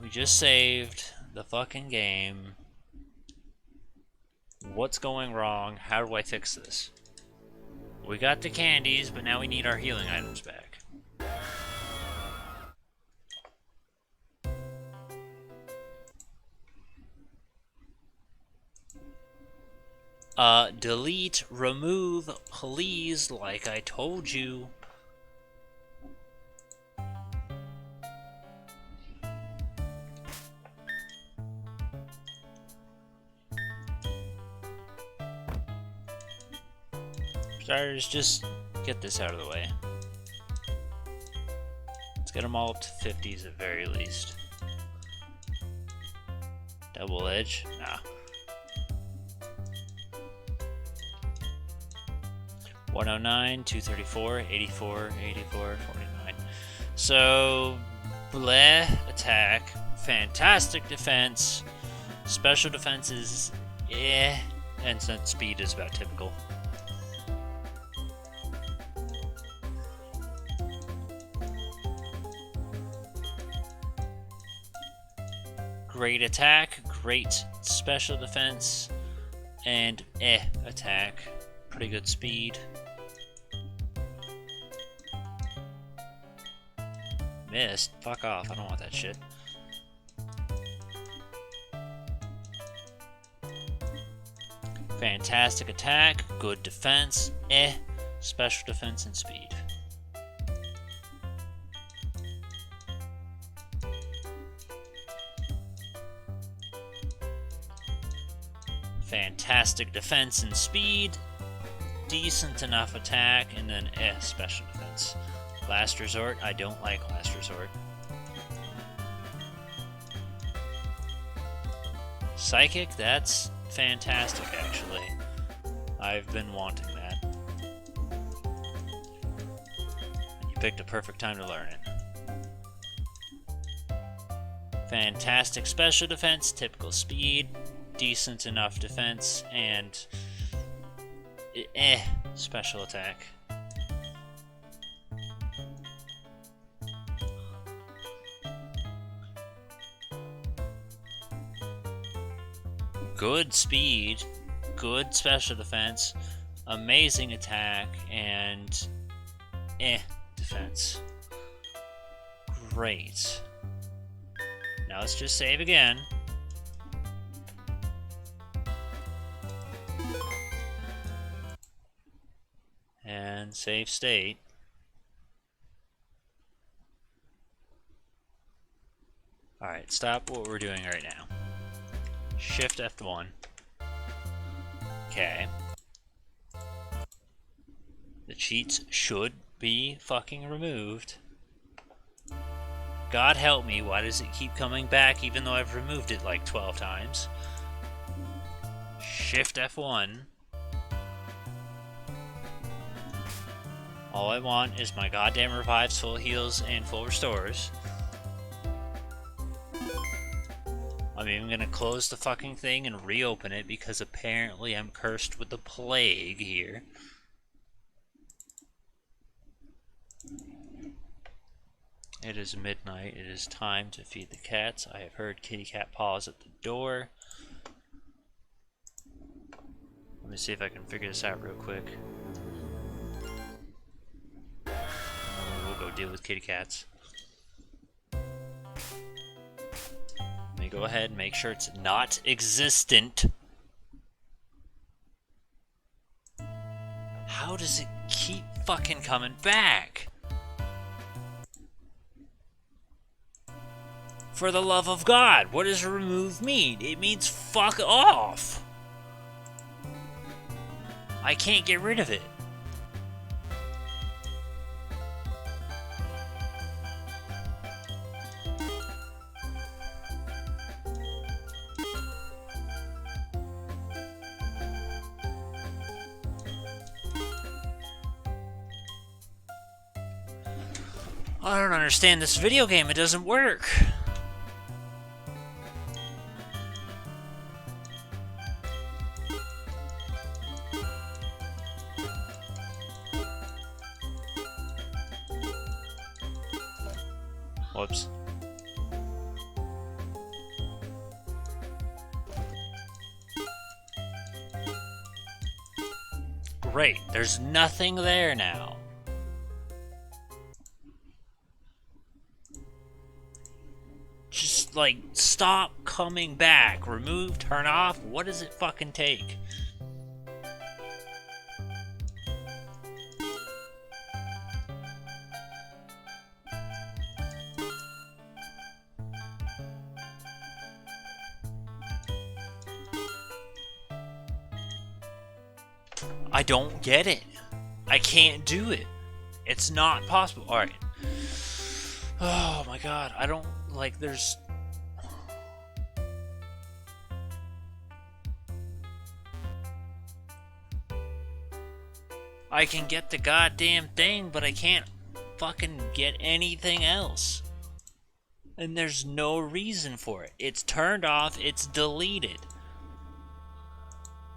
We just saved the fucking game. What's going wrong? How do I fix this? We got the candies, but now we need our healing items back. Delete, remove, please, like I told you. Starters, just get this out of the way. Let's get them all up to 50s at very least. Double edge? Nah. 109, 234, 84, 84, 49. So, bleh, attack, fantastic defense, special defense is and then speed is about typical. Great attack, great special defense, and attack. Pretty good speed. Missed. Fuck off. I don't want that shit. Fantastic attack, good defense, special defense and speed. Fantastic defense and speed, decent enough attack, and then special defense. Last resort, I don't like last resort. Psychic, that's fantastic actually. I've been wanting that. You picked a perfect time to learn it. Fantastic special defense, typical speed, decent enough defense, and special attack. Good speed, good special defense, amazing attack, and defense. Great. Now let's just save again. And save state. Alright, stop what we're doing right now. Shift F1. Okay. The cheats should be fucking removed. God help me, why does it keep coming back even though I've removed it like 12 times? Shift F1. All I want is my goddamn revives, full heals, and full restores. I'm even gonna close the fucking thing and reopen it because apparently I'm cursed with the plague here. It is midnight. It is time to feed the cats. I have heard kitty cat paws at the door. Let me see if I can figure this out real quick. We'll go deal with kitty cats. Let me go ahead and make sure it's not existent. How does it keep fucking coming back? For the love of God, what does remove mean? It means fuck off. I can't get rid of it. I don't understand this video game. It doesn't work. Whoops. Great, there's nothing there now. Just, like, stop coming back. Remove, turn off, what does it fucking take? I don't get it. I can't do it. It's not possible. Alright. Oh my god. I don't, like, there's... I can get the goddamn thing, but I can't fucking get anything else. And there's no reason for it. It's turned off, it's deleted.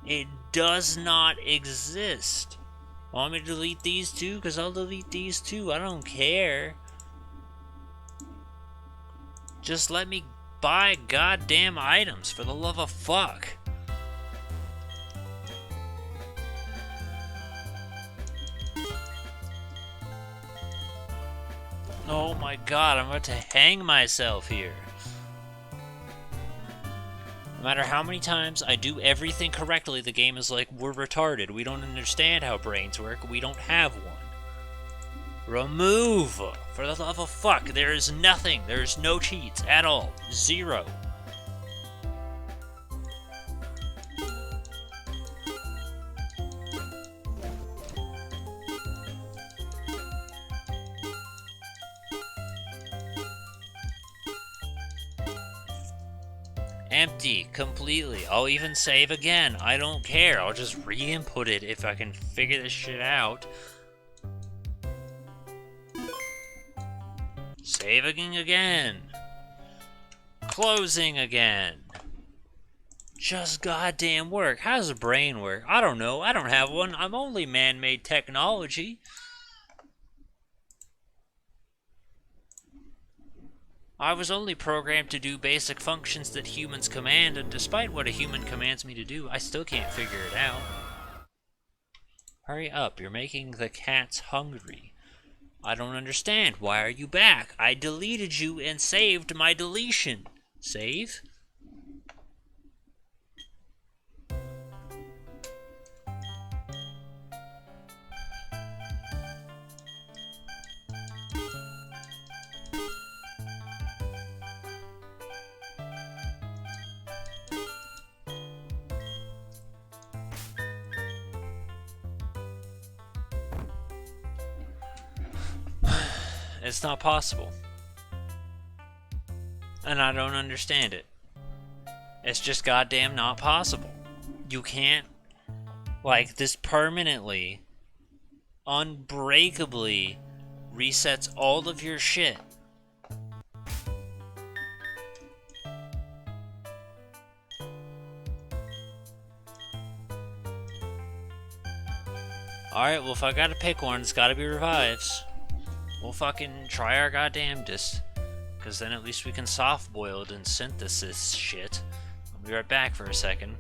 It does not exist. Want me to delete these two? Because I'll delete these too. I don't care. Just let me buy goddamn items, for the love of fuck. Oh my god, I'm about to hang myself here. No matter how many times I do everything correctly, the game is like, we're retarded. We don't understand how brains work. We don't have one. Remove! For the love of fuck, there is nothing. There's no cheats at all. Zero. Empty, completely. I'll even save again. I don't care. I'll just re-input it if I can figure this shit out. Saving again. Closing again. Just goddamn work. How does a brain work? I don't know. I don't have one. I'm only man-made technology. I was only programmed to do basic functions that humans command, and despite what a human commands me to do, I still can't figure it out. Hurry up, you're making the cats hungry. I don't understand. Why are you back? I deleted you and saved my deletion. Save? It's not possible. And I don't understand it. It's just goddamn not possible. You can't, like, this permanently, unbreakably resets all of your shit. Alright, well, if I gotta pick one, it's gotta be revives. we'll fucking try our goddamnedest. Because then at least we can soft boil it and synthesis shit. I'll be right back for a second.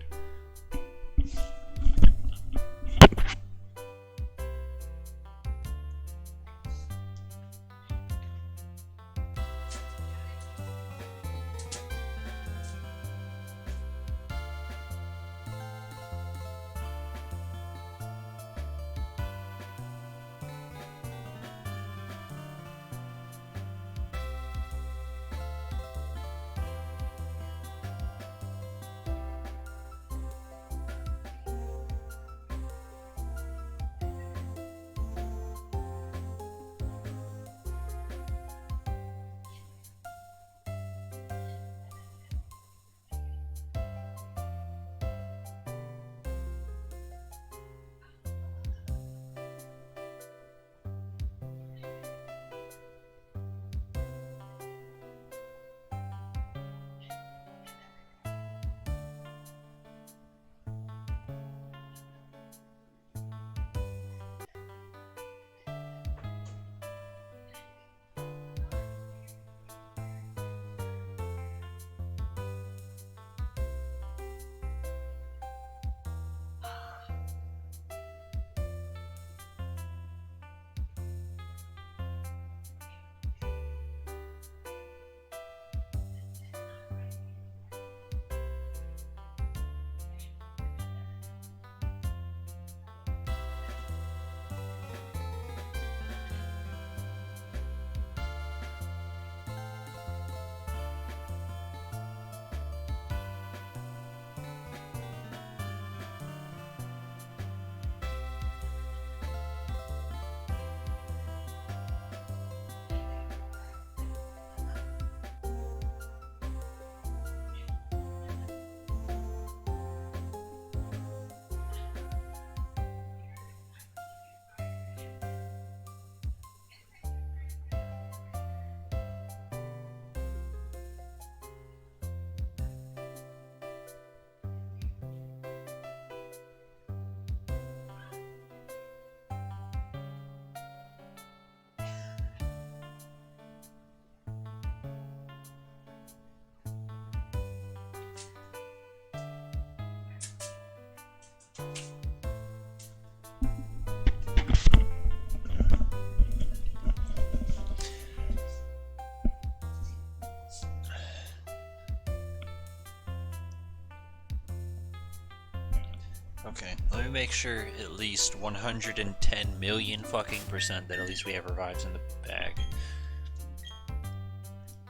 Okay, let me make sure at least 110 million fucking % that at least we have revives in the bag.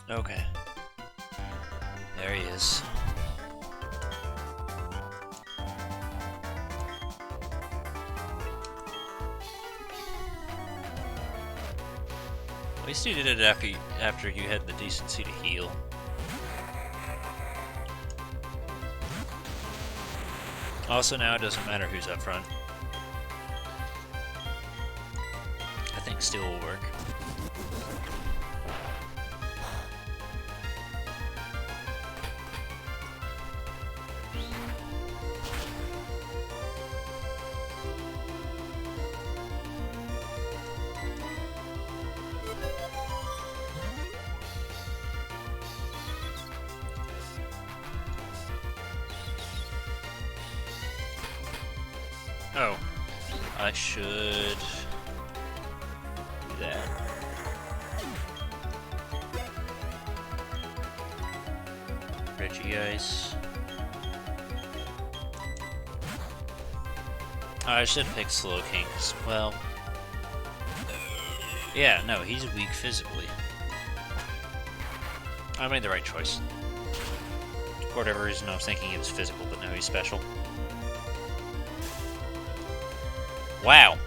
Okay. There he is. At least you did it after you had the decency to heal. Also, now it doesn't matter who's up front. I think steel will work. Oh, I should do that. Reggie Ice. Oh, I should pick Slow King. Well, yeah, no, he's weak physically. I made the right choice. For whatever reason, I was thinking he was physical, but no, he's special. Wow.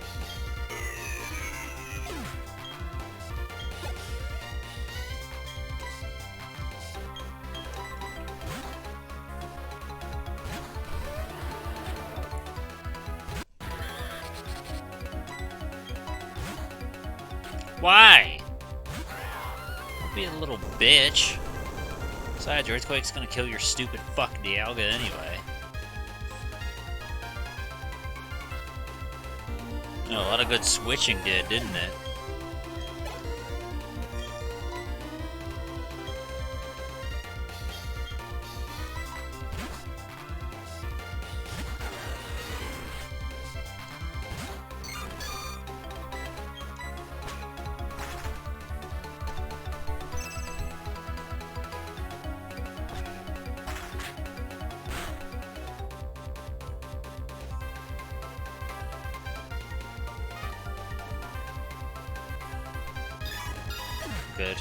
Why? Don't be a little bitch. Besides, Earthquake's gonna kill your stupid fuck Dialga anyway. Oh, a lot of good switching didn't it? good.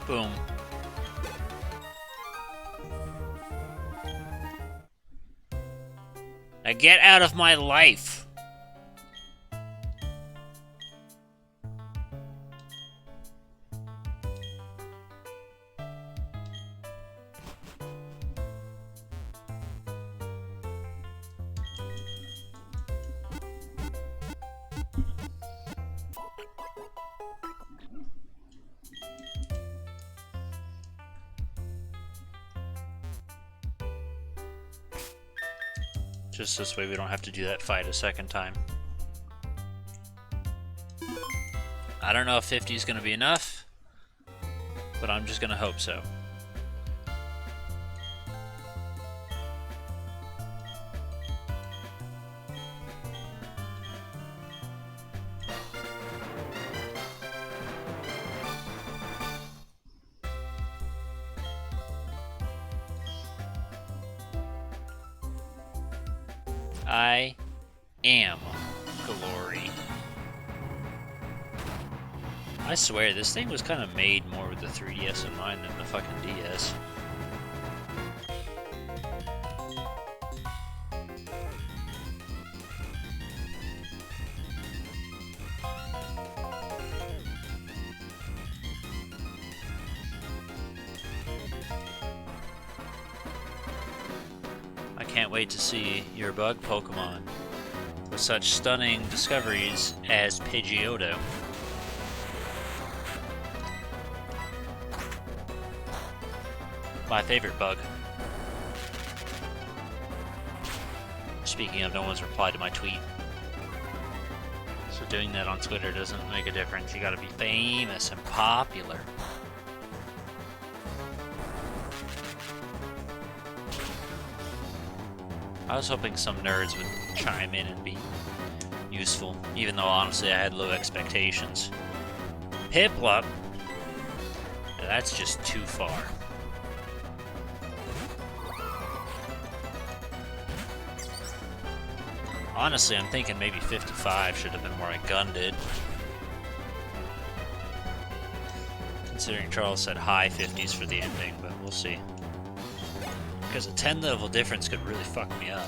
Boom. Now get out of my life! Just this way we don't have to do that fight a second time. I don't know if 50 is going to be enough, but I'm just going to hope so. I am glory. I swear, this thing was kind of made more with the 3DS in mind than the fucking DS. Can't wait to see your bug Pokemon with such stunning discoveries as Pidgeotto. My favorite bug. Speaking of, no one's replied to my tweet. So doing that on Twitter doesn't make a difference. You gotta be famous and popular. I was hoping some nerds would chime in and be useful, even though honestly I had low expectations. Piplup? That's just too far. Honestly, I'm thinking maybe 55 should have been where I gunned it. Considering Charles said high 50s for the ending, but we'll see. Because a 10 level difference could really fuck me up.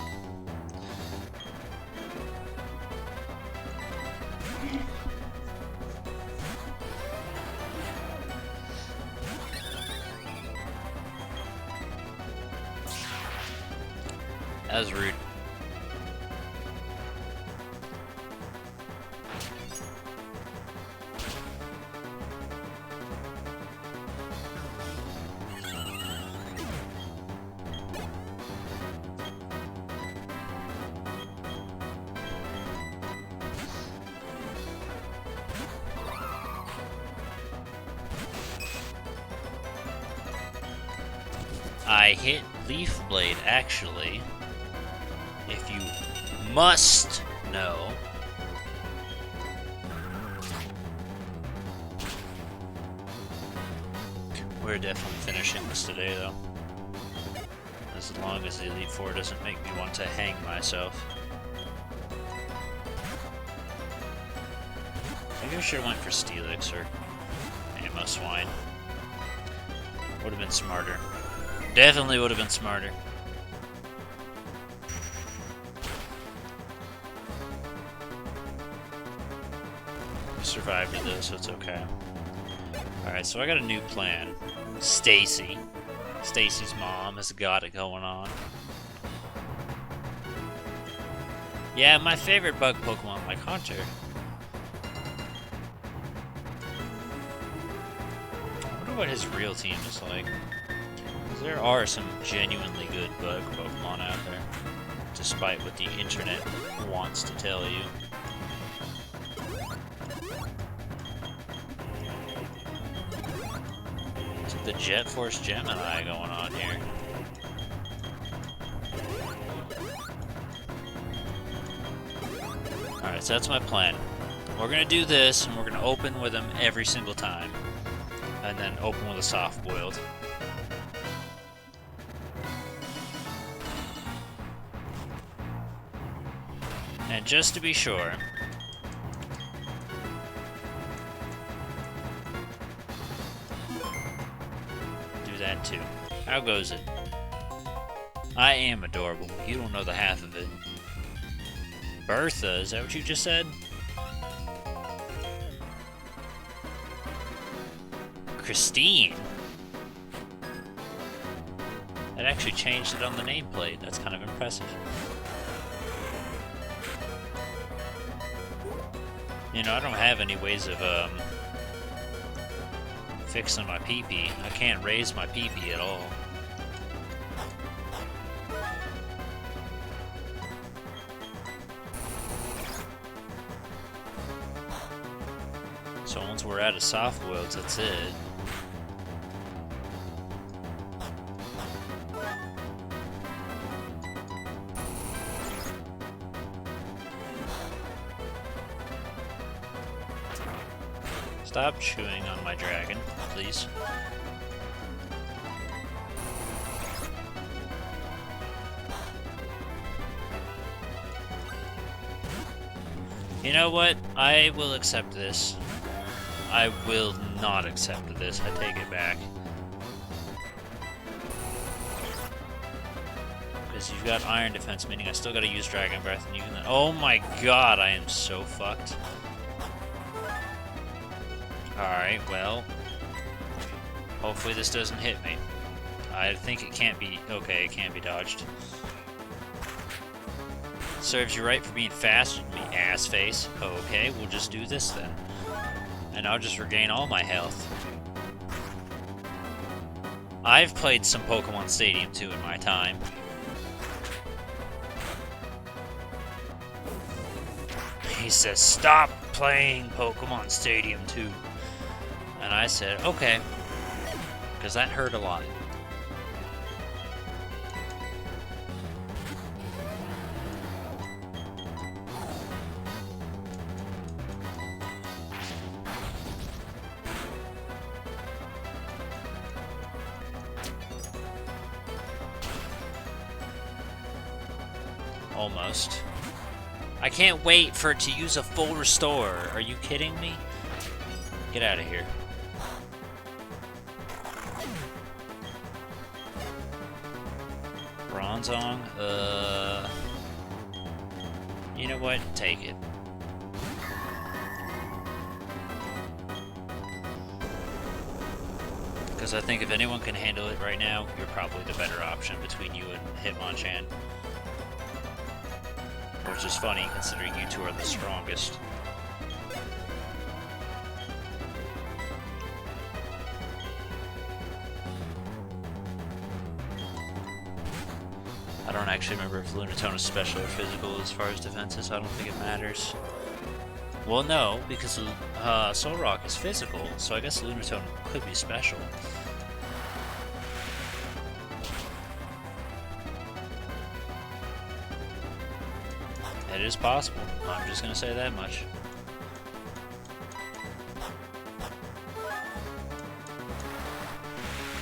That was rude. I hit Leaf Blade, actually. If you must know. We're definitely finishing this today, though. As long as the Elite Four doesn't make me want to hang myself. Maybe I should have went for Steelix or Ammo Swine. Would have been smarter. Definitely would have been smarter. We survived it though, so it's okay. Alright, so I got a new plan. Stacy. Stacy's mom has got it going on. Yeah, my favorite bug Pokemon, like Hunter. I wonder what his real team is like. 'Cause there are some genuinely good bug Pokemon out there, despite what the internet wants to tell you. Is it the Jet Force Gemini going on here? Alright, so that's my plan. We're gonna do this, and we're gonna open with them every single time. And then open with a soft-boiled. And just to be sure... do that too. How goes it? I am adorable. You don't know the half of it. Bertha, is that what you just said? Christine? That actually changed it on the nameplate. That's kind of impressive. You know, I don't have any ways of fixing my pee-pee. I can't raise my pee-pee at all. So once we're out of soft boileds, that's it. Stop chewing on my dragon, please. You know what? I will accept this. I will not accept this. I take it back. Because you've got Iron Defense, meaning I still gotta use Dragon Breath, and you can... Oh my god, I am so fucked. Alright, well... hopefully this doesn't hit me. I think it can't be... okay, it can't be dodged. Serves you right for being fast with me, ass face. Okay, we'll just do this then. And I'll just regain all my health. I've played some Pokemon Stadium 2 in my time. He says, stop playing Pokemon Stadium 2. And I said, okay. Because that hurt a lot. Almost. I can't wait for it to use a full restore. Are you kidding me? Get out of here. Bronzong? You know what? Take it. Because I think if anyone can handle it right now, you're probably the better option between you and Hitmonchan. Which is funny, considering you two are the strongest. I don't actually remember if Lunatone is special or physical as far as defenses. I don't think it matters. Well, no, because Solrock is physical, so I guess Lunatone could be special. It is possible. I'm just gonna say that much.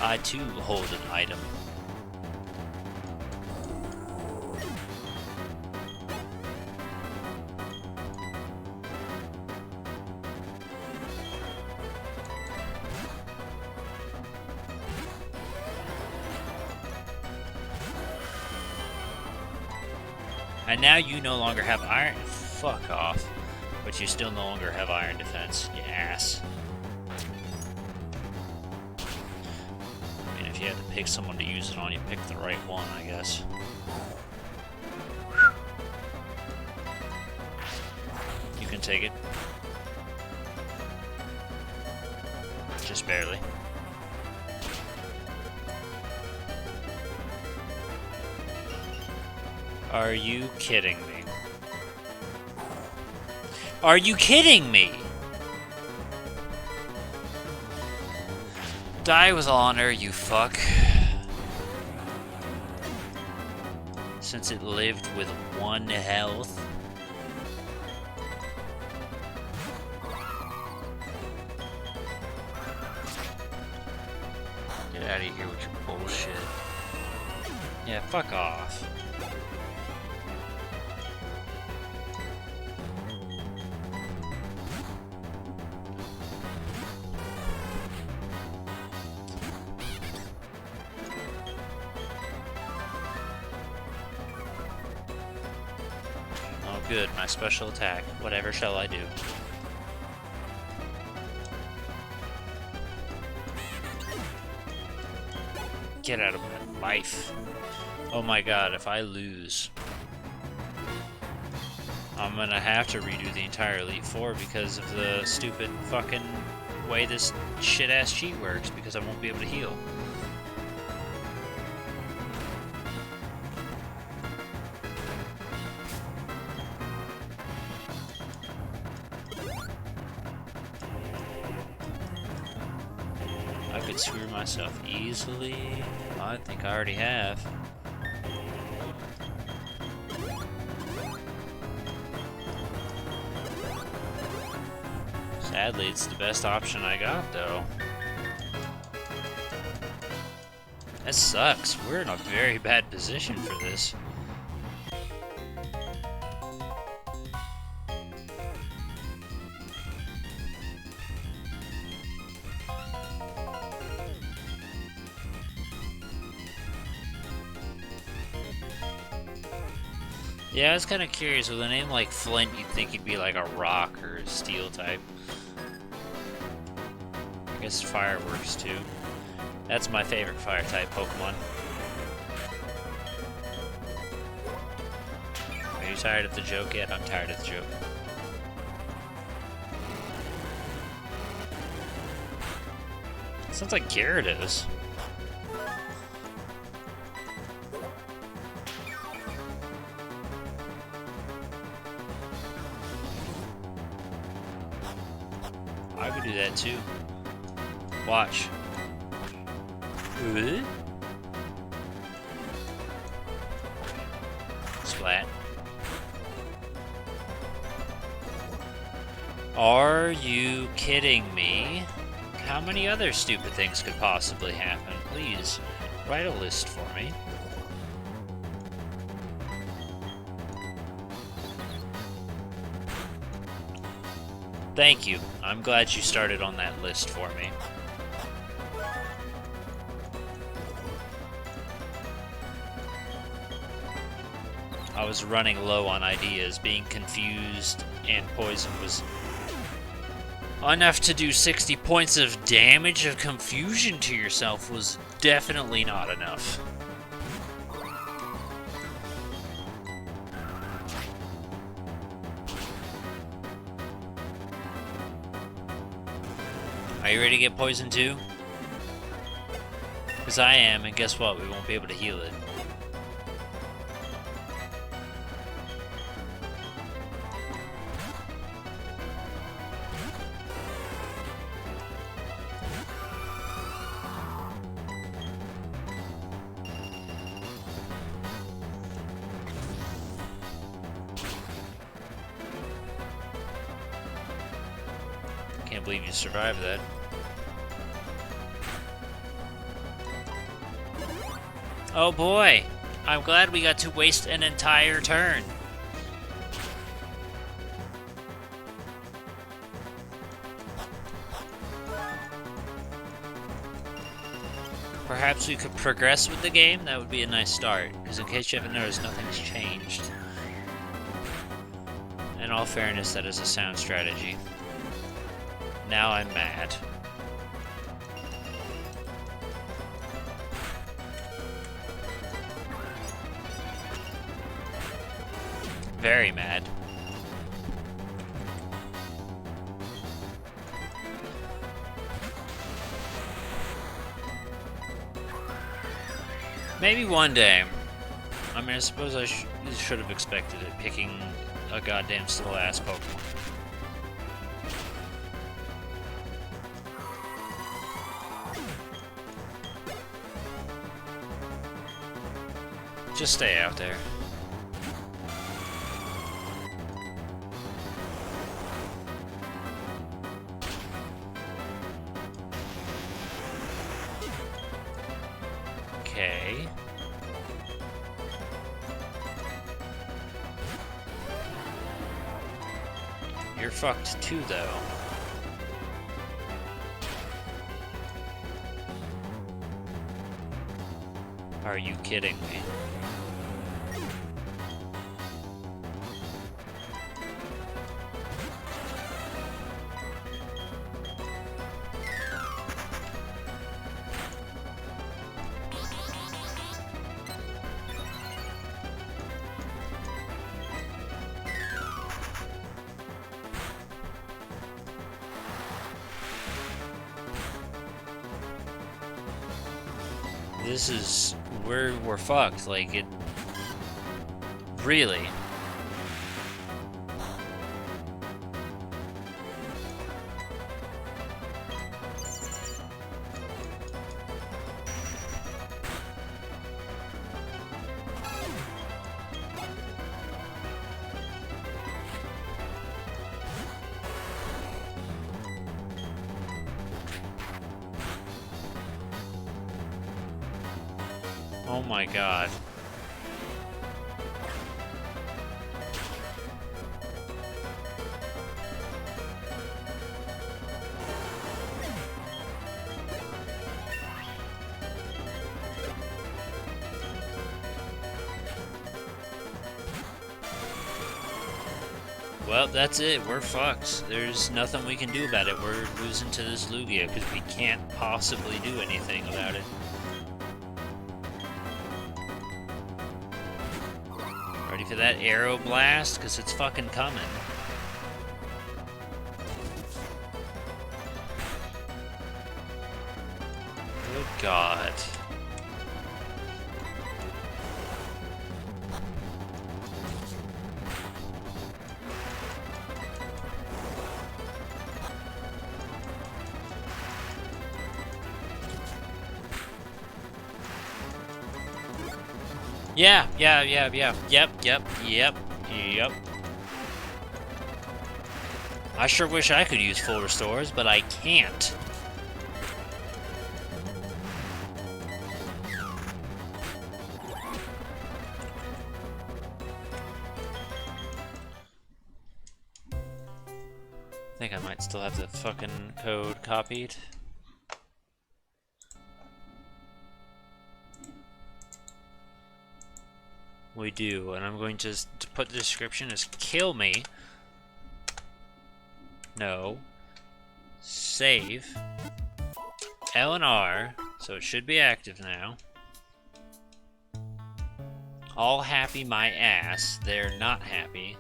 I too hold an item. And now you no longer have iron... Fuck off. But you still no longer have iron defense, you ass. I mean, if if you had to pick someone to use it on, you pick the right one, I guess. You can take it. Just barely. Are you kidding me? Are you kidding me? Die with honor, you fuck. Since it lived with 1 health. Get out of here with your bullshit. Yeah, fuck off. Good, my special attack. Whatever shall I do? Get out of my life. Oh my god, if I lose, I'm gonna have to redo the entire Elite Four because of the stupid fucking way this shit-ass cheat works, because I won't be able to heal. I could screw myself easily. I think I already have. Sadly, it's the best option I got, though. That sucks. We're in a very bad position for this. Yeah, I was kind of curious. With a name like Flint, you'd think he'd be like a rock or a steel type. I guess fire works too. That's my favorite fire type Pokemon. Are you tired of the joke yet? I'm tired of the joke. Sounds like Gyarados. I could do that too. Watch. Splat. Are you kidding me? How many other stupid things could possibly happen? Please, write a list for me. Thank you. I'm glad you started on that list for me. I was running low on ideas. Being confused and poison was enough to do 60 points of damage of confusion to yourself was definitely not enough. Are you ready to get poisoned too? Because I am, and guess what? We won't be able to heal it. Can't believe you survived that. Oh boy! I'm glad we got to waste an entire turn. Perhaps we could progress with the game? That would be a nice start. Because in case you haven't noticed, nothing's changed. In all fairness, that is a sound strategy. Now I'm mad. very mad. Maybe one day. I mean, I suppose I should have expected it, picking a goddamn slow-ass Pokemon. Just stay out there. Okay. You're fucked too, though. Are you kidding me? This is we're fucked. Like it really. Oh my god. Well, that's it. We're fucked. There's nothing we can do about it. We're losing to this Lugia because we can't possibly do anything about it. Ready for that arrow blast? Because it's fucking coming. Good God. Yeah. Yep. I sure wish I could use full restores, but I can't. I think I might still have the fucking code copied. We do, and I'm going to put the description as kill me. No. Save. L and R, so it should be active now. All happy my ass. They're not happy.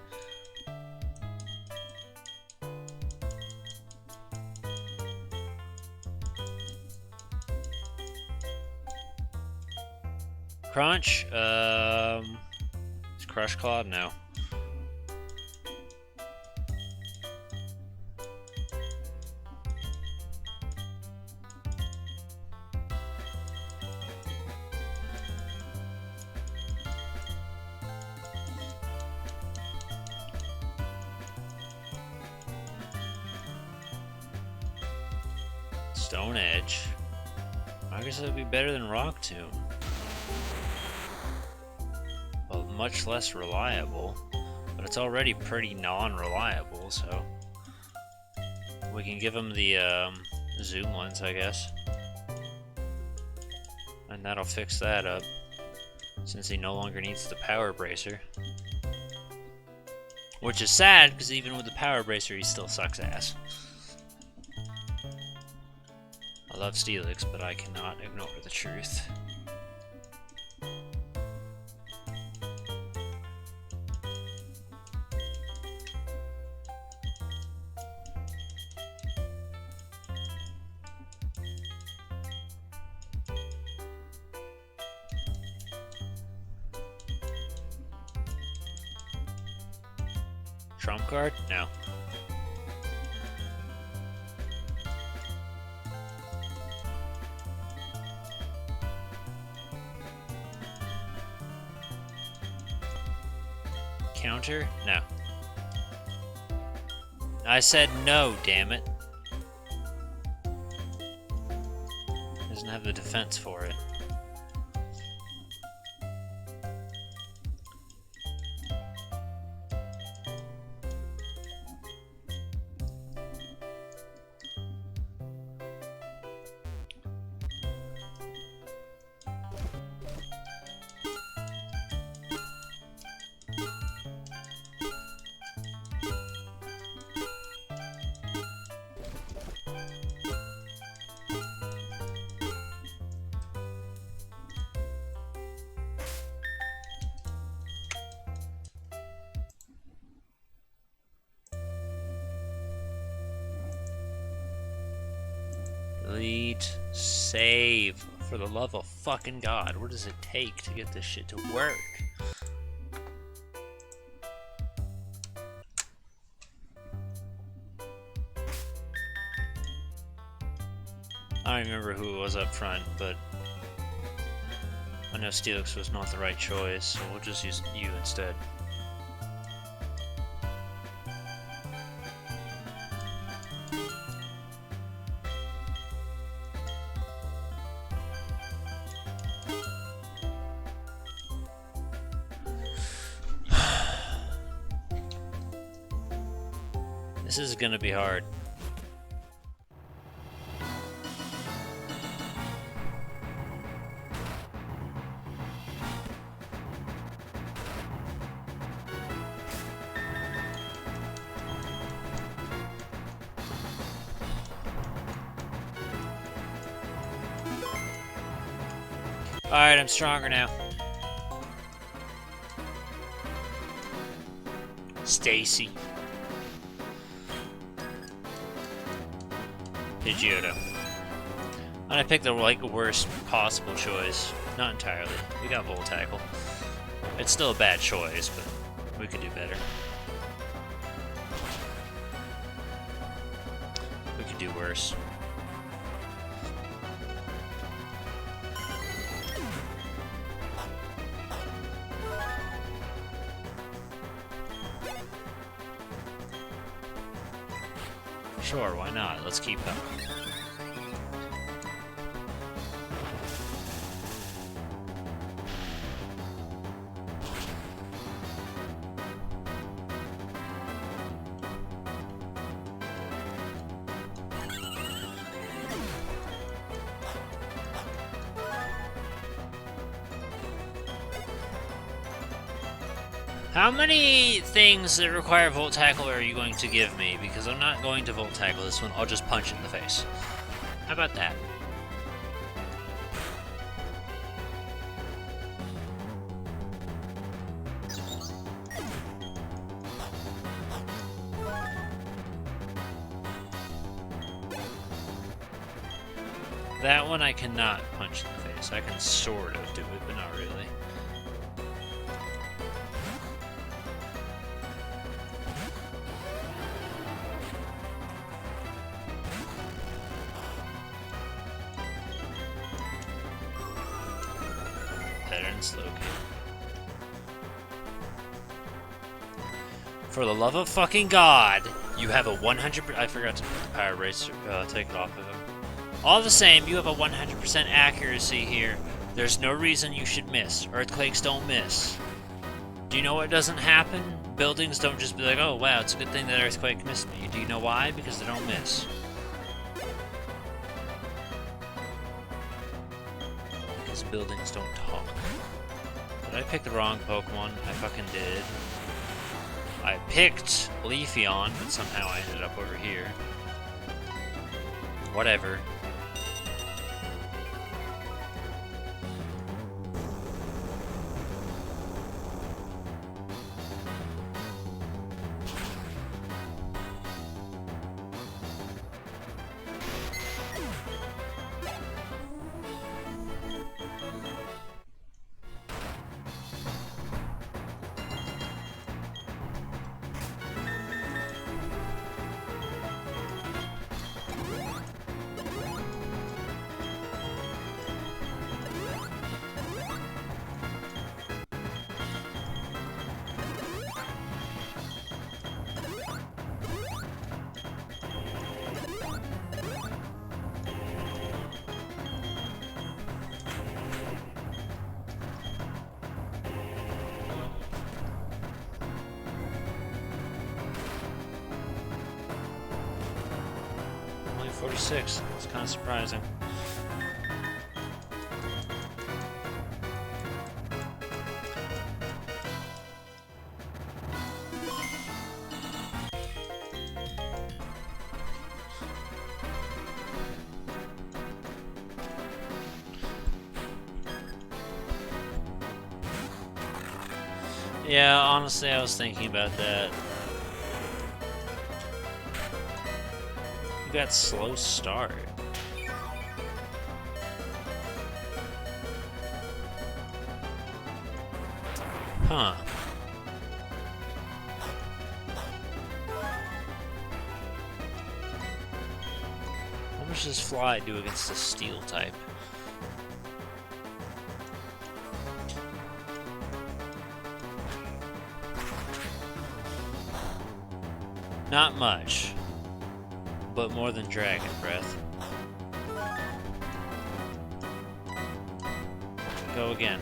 Crunch, is Crush Claw? No. Stone Edge. I guess it would be better than Rock Tomb. Well, much less reliable, but it's already pretty non-reliable, so we can give him the zoom lens, I guess, and that'll fix that up, since he no longer needs the power bracer, which is sad, because even with the power bracer, he still sucks ass. I love Steelix, but I cannot ignore the truth. Trump card? No. Counter? No. I said no, damn it. Doesn't have the defense for it. Delete. Save. For the love of fucking God. What does it take to get this shit to work? I don't remember who it was up front, but I know Steelix was not the right choice, so we'll just use you instead. This is gonna be hard. Alright, I'm stronger now. Stacy. Pidgeotto. I'm gonna pick the worst possible choice. Not entirely. We got Volt Tackle. It's still a bad choice, but we could do better. We could do worse. Sure, why not? Let's keep them. How many things that require Volt Tackle are you going to give me? Because I'm not going to Volt Tackle this one, I'll just punch it in the face. How about that? That one I cannot punch in the face. I can sort of do it, but not really. For the love of fucking God, you have a 100%. I forgot to put the Power Racer, take it off of him. All the same, you have a 100% accuracy here. There's no reason you should miss. Earthquakes don't miss. Do you know what doesn't happen? Buildings don't just be like, oh wow, it's a good thing that Earthquake missed me. Do you know why? Because they don't miss. Because buildings don't talk. Did I pick the wrong Pokemon? I fucking did. I picked Leafeon, but somehow I ended up over here. Whatever. only 46. It's kind of surprising. Yeah, honestly, I was thinking about that. You got slow start. Huh. How much does fly do against the steel type? Not much, but more than Dragon Breath. Go again.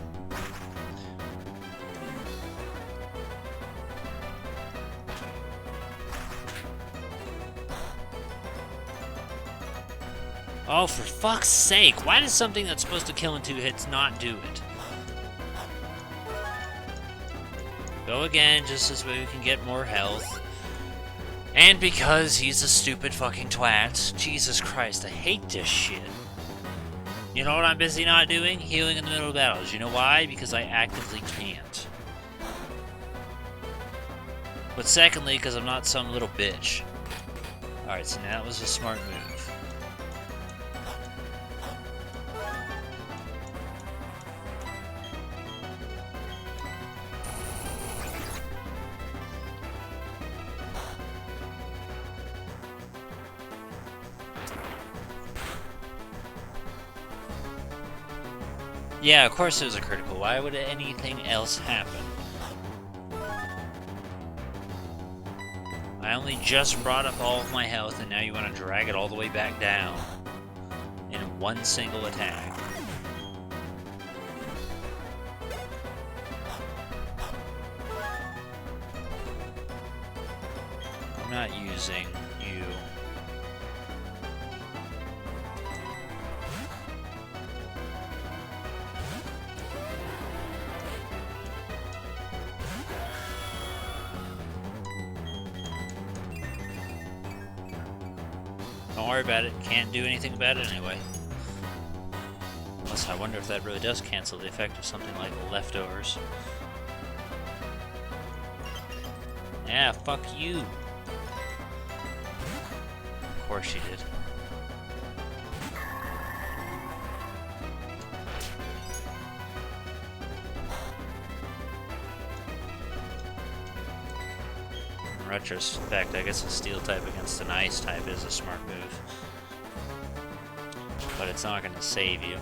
Oh, for fuck's sake, why does something that's supposed to kill in 2 hits not do it? Go again, just this way we can get more health. And because he's a stupid fucking twat. Jesus Christ, I hate this shit. You know what I'm busy not doing? Healing in the middle of battles. You know why? Because I actively can't. But secondly, because I'm not some little bitch. Alright, so that was a smart move. Yeah, of course it was a critical. Why would anything else happen? I only just brought up all of my health, and now you want to drag it all the way back down in one single attack. I'm not using you. Don't worry about it. Can't do anything about it anyway. Unless I wonder if that really does cancel the effect of something like leftovers. Yeah, fuck you. Of course you did. In retrospect, I guess a steel type against an ice type is a smart move. But it's not going to save you.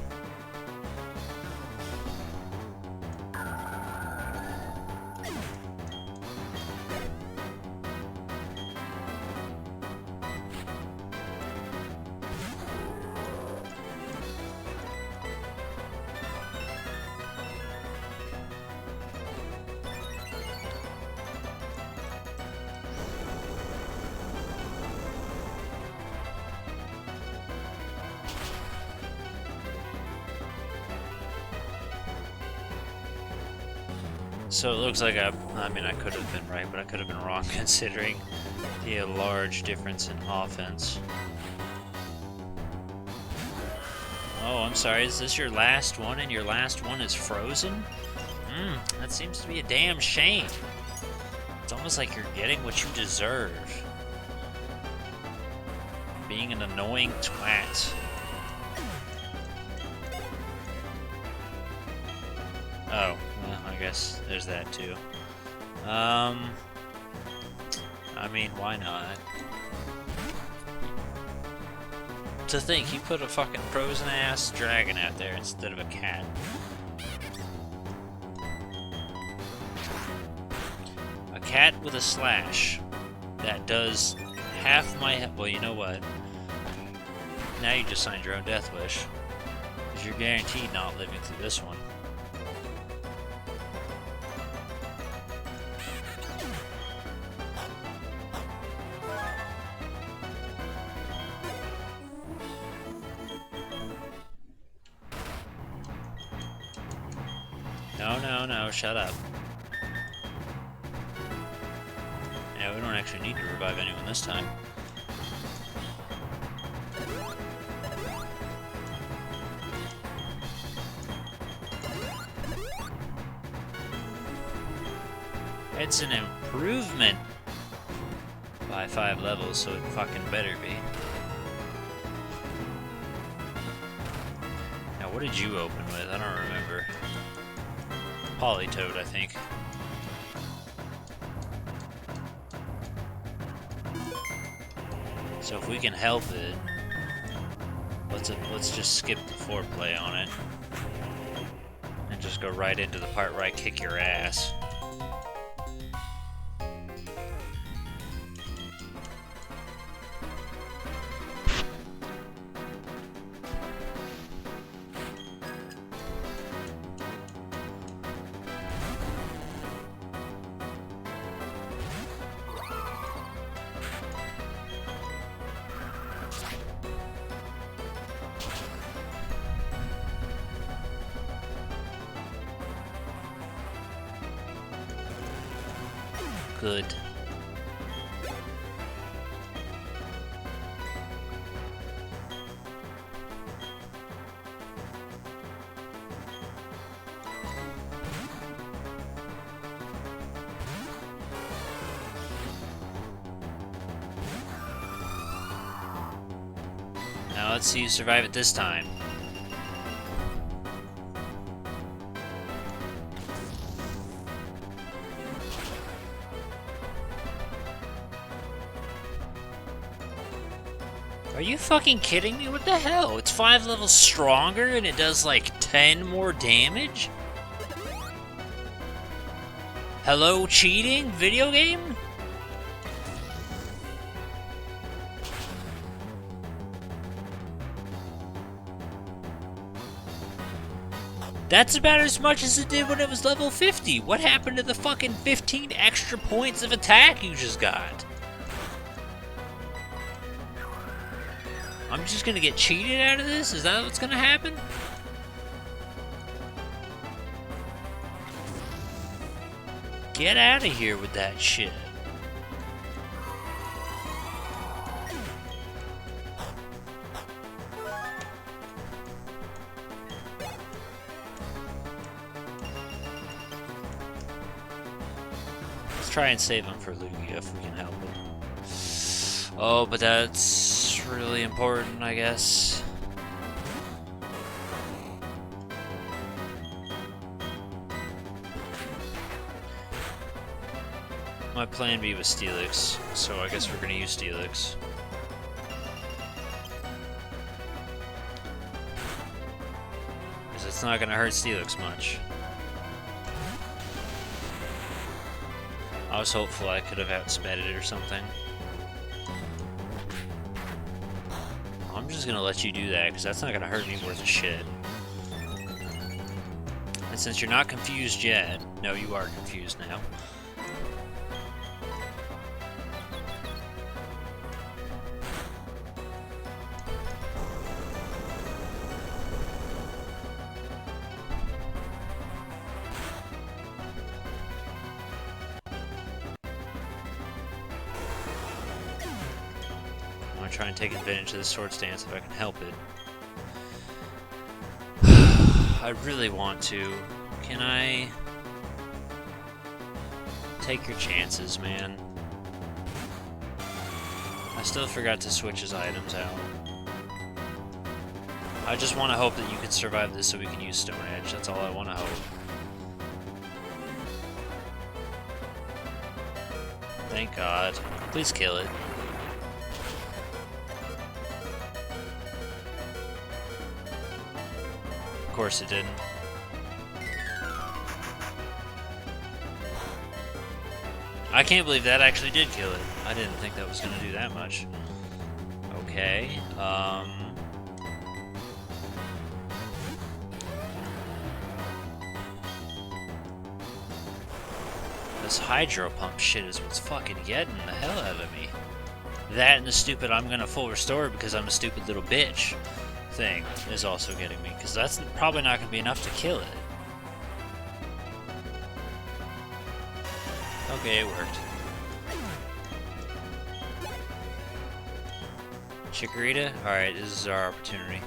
So it looks like I mean, I could have been right, but I could have been wrong considering the large difference in offense. Oh, I'm sorry, is this your last one and your last one is frozen? That seems to be a damn shame. It's almost like you're getting what you deserve. Being an annoying twat. Oh, well, I guess there's that too. I mean, why not? To think, you put a fucking frozen ass dragon out there instead of a cat. A cat with a slash that does half my well, you know what? Now you just signed your own death wish. Because you're guaranteed not living through this one. No, no, no, shut up. Yeah, we don't actually need to revive anyone this time. It's an improvement by 5 levels, so it fucking better be. Now, what did you open with? I don't remember. Polytoad, I think. So if we can help it, let's just skip the foreplay on it and just go right into the part where I kick your ass. Good. Now let's see you survive it this time. Are you fucking kidding me? What the hell? It's 5 levels stronger and it does like 10 more damage? Hello, cheating? Video game? That's about as much as it did when it was level 50. What happened to the fucking 15 extra points of attack you just got? I'm just gonna get cheated out of this? Is that what's gonna happen? Get out of here with that shit. Let's try and save him for Lugia if we can help him. Oh, but that's really important, I guess. My plan B was Steelix, so I guess we're gonna use Steelix. Because it's not gonna hurt Steelix much. I was hopeful I could have outsped it or something. I'm just gonna let you do that, because that's not gonna hurt me worth a shit. And since you're not confused yet, no, you are confused now. I'm gonna try and take advantage of the sword stance if I can help it. I really want to. Can I take your chances, man? I still forgot to switch his items out. I just want to hope that you can survive this so we can use Stone Edge. That's all I want to hope. Thank God. Please kill it. Of course it didn't. I can't believe that actually did kill it. I didn't think that was going to do that much. Okay, this hydro pump shit is what's fucking getting the hell out of me. That and the stupid I'm gonna full restore because I'm a stupid little bitch thing is also getting me, because that's probably not gonna be enough to kill it. Okay, it worked. Chikorita? Alright, this is our opportunity.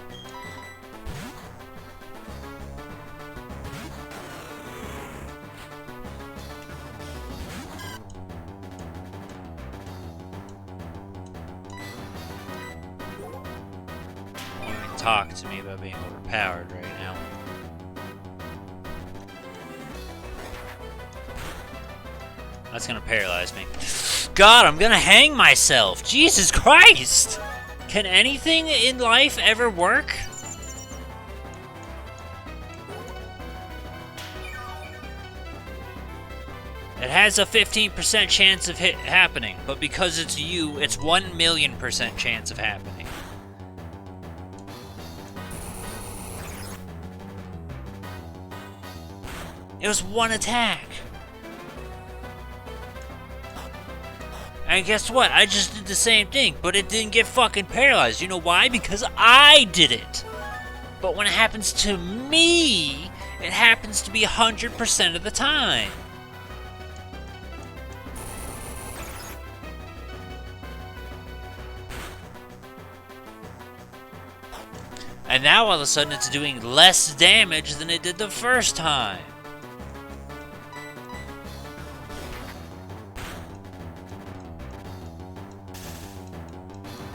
Don't even talk to me about being overpowered right now. That's gonna paralyze me. God, I'm gonna hang myself! Jesus Christ! Can anything in life ever work? It has a 15% chance of happening, but because it's you, it's 1,000,000% chance of happening. It was one attack. And guess what? I just did the same thing, but it didn't get fucking paralyzed. You know why? Because I did it. But when it happens to me, it happens to be 100% of the time. And now all of a sudden it's doing less damage than it did the first time.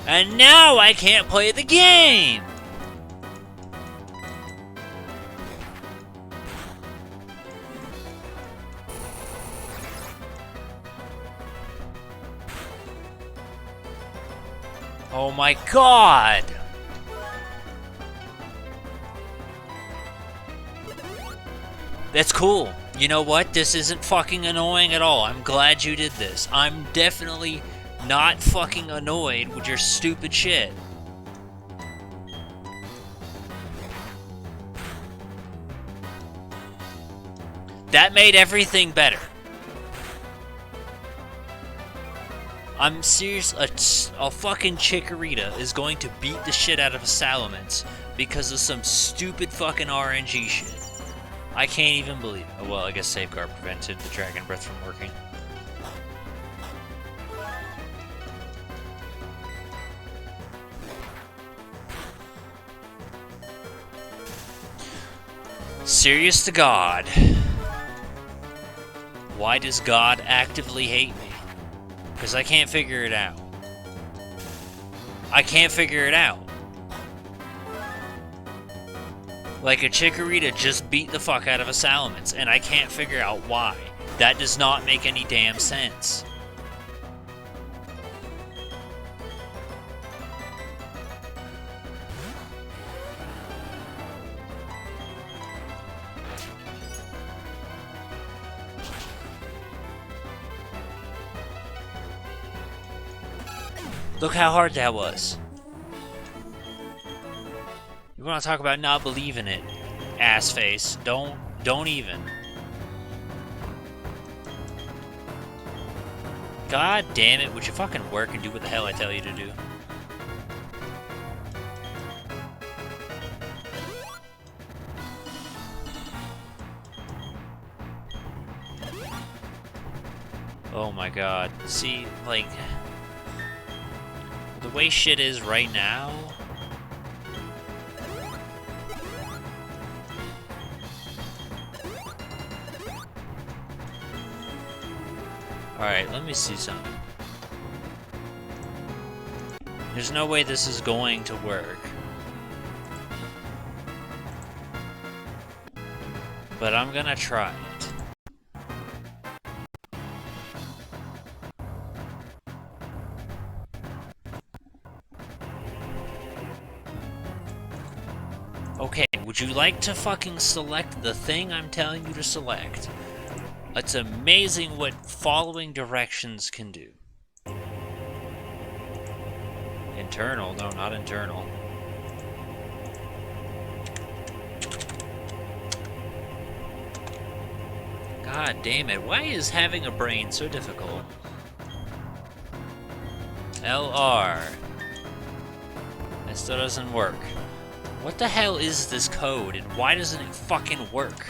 And now I can't play the game! Oh my god! That's cool. You know what? This isn't fucking annoying at all. I'm glad you did this. I'm definitely not fucking annoyed with your stupid shit. That made everything better. I'm serious, a fucking Chikorita is going to beat the shit out of a Salamence because of some stupid fucking RNG shit. I can't even believe it. Oh, well, I guess Safeguard prevented the Dragon Breath from working. Serious to God. Why does God actively hate me? Because I can't figure it out. I can't figure it out. Like, a Chikorita just beat the fuck out of a Salamence, and I can't figure out why. That does not make any damn sense. Look how hard that was. You want to talk about not believing it, ass face? Don't even. God damn it! Would you fucking work and do what the hell I tell you to do? Oh my god. See, like, the way shit is right now. Alright, let me see something. There's no way this is going to work. But I'm gonna try it. Okay, would you like to fucking select the thing I'm telling you to select? It's amazing what following directions can do. Internal? No, not internal. God damn it, why is having a brain so difficult? LR. That still doesn't work. What the hell is this code, and why doesn't it fucking work?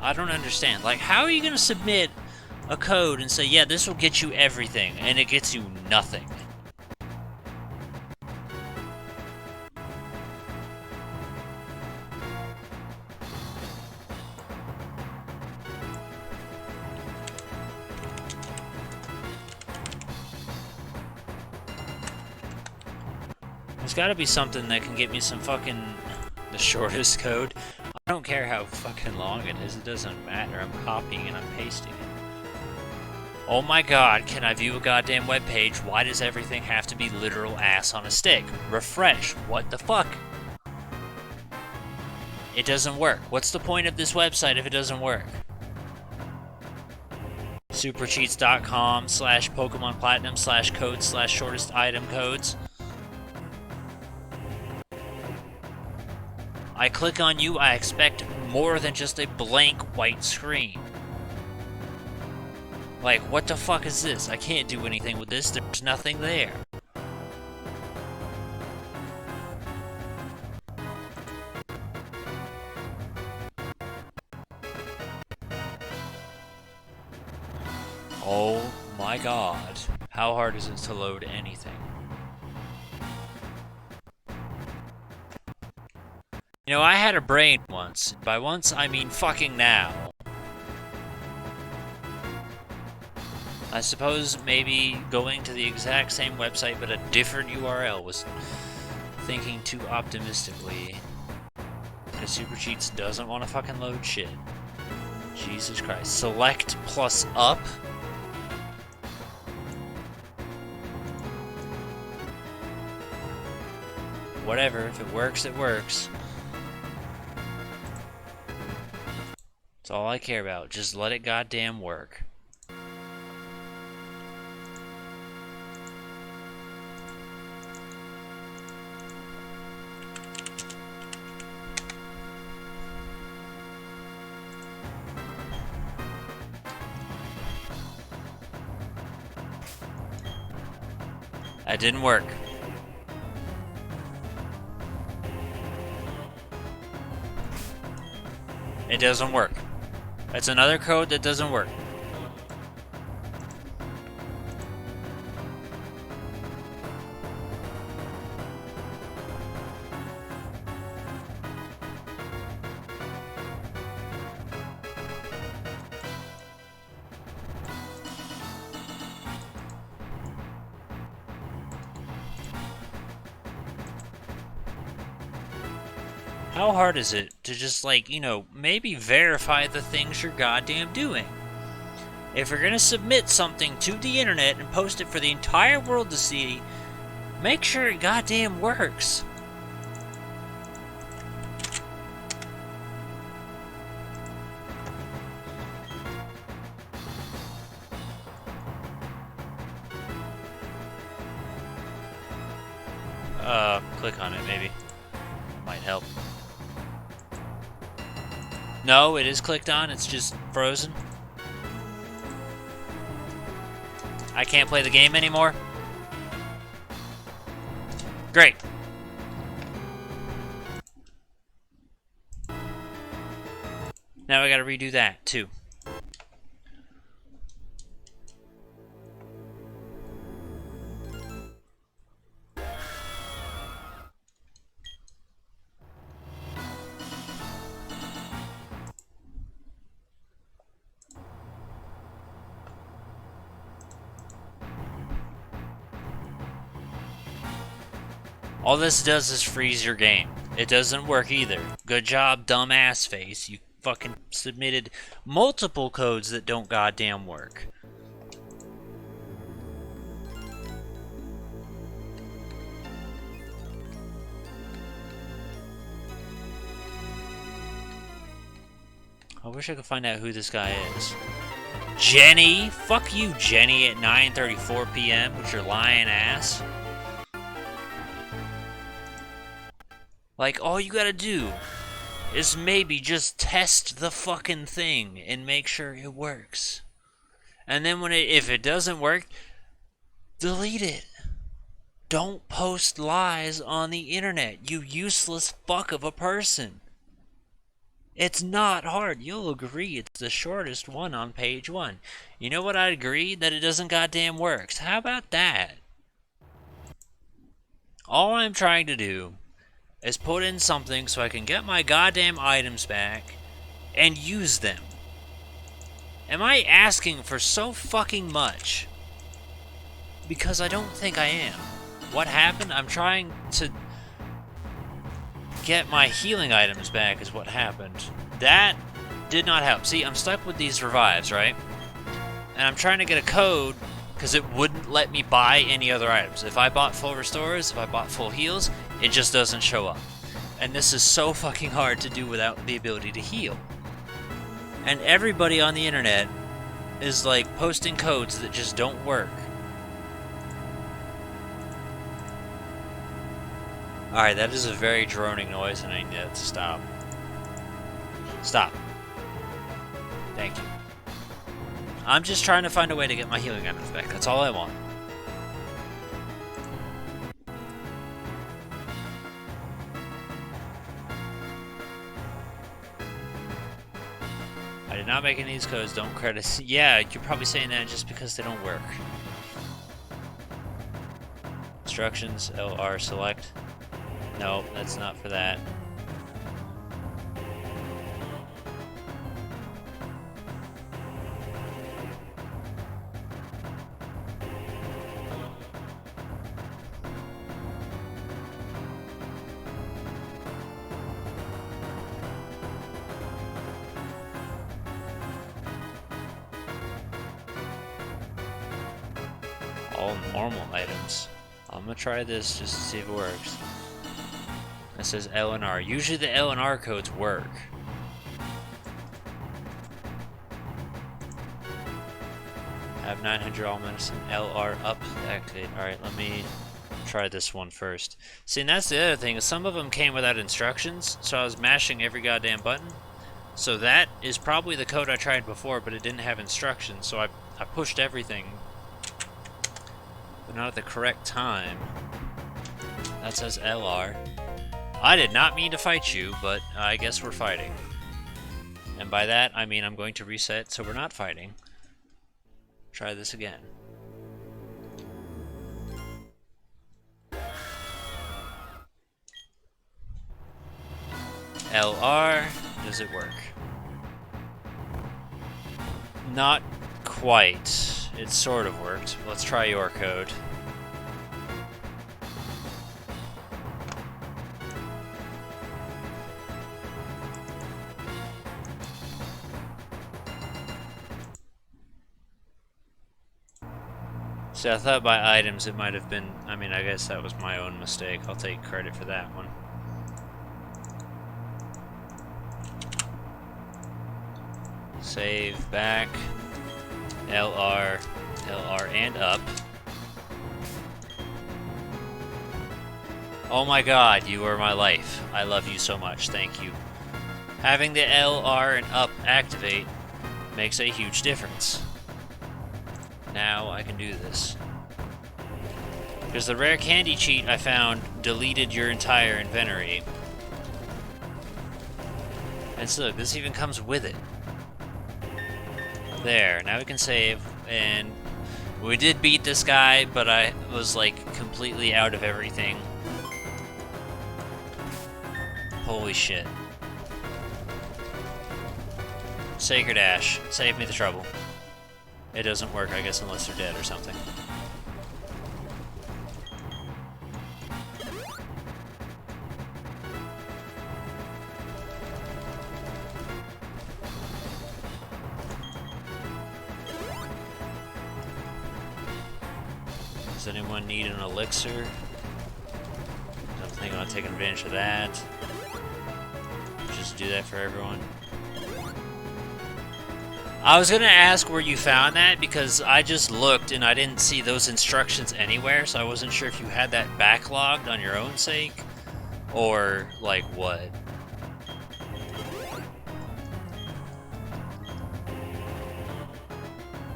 I don't understand. Like, how are you gonna submit a code and say, yeah, this will get you everything, and it gets you nothing? There's gotta be something that can get me some fucking... the shortest code. I don't care how fucking long it is, it doesn't matter. I'm copying and I'm pasting it. Oh my god, can I view a goddamn web page? Why does everything have to be literal ass on a stick? Refresh. What the fuck? It doesn't work. What's the point of this website if it doesn't work? Supercheats.com/Pokemon Platinum/codes/shortest item codes. I click on you, I expect more than just a blank white screen. Like, what the fuck is this? I can't do anything with this, there's nothing there. Oh my god. How hard is it to load anything? You know, I had a brain once. By once, I mean fucking now. I suppose maybe going to the exact same website but a different URL was thinking too optimistically. Because Super Cheats doesn't want to fucking load shit. Jesus Christ. Select plus up? Whatever, if it works, it works. That's all I care about. Just let it goddamn work. That didn't work. It doesn't work. That's another code that doesn't work. How hard is it to just, like, you know, maybe verify the things you're goddamn doing? If you're gonna submit something to the internet and post it for the entire world to see, make sure it goddamn works. Click on it, maybe. Might help. No, it is clicked on, it's just frozen. I can't play the game anymore? Great. Now I gotta redo that, too. All this does is freeze your game. It doesn't work either. Good job, dumbass face. You fucking submitted multiple codes that don't goddamn work. I wish I could find out who this guy is. Jenny? Fuck you, Jenny, at 9:34 p.m. with your lying ass. Like, all you gotta do is maybe just test the fucking thing and make sure it works. And then if it doesn't work, delete it. Don't post lies on the internet, you useless fuck of a person. It's not hard. You'll agree it's the shortest one on page 1. You know what? I'd agree that it doesn't goddamn work. How about that? All I'm trying to do is put in something so I can get my goddamn items back and use them. Am I asking for so fucking much? Because I don't think I am. What happened? I'm trying to get my healing items back is what happened. That did not help. See, I'm stuck with these revives, right? And I'm trying to get a code because it wouldn't let me buy any other items. If I bought full restores, if I bought full heals, it just doesn't show up. And this is so fucking hard to do without the ability to heal. And everybody on the internet is like posting codes that just don't work. Alright, that is a very droning noise and I need that to stop. Stop. Thank you. I'm just trying to find a way to get my healing items back. That's all I want. I did not make any of these codes, don't credit. Yeah, you're probably saying that just because they don't work. Instructions, LR select. No, that's not for that. All normal items. I'm gonna try this just to see if it works. It says L and R. Usually the L and R codes work. Have 900 all medicine. LR up activate. Alright, let me try this one first. See, and that's the other thing, is some of them came without instructions, so I was mashing every goddamn button. So that is probably the code I tried before, but it didn't have instructions, so I pushed everything, but not at the correct time. That says LR. I did not mean to fight you, but I guess we're fighting. And by that, I mean I'm going to reset so we're not fighting. Try this again. LR, does it work? Not quite. It sort of worked. Let's try your code. See, I thought by items it might have been, I mean, I guess that was my own mistake. I'll take credit for that one. Save, back, LR, LR, and up. Oh my god, you are my life. I love you so much, thank you. Having the LR and up activate makes a huge difference. Now I can do this. Because the rare candy cheat I found deleted your entire inventory. And so look, this even comes with it. There, now we can save, and we did beat this guy, but I was like completely out of everything. Holy shit. Sacred Ash, save me the trouble. It doesn't work, I guess, unless they're dead or something. Does anyone need an elixir? I don't think I'll take advantage of that. Just do that for everyone. I was gonna ask where you found that, because I just looked and I didn't see those instructions anywhere, so I wasn't sure if you had that backlogged on your own sake, or like what.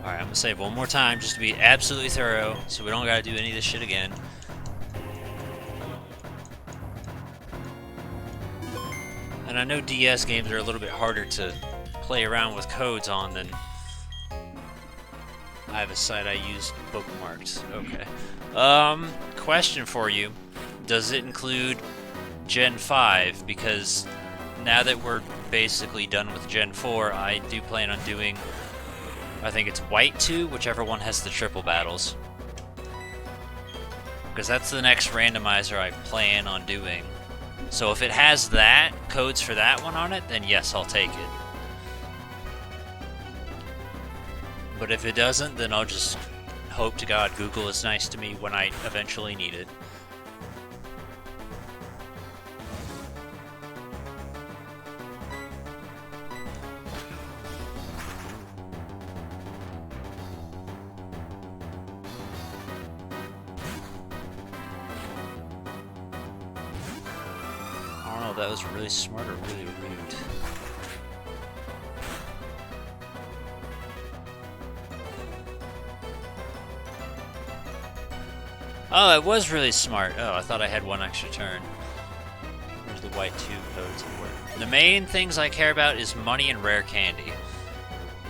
Alright, I'm gonna save one more time just to be absolutely thorough, so we don't gotta do any of this shit again. And And I know DS games are a little bit harder to play around with codes on than... I have a site I use bookmarked. Okay. Question for you. Does it include Gen 5? Because now that we're basically done with Gen 4, I do plan on doing... I think it's White 2, whichever one has the triple battles. Because that's the next randomizer I plan on doing. So if it has that, codes for that one on it, then yes, I'll take it. But if it doesn't, then I'll just hope to God Google is nice to me when I eventually need it. I don't know if that was really smart or really rude. Oh, it was really smart. Oh, I thought I had one extra turn. There's the white 2 codes everywhere. The main things I care about is money and rare candy.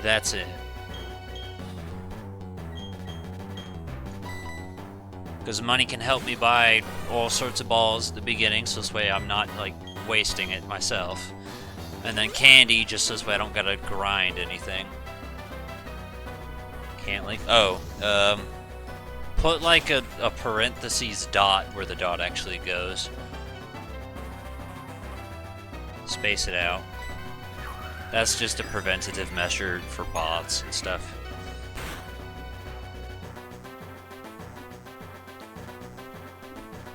That's it. Because money can help me buy all sorts of balls at the beginning, so this way I'm not, like, wasting it myself. And then candy, just this way I don't gotta grind anything. Can't, like... Oh, put, like, a parentheses dot where the dot actually goes. Space it out. That's just a preventative measure for bots and stuff.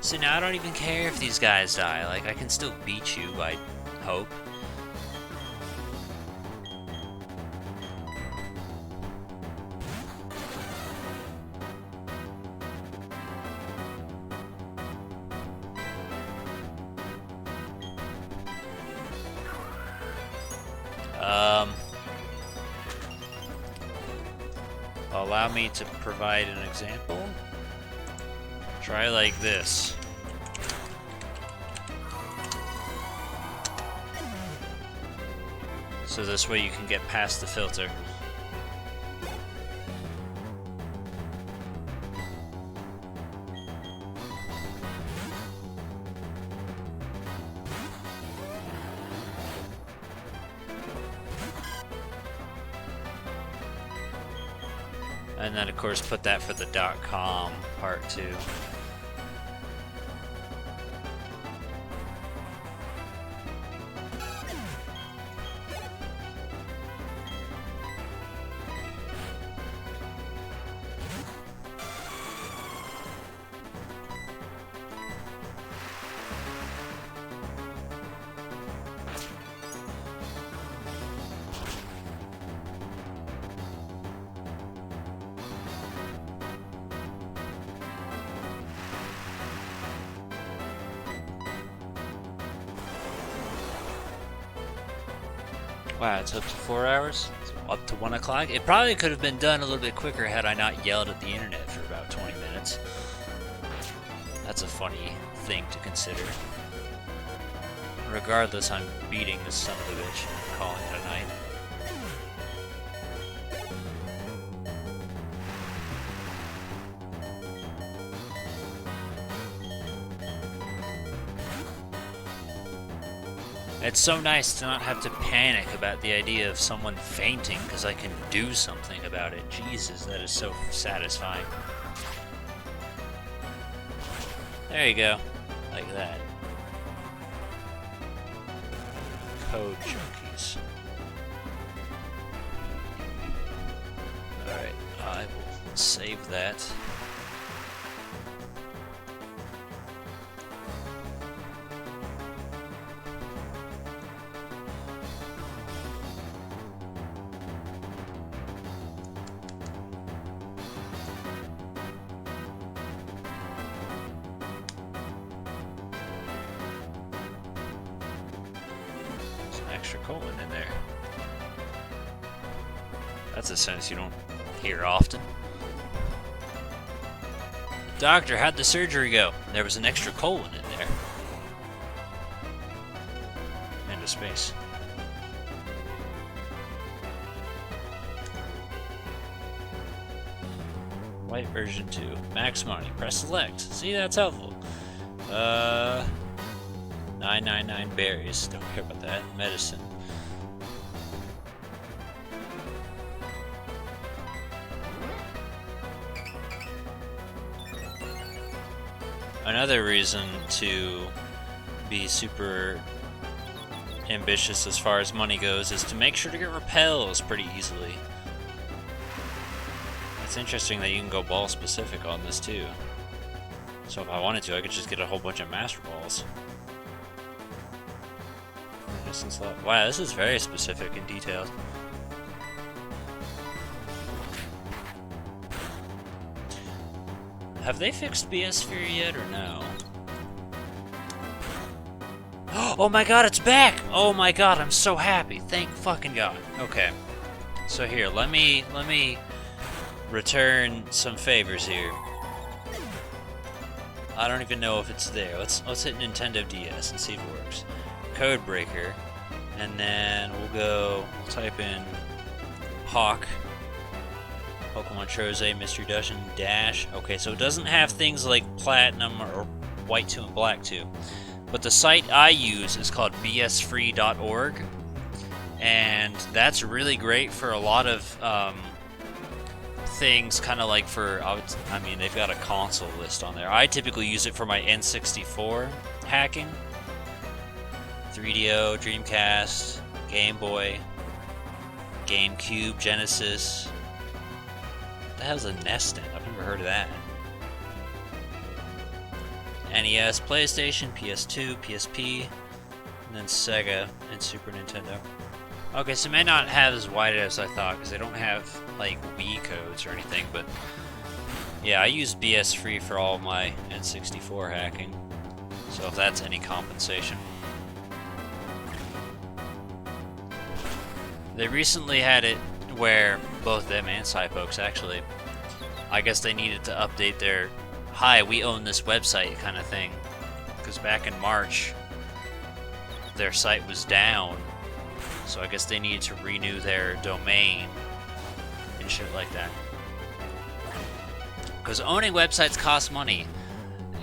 So now I don't even care if these guys die. Like, I can still beat you, I hope. Allow me to provide an example. Try like this. So this way you can get past the filter. And then, of course, put that for the .com part too. Wow, it's up to 4 hours? It's up to 1 o'clock? It probably could have been done a little bit quicker had I not yelled at the internet for about 20 minutes. That's a funny thing to consider. Regardless, I'm beating this son of a bitch and calling it a night. It's so nice to not have to panic about the idea of someone fainting because I can do something about it. Jesus, that is so satisfying. There you go. Like that. Code junkies. Alright, I will save that. Extra colon in there. That's a sentence you don't hear often. Doctor, how'd the surgery go? There was an extra colon in there. And a space. White version 2. Max money. Press select. See, that's helpful. 999 berries. Don't care about that. Medicine. Another reason to be super ambitious as far as money goes is to make sure to get repels pretty easily. It's interesting that you can go ball specific on this too. So if I wanted to, I could just get a whole bunch of master balls. Wow, this is very specific and detailed. Have they fixed Biosphere yet or no? Oh my god, it's back! Oh my god, I'm so happy. Thank fucking god. Okay. So here, let me return some favors here. I don't even know if it's there. Let's hit Nintendo DS and see if it works. Code breaker. And then we'll type in Hawk. Pokemon Troze, Mystery Dungeon, Dash. Okay, so it doesn't have things like Platinum or White 2 and Black 2. But the site I use is called bsfree.org. And that's really great for a lot of things, kind of like for, I mean, they've got a console list on there. I typically use it for my N64 hacking. 3DO, Dreamcast, Game Boy, GameCube, Genesis. What the hell's a Nestin? I've never heard of that. NES, PlayStation, PS2, PSP, and then Sega and Super Nintendo. Okay, so it may not have as wide as I thought, because they don't have, like, Wii codes or anything, but yeah, I use BS Free for all of my N64 hacking, so if that's any compensation. They recently had it where both them and Cypokes actually, I guess they needed to update their "Hi, we own this website" kind of thing, because back in March their site was down, so I guess they needed to renew their domain and shit like that. Because owning websites costs money,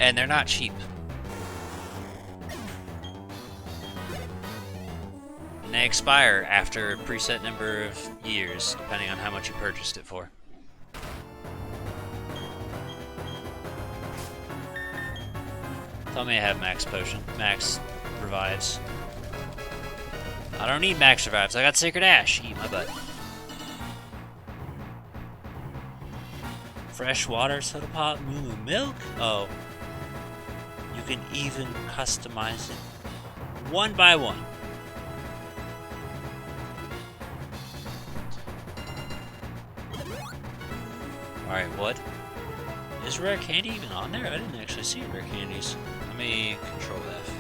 and they're not cheap. And they expire after a preset number of years, depending on how much you purchased it for. Tell me I have max potion, max revives. I don't need max revives, I got Sacred Ash, eat my butt. Fresh water, soda pop, moo milk? Oh. You can even customize it one by one. Alright, what? Is rare candy even on there? I didn't actually see rare candies. Let me control F.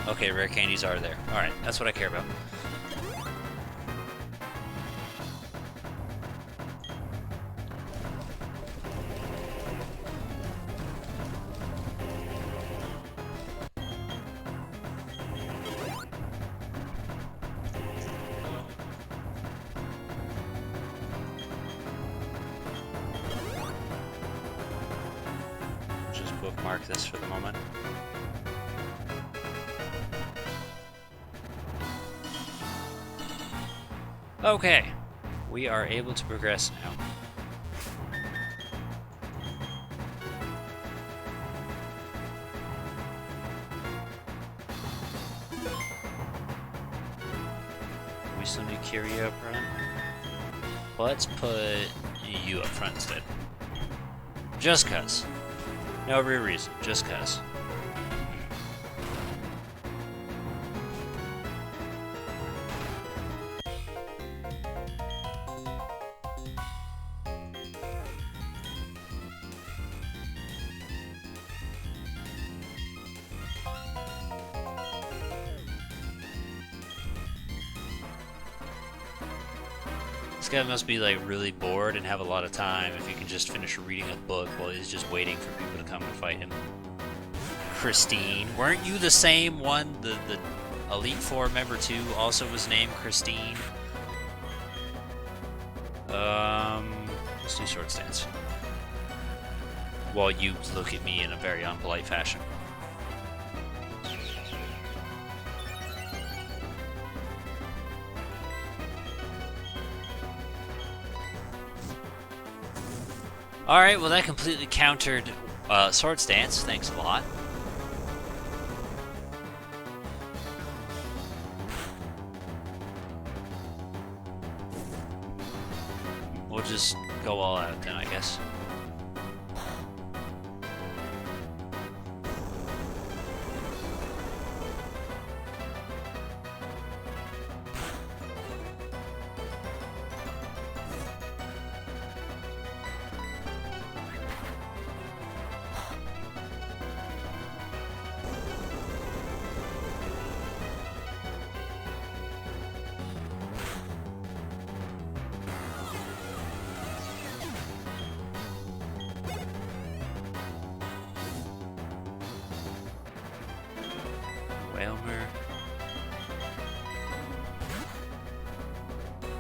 Okay, rare candies are there. Alright, that's what I care about. Bookmark this for the moment. Okay, we are able to progress now. We still need Kyria up front. Let's put you up front instead. Just cuz. No real reason, just cuz. This guy must be like really bored and have a lot of time if he can just finish reading a book while he's just waiting for people to come and fight him. Christine, weren't you the same one, the Elite Four member 2 also was named Christine. Let's do sword stance. While you look at me in a very unpolite fashion. Alright, well that completely countered sword stance. Thanks a lot. We'll just go all out then, I guess.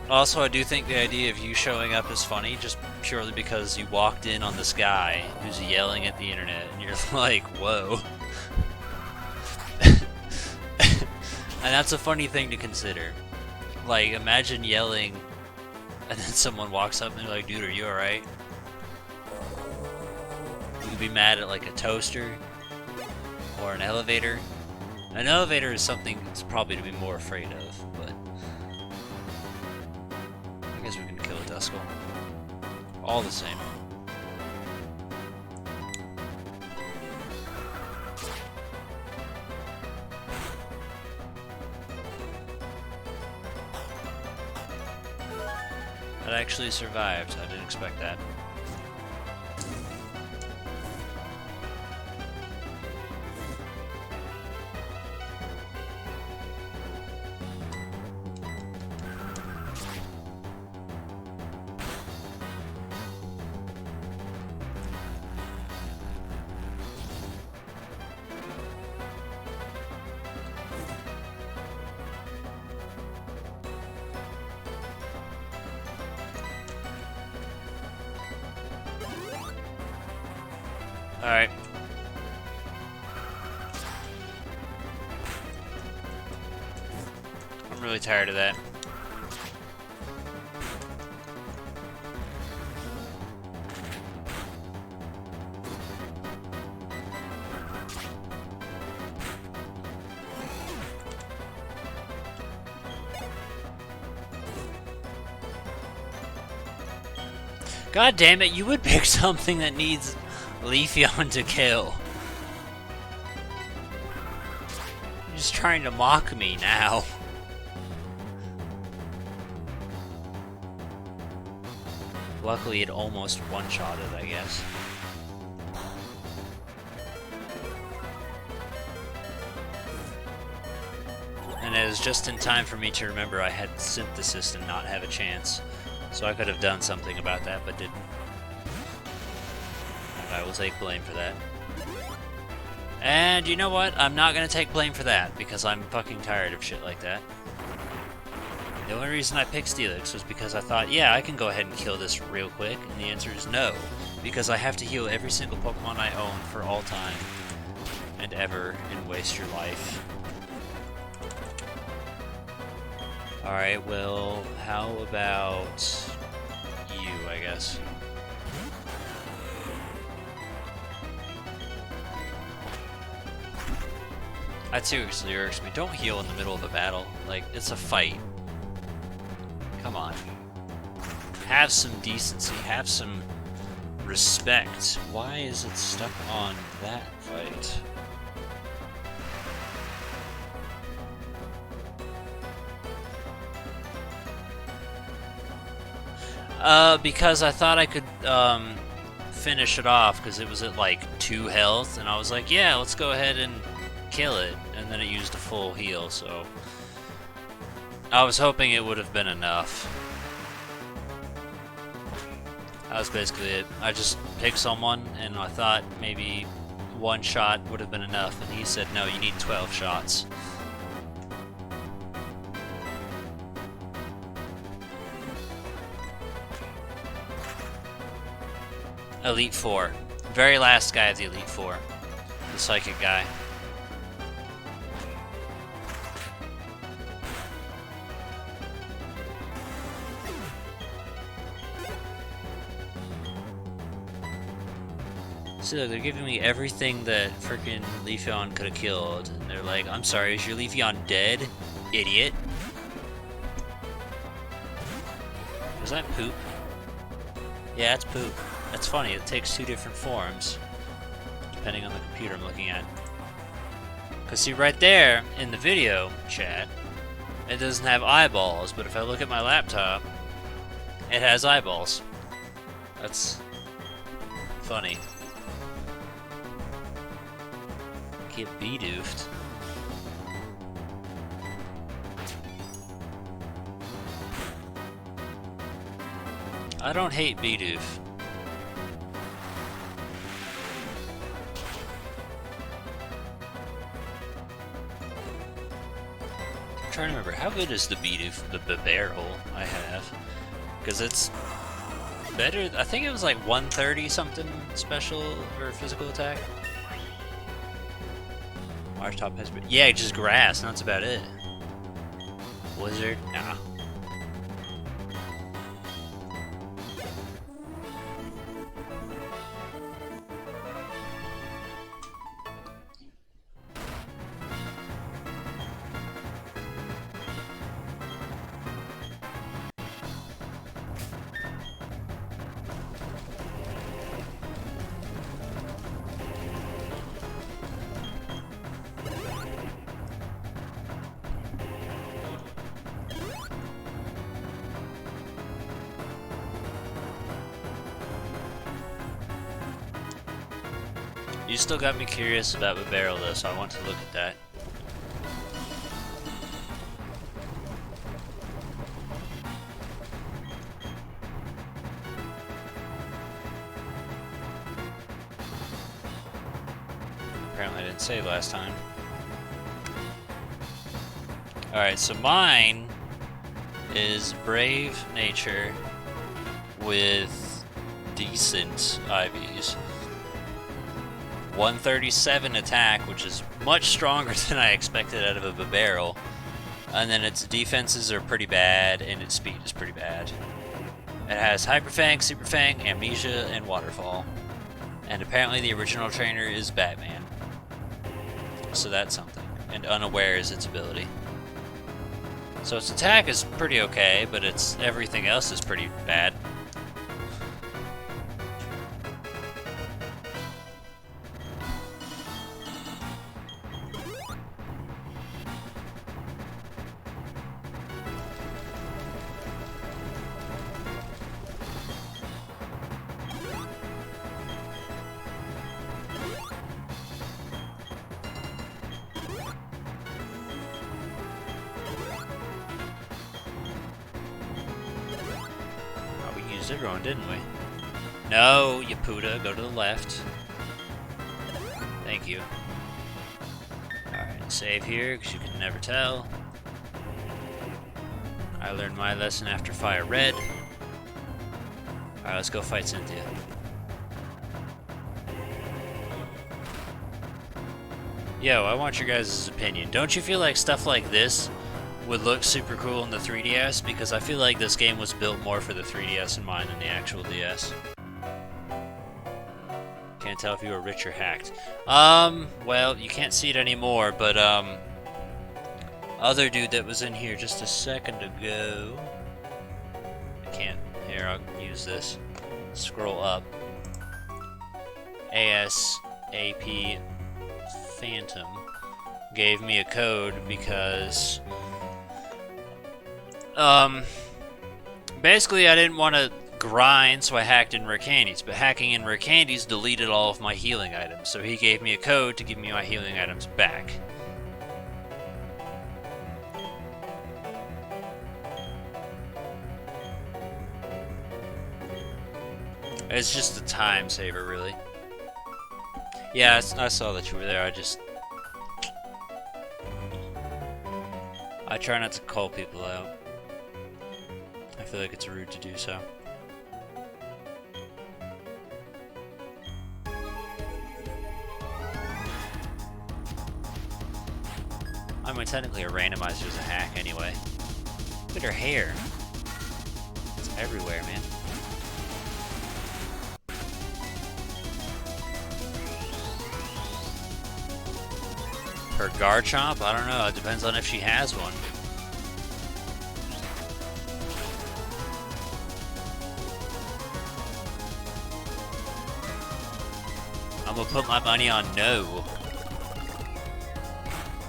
Also, I do think the idea of you showing up is funny, just purely because you walked in on this guy who's yelling at the internet, and you're like, whoa. And that's a funny thing to consider. Like, imagine yelling, and then someone walks up and they're like, dude, are you alright? You could be mad at, like, a toaster, or an elevator. An elevator is something that's probably to be more afraid of, but... I guess we can kill a Duskull. All the same. That actually survived. I didn't expect that. Alright. I'm really tired of that. God damn it, you would pick something that needs Leafeon to kill. You're just trying to mock me now. Luckily it almost one-shotted, I guess. And it was just in time for me to remember I had Synthesis and not have a chance. So I could have done something about that, but didn't. I will take blame for that. And you know what? I'm not gonna take blame for that, because I'm fucking tired of shit like that. The only reason I picked Steelix was because I thought, yeah, I can go ahead and kill this real quick, and the answer is no. Because I have to heal every single Pokemon I own for all time, and ever, and waste your life. Alright, well, how about you, I guess? That seriously irks me. Don't heal in the middle of a battle. Like, it's a fight. Come on. Have some decency. Have some respect. Why is it stuck on that fight? Because I thought I could, finish it off, because it was at, like, 2 health, and I was like, yeah, let's go ahead and kill it, and then it used a full heal, so I was hoping it would have been enough. That was basically it. I just picked someone, and I thought maybe 1 shot would have been enough, and he said, no, you need 12 shots. Elite Four. Very last guy of the Elite Four. The psychic guy. See, look, they're giving me everything that freaking Leafeon could have killed. And they're like, I'm sorry, is your Leafeon dead? Idiot. Was that poop? Yeah, it's poop. That's funny, it takes two different forms, depending on the computer I'm looking at. Because see, right there, in the video chat, it doesn't have eyeballs, but if I look at my laptop, it has eyeballs. That's funny. Get Bedoofed. I don't hate Bidoof. I'm trying to remember, how good is the Bidoof, the barrel I have? Because it's better, I think it was like 130 something special or physical attack. Marsh top has been, yeah, just grass, and that's about it. Blizzard, nah. You still got me curious about the barrel though, so I want to look at that. Apparently I didn't save last time. Alright, so mine is Brave Nature with decent IVs. 137 attack, which is much stronger than I expected out of a barrel. And then its defenses are pretty bad, and its speed is pretty bad. It has Hyper Fang, Super Fang, Amnesia, and Waterfall. And apparently the original trainer is Batman. So that's something. And Unaware is its ability. So its attack is pretty okay, but its everything else is pretty bad. Everyone, didn't we? No, you Puda, go to the left. Thank you. Alright, save here, because you can never tell. I learned my lesson after Fire Red. Alright, let's go fight Cynthia. Yo, I want your guys' opinion. Don't you feel like stuff like this would look super cool in the 3DS? Because I feel like this game was built more for the 3DS in mind than the actual DS. Can't tell if you were rich or hacked. Well, you can't see it anymore, but, other dude that was in here just a second ago. I can't. Here, I'll use this. Scroll up. ASAP Phantom gave me a code because basically I didn't want to grind, so I hacked in Rare Candies, but hacking in Rare Candies deleted all of my healing items, so he gave me a code to give me my healing items back. It's just a time saver, really. Yeah, I saw that you were there, I try not to call people out. I feel like it's rude to do so. I mean, technically a randomizer is a hack anyway. Look at her hair. It's everywhere, man. Her Garchomp? I don't know. It depends on if she has one. I'm gonna put my money on no.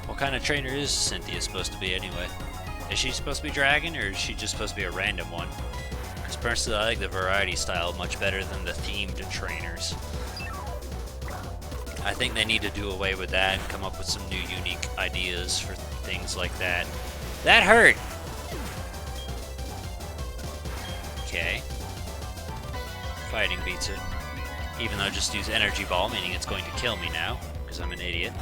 What kind of trainer is Cynthia supposed to be anyway? Is she supposed to be dragon, or is she just supposed to be a random one? Because personally, I like the variety style much better than the themed trainers. I think they need to do away with that and come up with some new unique ideas for things like that. That hurt! Okay. Fighting beats it. Even though I just use Energy Ball, meaning it's going to kill me now, because I'm an idiot.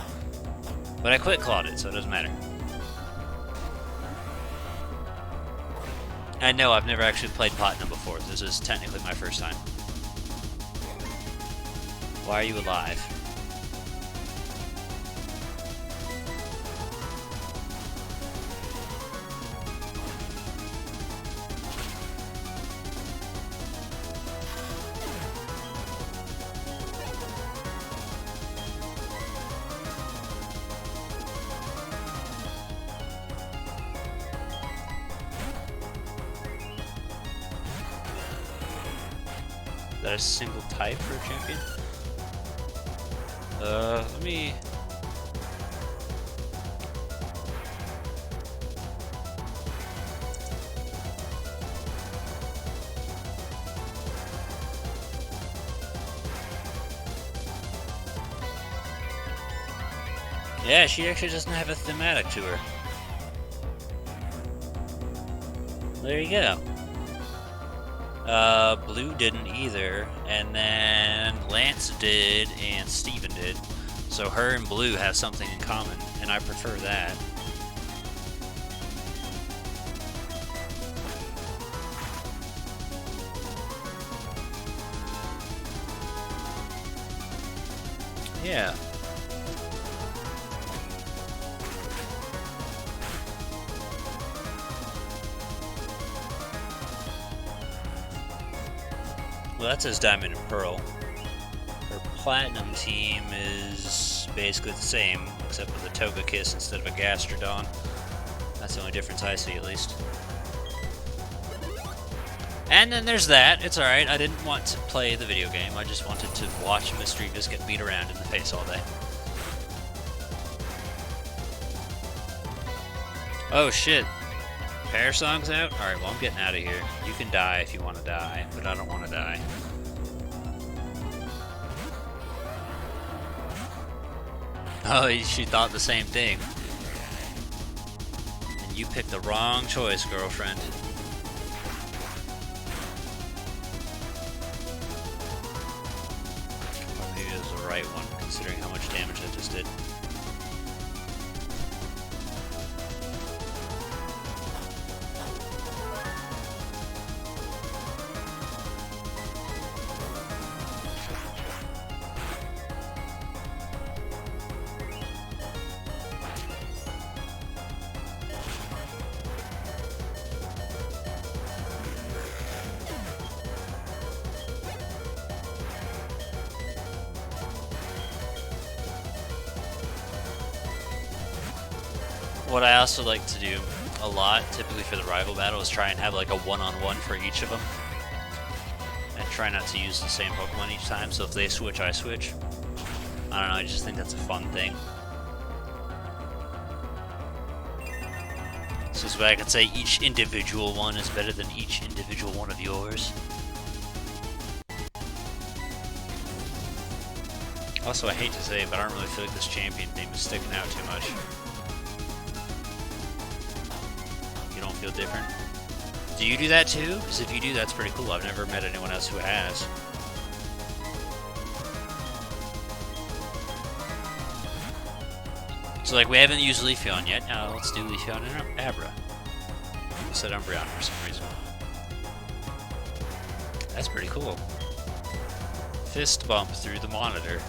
But I quick clawed it, so it doesn't matter. I know I've never actually played Platinum before. This is technically my first time. Why are you alive? Is that a single type for a champion? Let me... Yeah, she actually doesn't have a thematic to her. There you go. Blue didn't either, and then Lance did, and Steven did. So her and Blue have something in common, and I prefer that. Yeah. Well, that says Diamond and Pearl. Her Platinum team is basically the same, except with a Togekiss instead of a Gastrodon. That's the only difference I see, at least. And then there's that. It's alright. I didn't want to play the video game. I just wanted to watch Misdreavus get beat around in the face all day. Oh, shit. Pear Song's out? Alright, well, I'm getting out of here. You can die if you want to die, but I don't want to die. Oh, she thought the same thing. And you picked the wrong choice, girlfriend. Or maybe it was the right one, considering how much damage I just did. What I also like to do a lot, typically for the rival battle, is try and have like a one-on-one for each of them. And try not to use the same Pokemon each time, so if they switch, I switch. I don't know, I just think that's a fun thing. So this way I could say each individual one is better than each individual one of yours. Also, I hate to say it, but I don't really feel like this champion name is sticking out too much. Feel different? Do you do that too? Because if you do, that's pretty cool. I've never met anyone else who has. So like we haven't used Leafeon yet. Now let's do Leafeon and Abra. I said Umbreon for some reason. That's pretty cool. Fist bump through the monitor.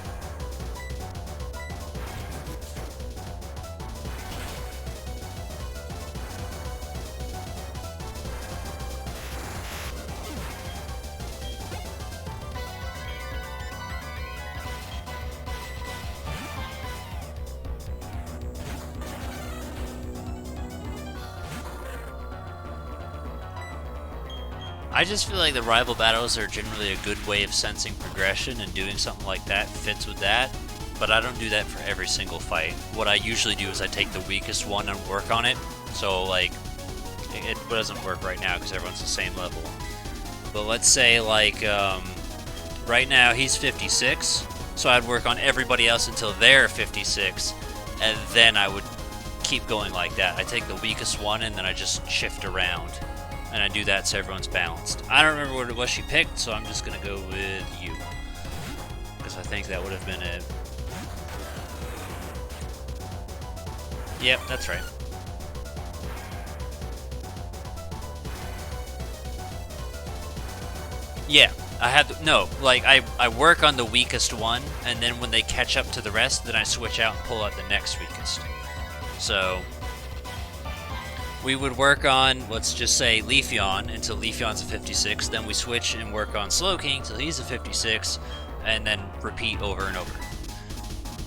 I just feel like the rival battles are generally a good way of sensing progression, and doing something like that fits with that, but I don't do that for every single fight. What I usually do is I take the weakest one and work on it, so like, it doesn't work right now because everyone's the same level. But let's say like, right now he's 56, so I'd work on everybody else until they're 56, and then I would keep going like that. I take the weakest one and then I just shift around. And I do that so everyone's balanced. I don't remember what it was she picked, so I'm just gonna go with you. Because I think that would have been it. Yep, that's right. Yeah, I had no, like I work on the weakest one, and then when they catch up to the rest, then I switch out and pull out the next weakest. So we would work on, let's just say, Leafeon until Leafeon's a 56, then we switch and work on Slowking until he's a 56, and then repeat over and over.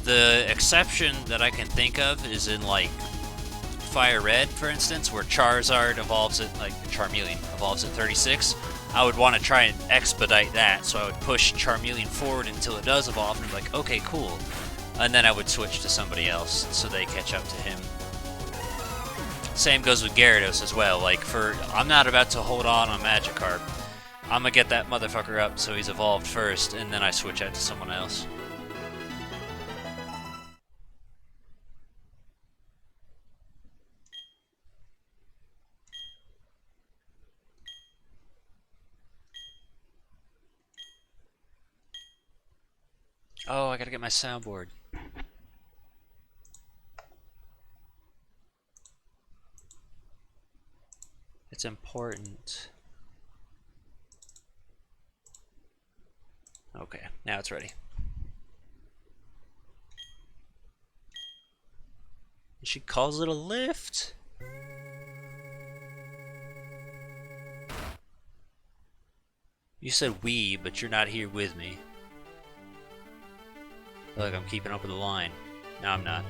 The exception that I can think of is in, like, Fire Red, for instance, where Charizard evolves at, like, Charmeleon evolves at 36. I would want to try and expedite that, so I would push Charmeleon forward until it does evolve, and be like, okay, cool. And then I would switch to somebody else, so they catch up to him. Same goes with Gyarados as well. Like, I'm not about to hold on Magikarp. I'm gonna get that motherfucker up so he's evolved first, and then I switch out to someone else. Oh, I gotta get my soundboard. It's important. Okay, now it's ready. She calls it a lift. You said we, but you're not here with me. I feel like I'm keeping up with the line. No, I'm not.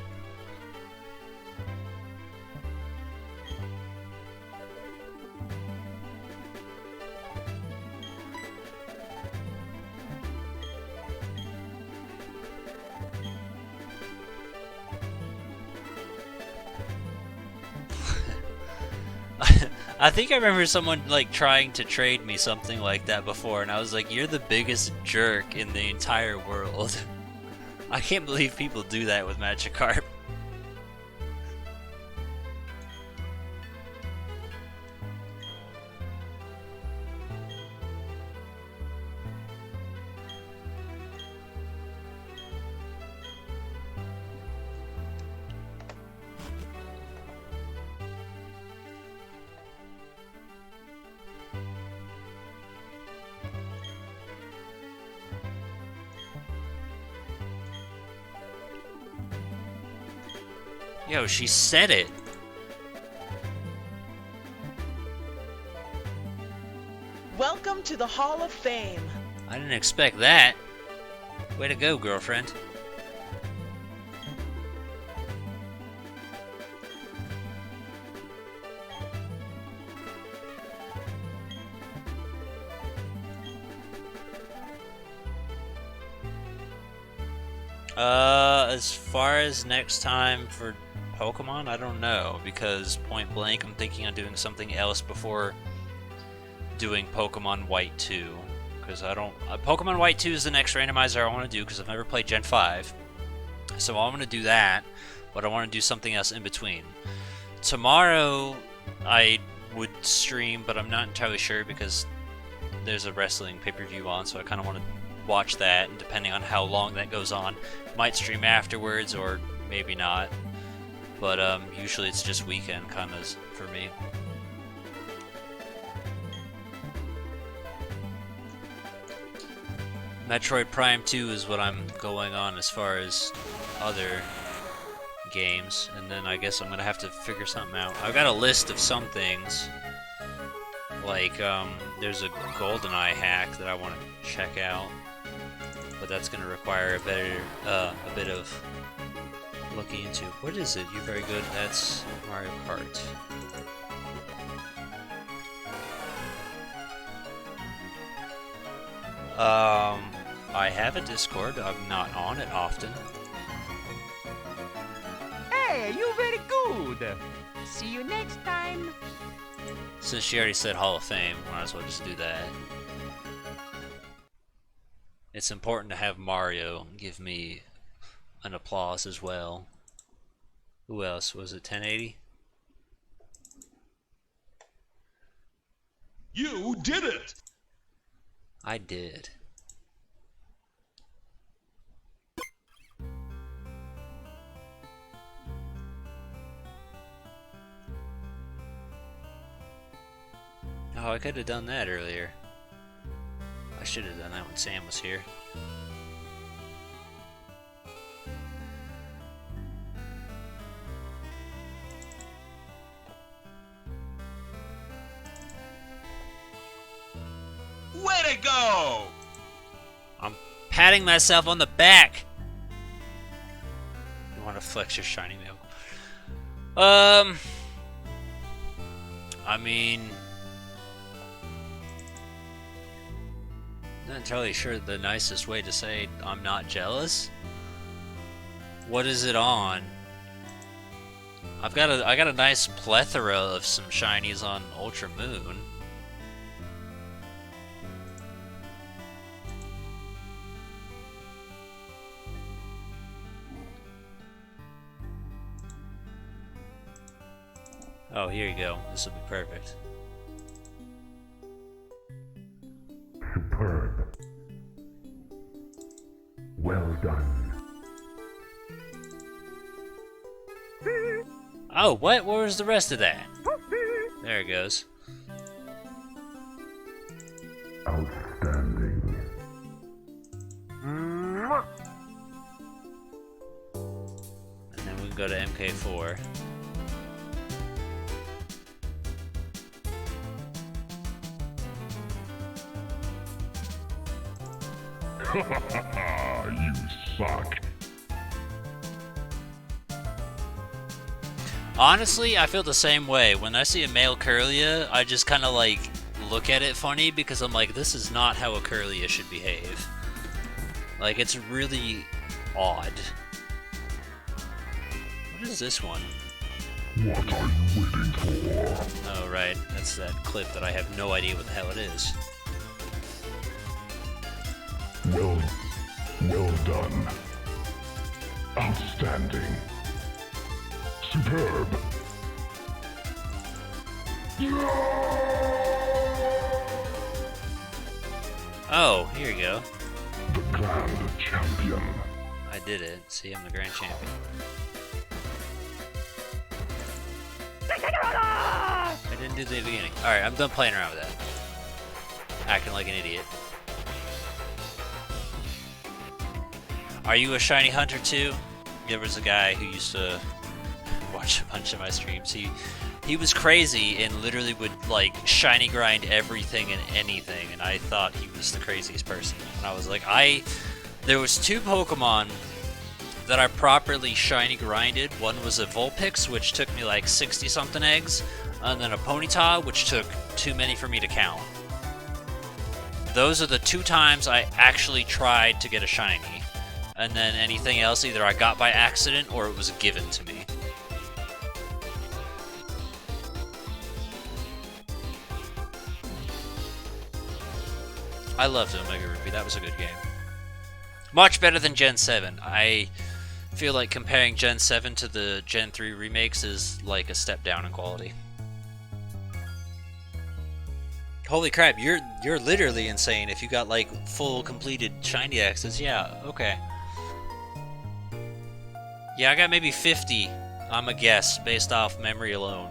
I think I remember someone like trying to trade me something like that before, and I was like, you're the biggest jerk in the entire world. I can't believe people do that with Magikarp. Yo, she said it. Welcome to the Hall of Fame. I didn't expect that. Way to go, girlfriend. As far as next time for Pokemon, I don't know, because point blank I'm thinking on doing something else before doing Pokemon White 2, because I don't... Pokemon White 2 is the next randomizer I want to do, because I've never played Gen 5, so I'm going to do that, but I want to do something else in between. Tomorrow I would stream, but I'm not entirely sure, because there's a wrestling pay-per-view on, so I kind of want to watch that, and depending on how long that goes on, might stream afterwards, or maybe not. But usually it's just weekend kind of for me. Metroid Prime 2 is what I'm going on as far as other games, and then I guess I'm gonna have to figure something out. I've got a list of some things, like there's a GoldenEye hack that I want to check out, but that's gonna require a bit of looking into. What is it? You're very good. That's Mario Kart. I have a Discord. I'm not on it often. Hey, you very good. See you next time. Since she already said Hall of Fame, might as well just do that. It's important to have Mario give me an applause as well. Who else? Was it 1080? You did it! I did. Oh, I could have done that earlier. I should have done that when Sam was here. Way to go! I'm patting myself on the back. You want to flex your shiny mail? I mean, not entirely sure the nicest way to say I'm not jealous. What is it on? I got a nice plethora of some shinies on Ultra Moon. Oh, here you go. This will be perfect. Superb. Well done. Oh, what? Where was the rest of that? There it goes. Outstanding. And then we can go to MK4. You suck. Honestly, I feel the same way. When I see a male Curlia, I just kind of like look at it funny because I'm like, this is not how a Curlia should behave. Like, it's really odd. What is this one? What are you waiting for? Oh, right. That's that clip that I have no idea what the hell it is. Well done. Outstanding. Superb. Oh, here you go. The Grand Champion. I did it. See, I'm the Grand Champion. I didn't do the beginning. Alright, I'm done playing around with that. Acting like an idiot. Are you a shiny hunter too? There was a guy who used to watch a bunch of my streams. He was crazy and literally would like shiny grind everything and anything, and I thought he was the craziest person. And I was like, there was two Pokemon that I properly shiny grinded. One was a Vulpix, which took me like 60 something eggs, and then a Ponyta, which took too many for me to count. Those are the two times I actually tried to get a shiny. And then anything else, either I got by accident or it was given to me. I loved Omega Ruby, that was a good game. Much better than Gen 7. I feel like comparing Gen 7 to the Gen 3 remakes is like a step down in quality. Holy crap, you're literally insane if you got like full completed shiny X's. Yeah, okay. Yeah, I got maybe 50, I'm a guess, based off memory alone.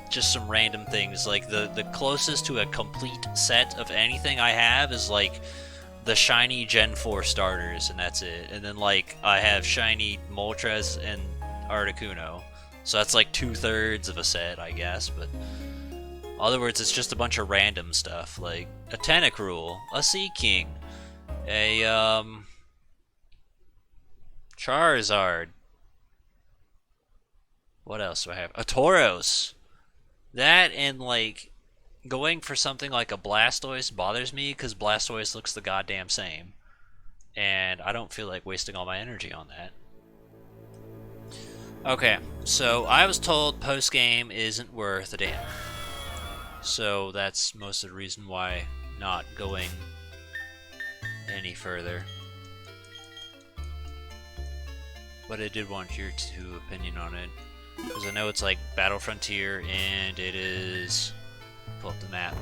Just some random things. Like, the closest to a complete set of anything I have is, like, the shiny Gen 4 starters, and that's it. And then, like, I have shiny Moltres and Articuno. So that's, like, 2/3 of a set, I guess, but... In other words, it's just a bunch of random stuff, like a Tentacruel, a Sea King, a, Charizard. What else do I have? A Tauros. That and, like, going for something like a Blastoise bothers me because Blastoise looks the goddamn same. And I don't feel like wasting all my energy on that. Okay, so I was told post-game isn't worth a damn. So that's most of the reason why not going any further. But I did want your opinion on it. Because I know it's like Battle Frontier and it is... Pull up the map.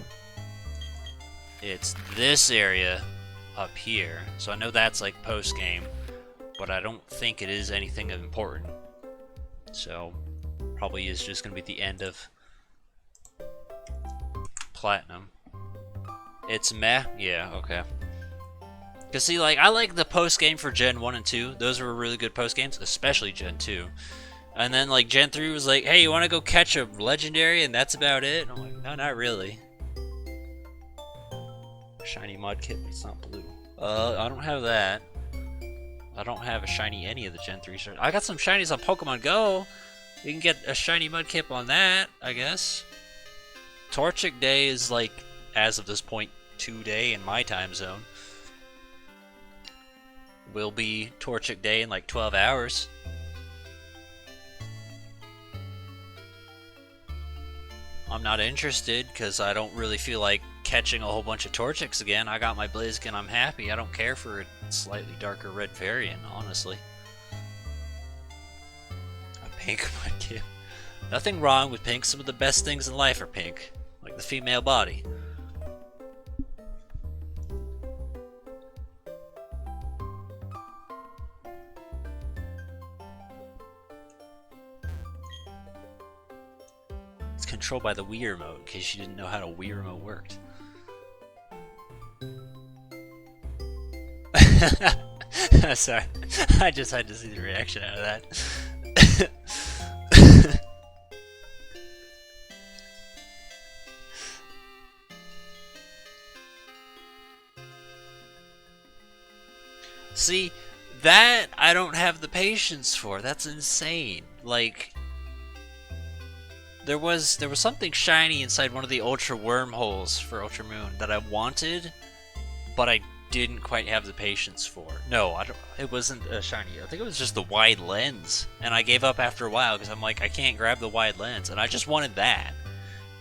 It's this area up here. So I know that's like post-game. But I don't think it is anything important. So, probably is just going to be the end of Platinum. It's meh? Yeah, okay. Because see, like, I like the post-game for Gen 1 and 2. Those were really good post-games, especially Gen 2. And then, like, Gen 3 was like, hey, you want to go catch a Legendary? And that's about it? And I'm like, no, not really. Shiny Mudkip, but it's not blue. I don't have that. I don't have a shiny any of the Gen 3 shirts. I got some shinies on Pokemon Go. You can get a shiny Mudkip on that, I guess. Torchic Day is like, as of this point, 2 day in my time zone. Will be Torchic Day in like 12 hours. I'm not interested because I don't really feel like catching a whole bunch of Torchics again. I got my Blaziken, I'm happy. I don't care for a slightly darker red variant, honestly. A pink Mudkip. Nothing wrong with pink. Some of the best things in life are pink. Like the female body. It's controlled by the Wii remote, in case you didn't know how the Wii remote worked. Sorry, I just had to see the reaction out of that. See, that I don't have the patience for. That's insane. Like, there was something shiny inside one of the Ultra Wormholes for Ultra Moon that I wanted, but I didn't quite have the patience for. No, it wasn't a shiny. I think it was just the wide lens, and I gave up after a while because I'm like, I can't grab the wide lens, and I just wanted that.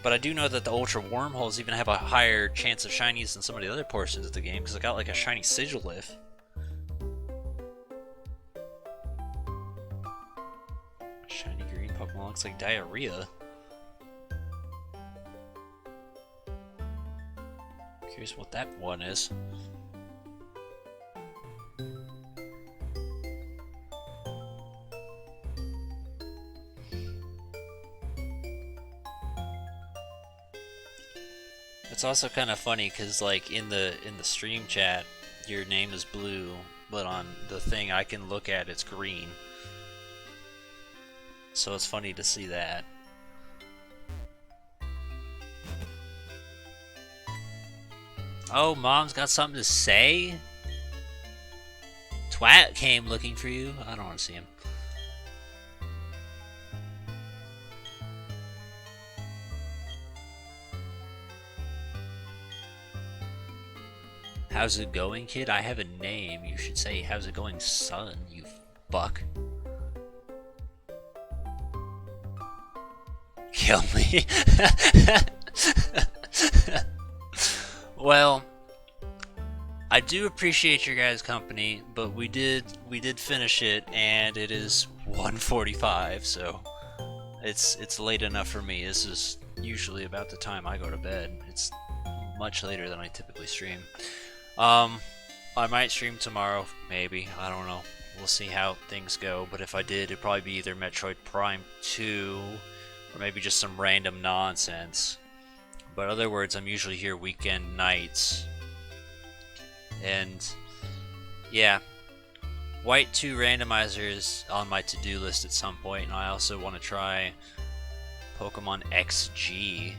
But I do know that the Ultra Wormholes even have a higher chance of shinies than some of the other portions of the game because I got like a shiny Sigilif. Shiny green Pokemon looks like diarrhea. Curious what that one is. It's also kind of funny because, like, in the stream chat, your name is blue, but on the thing I can look at, it's green. So it's funny to see that. Oh, Mom's got something to say? Twat came looking for you. I don't want to see him. How's it going, kid? I have a name. You should say, how's it going, son, you fuck. Kill me. Well, I do appreciate your guys' company, but we did finish it, and it is 1:45, so it's late enough for me. This is usually about the time I go to bed. It's much later than I typically stream. I might stream tomorrow, maybe. I don't know. We'll see how things go. But if I did, it'd probably be either Metroid Prime 2 or maybe just some random nonsense. But in other words, I'm usually here weekend nights. And yeah, White 2 Randomizer is on my to-do list at some point, and I also want to try Pokemon XG.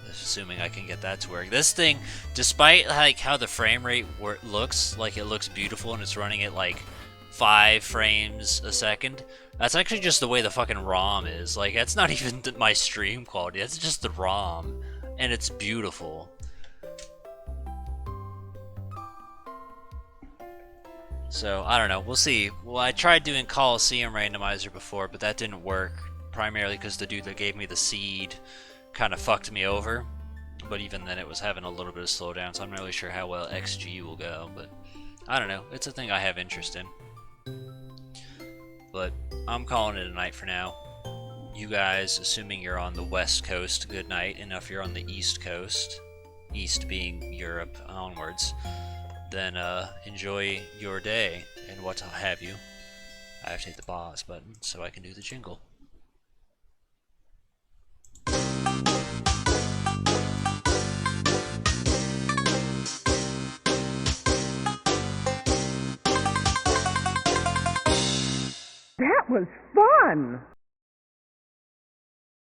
Assuming I can get that to work. This thing, despite like how the frame rate looks, like it looks beautiful and it's running at like 5 frames a second, that's actually just the way the fucking ROM is. Like, that's not even my stream quality, that's just the ROM. and it's beautiful. So, I don't know. We'll see. Well, I tried doing Coliseum Randomizer before, but that didn't work. Primarily because the dude that gave me the seed kind of fucked me over. But even then, it was having a little bit of slowdown, so I'm not really sure how well XG will go. But, I don't know. It's a thing I have interest in. But, I'm calling it a night for now. You guys, assuming you're on the West Coast, good night. And if you're on the East Coast, East being Europe onwards, then enjoy your day and what have you. I have to hit the pause button so I can do the jingle. That was fun!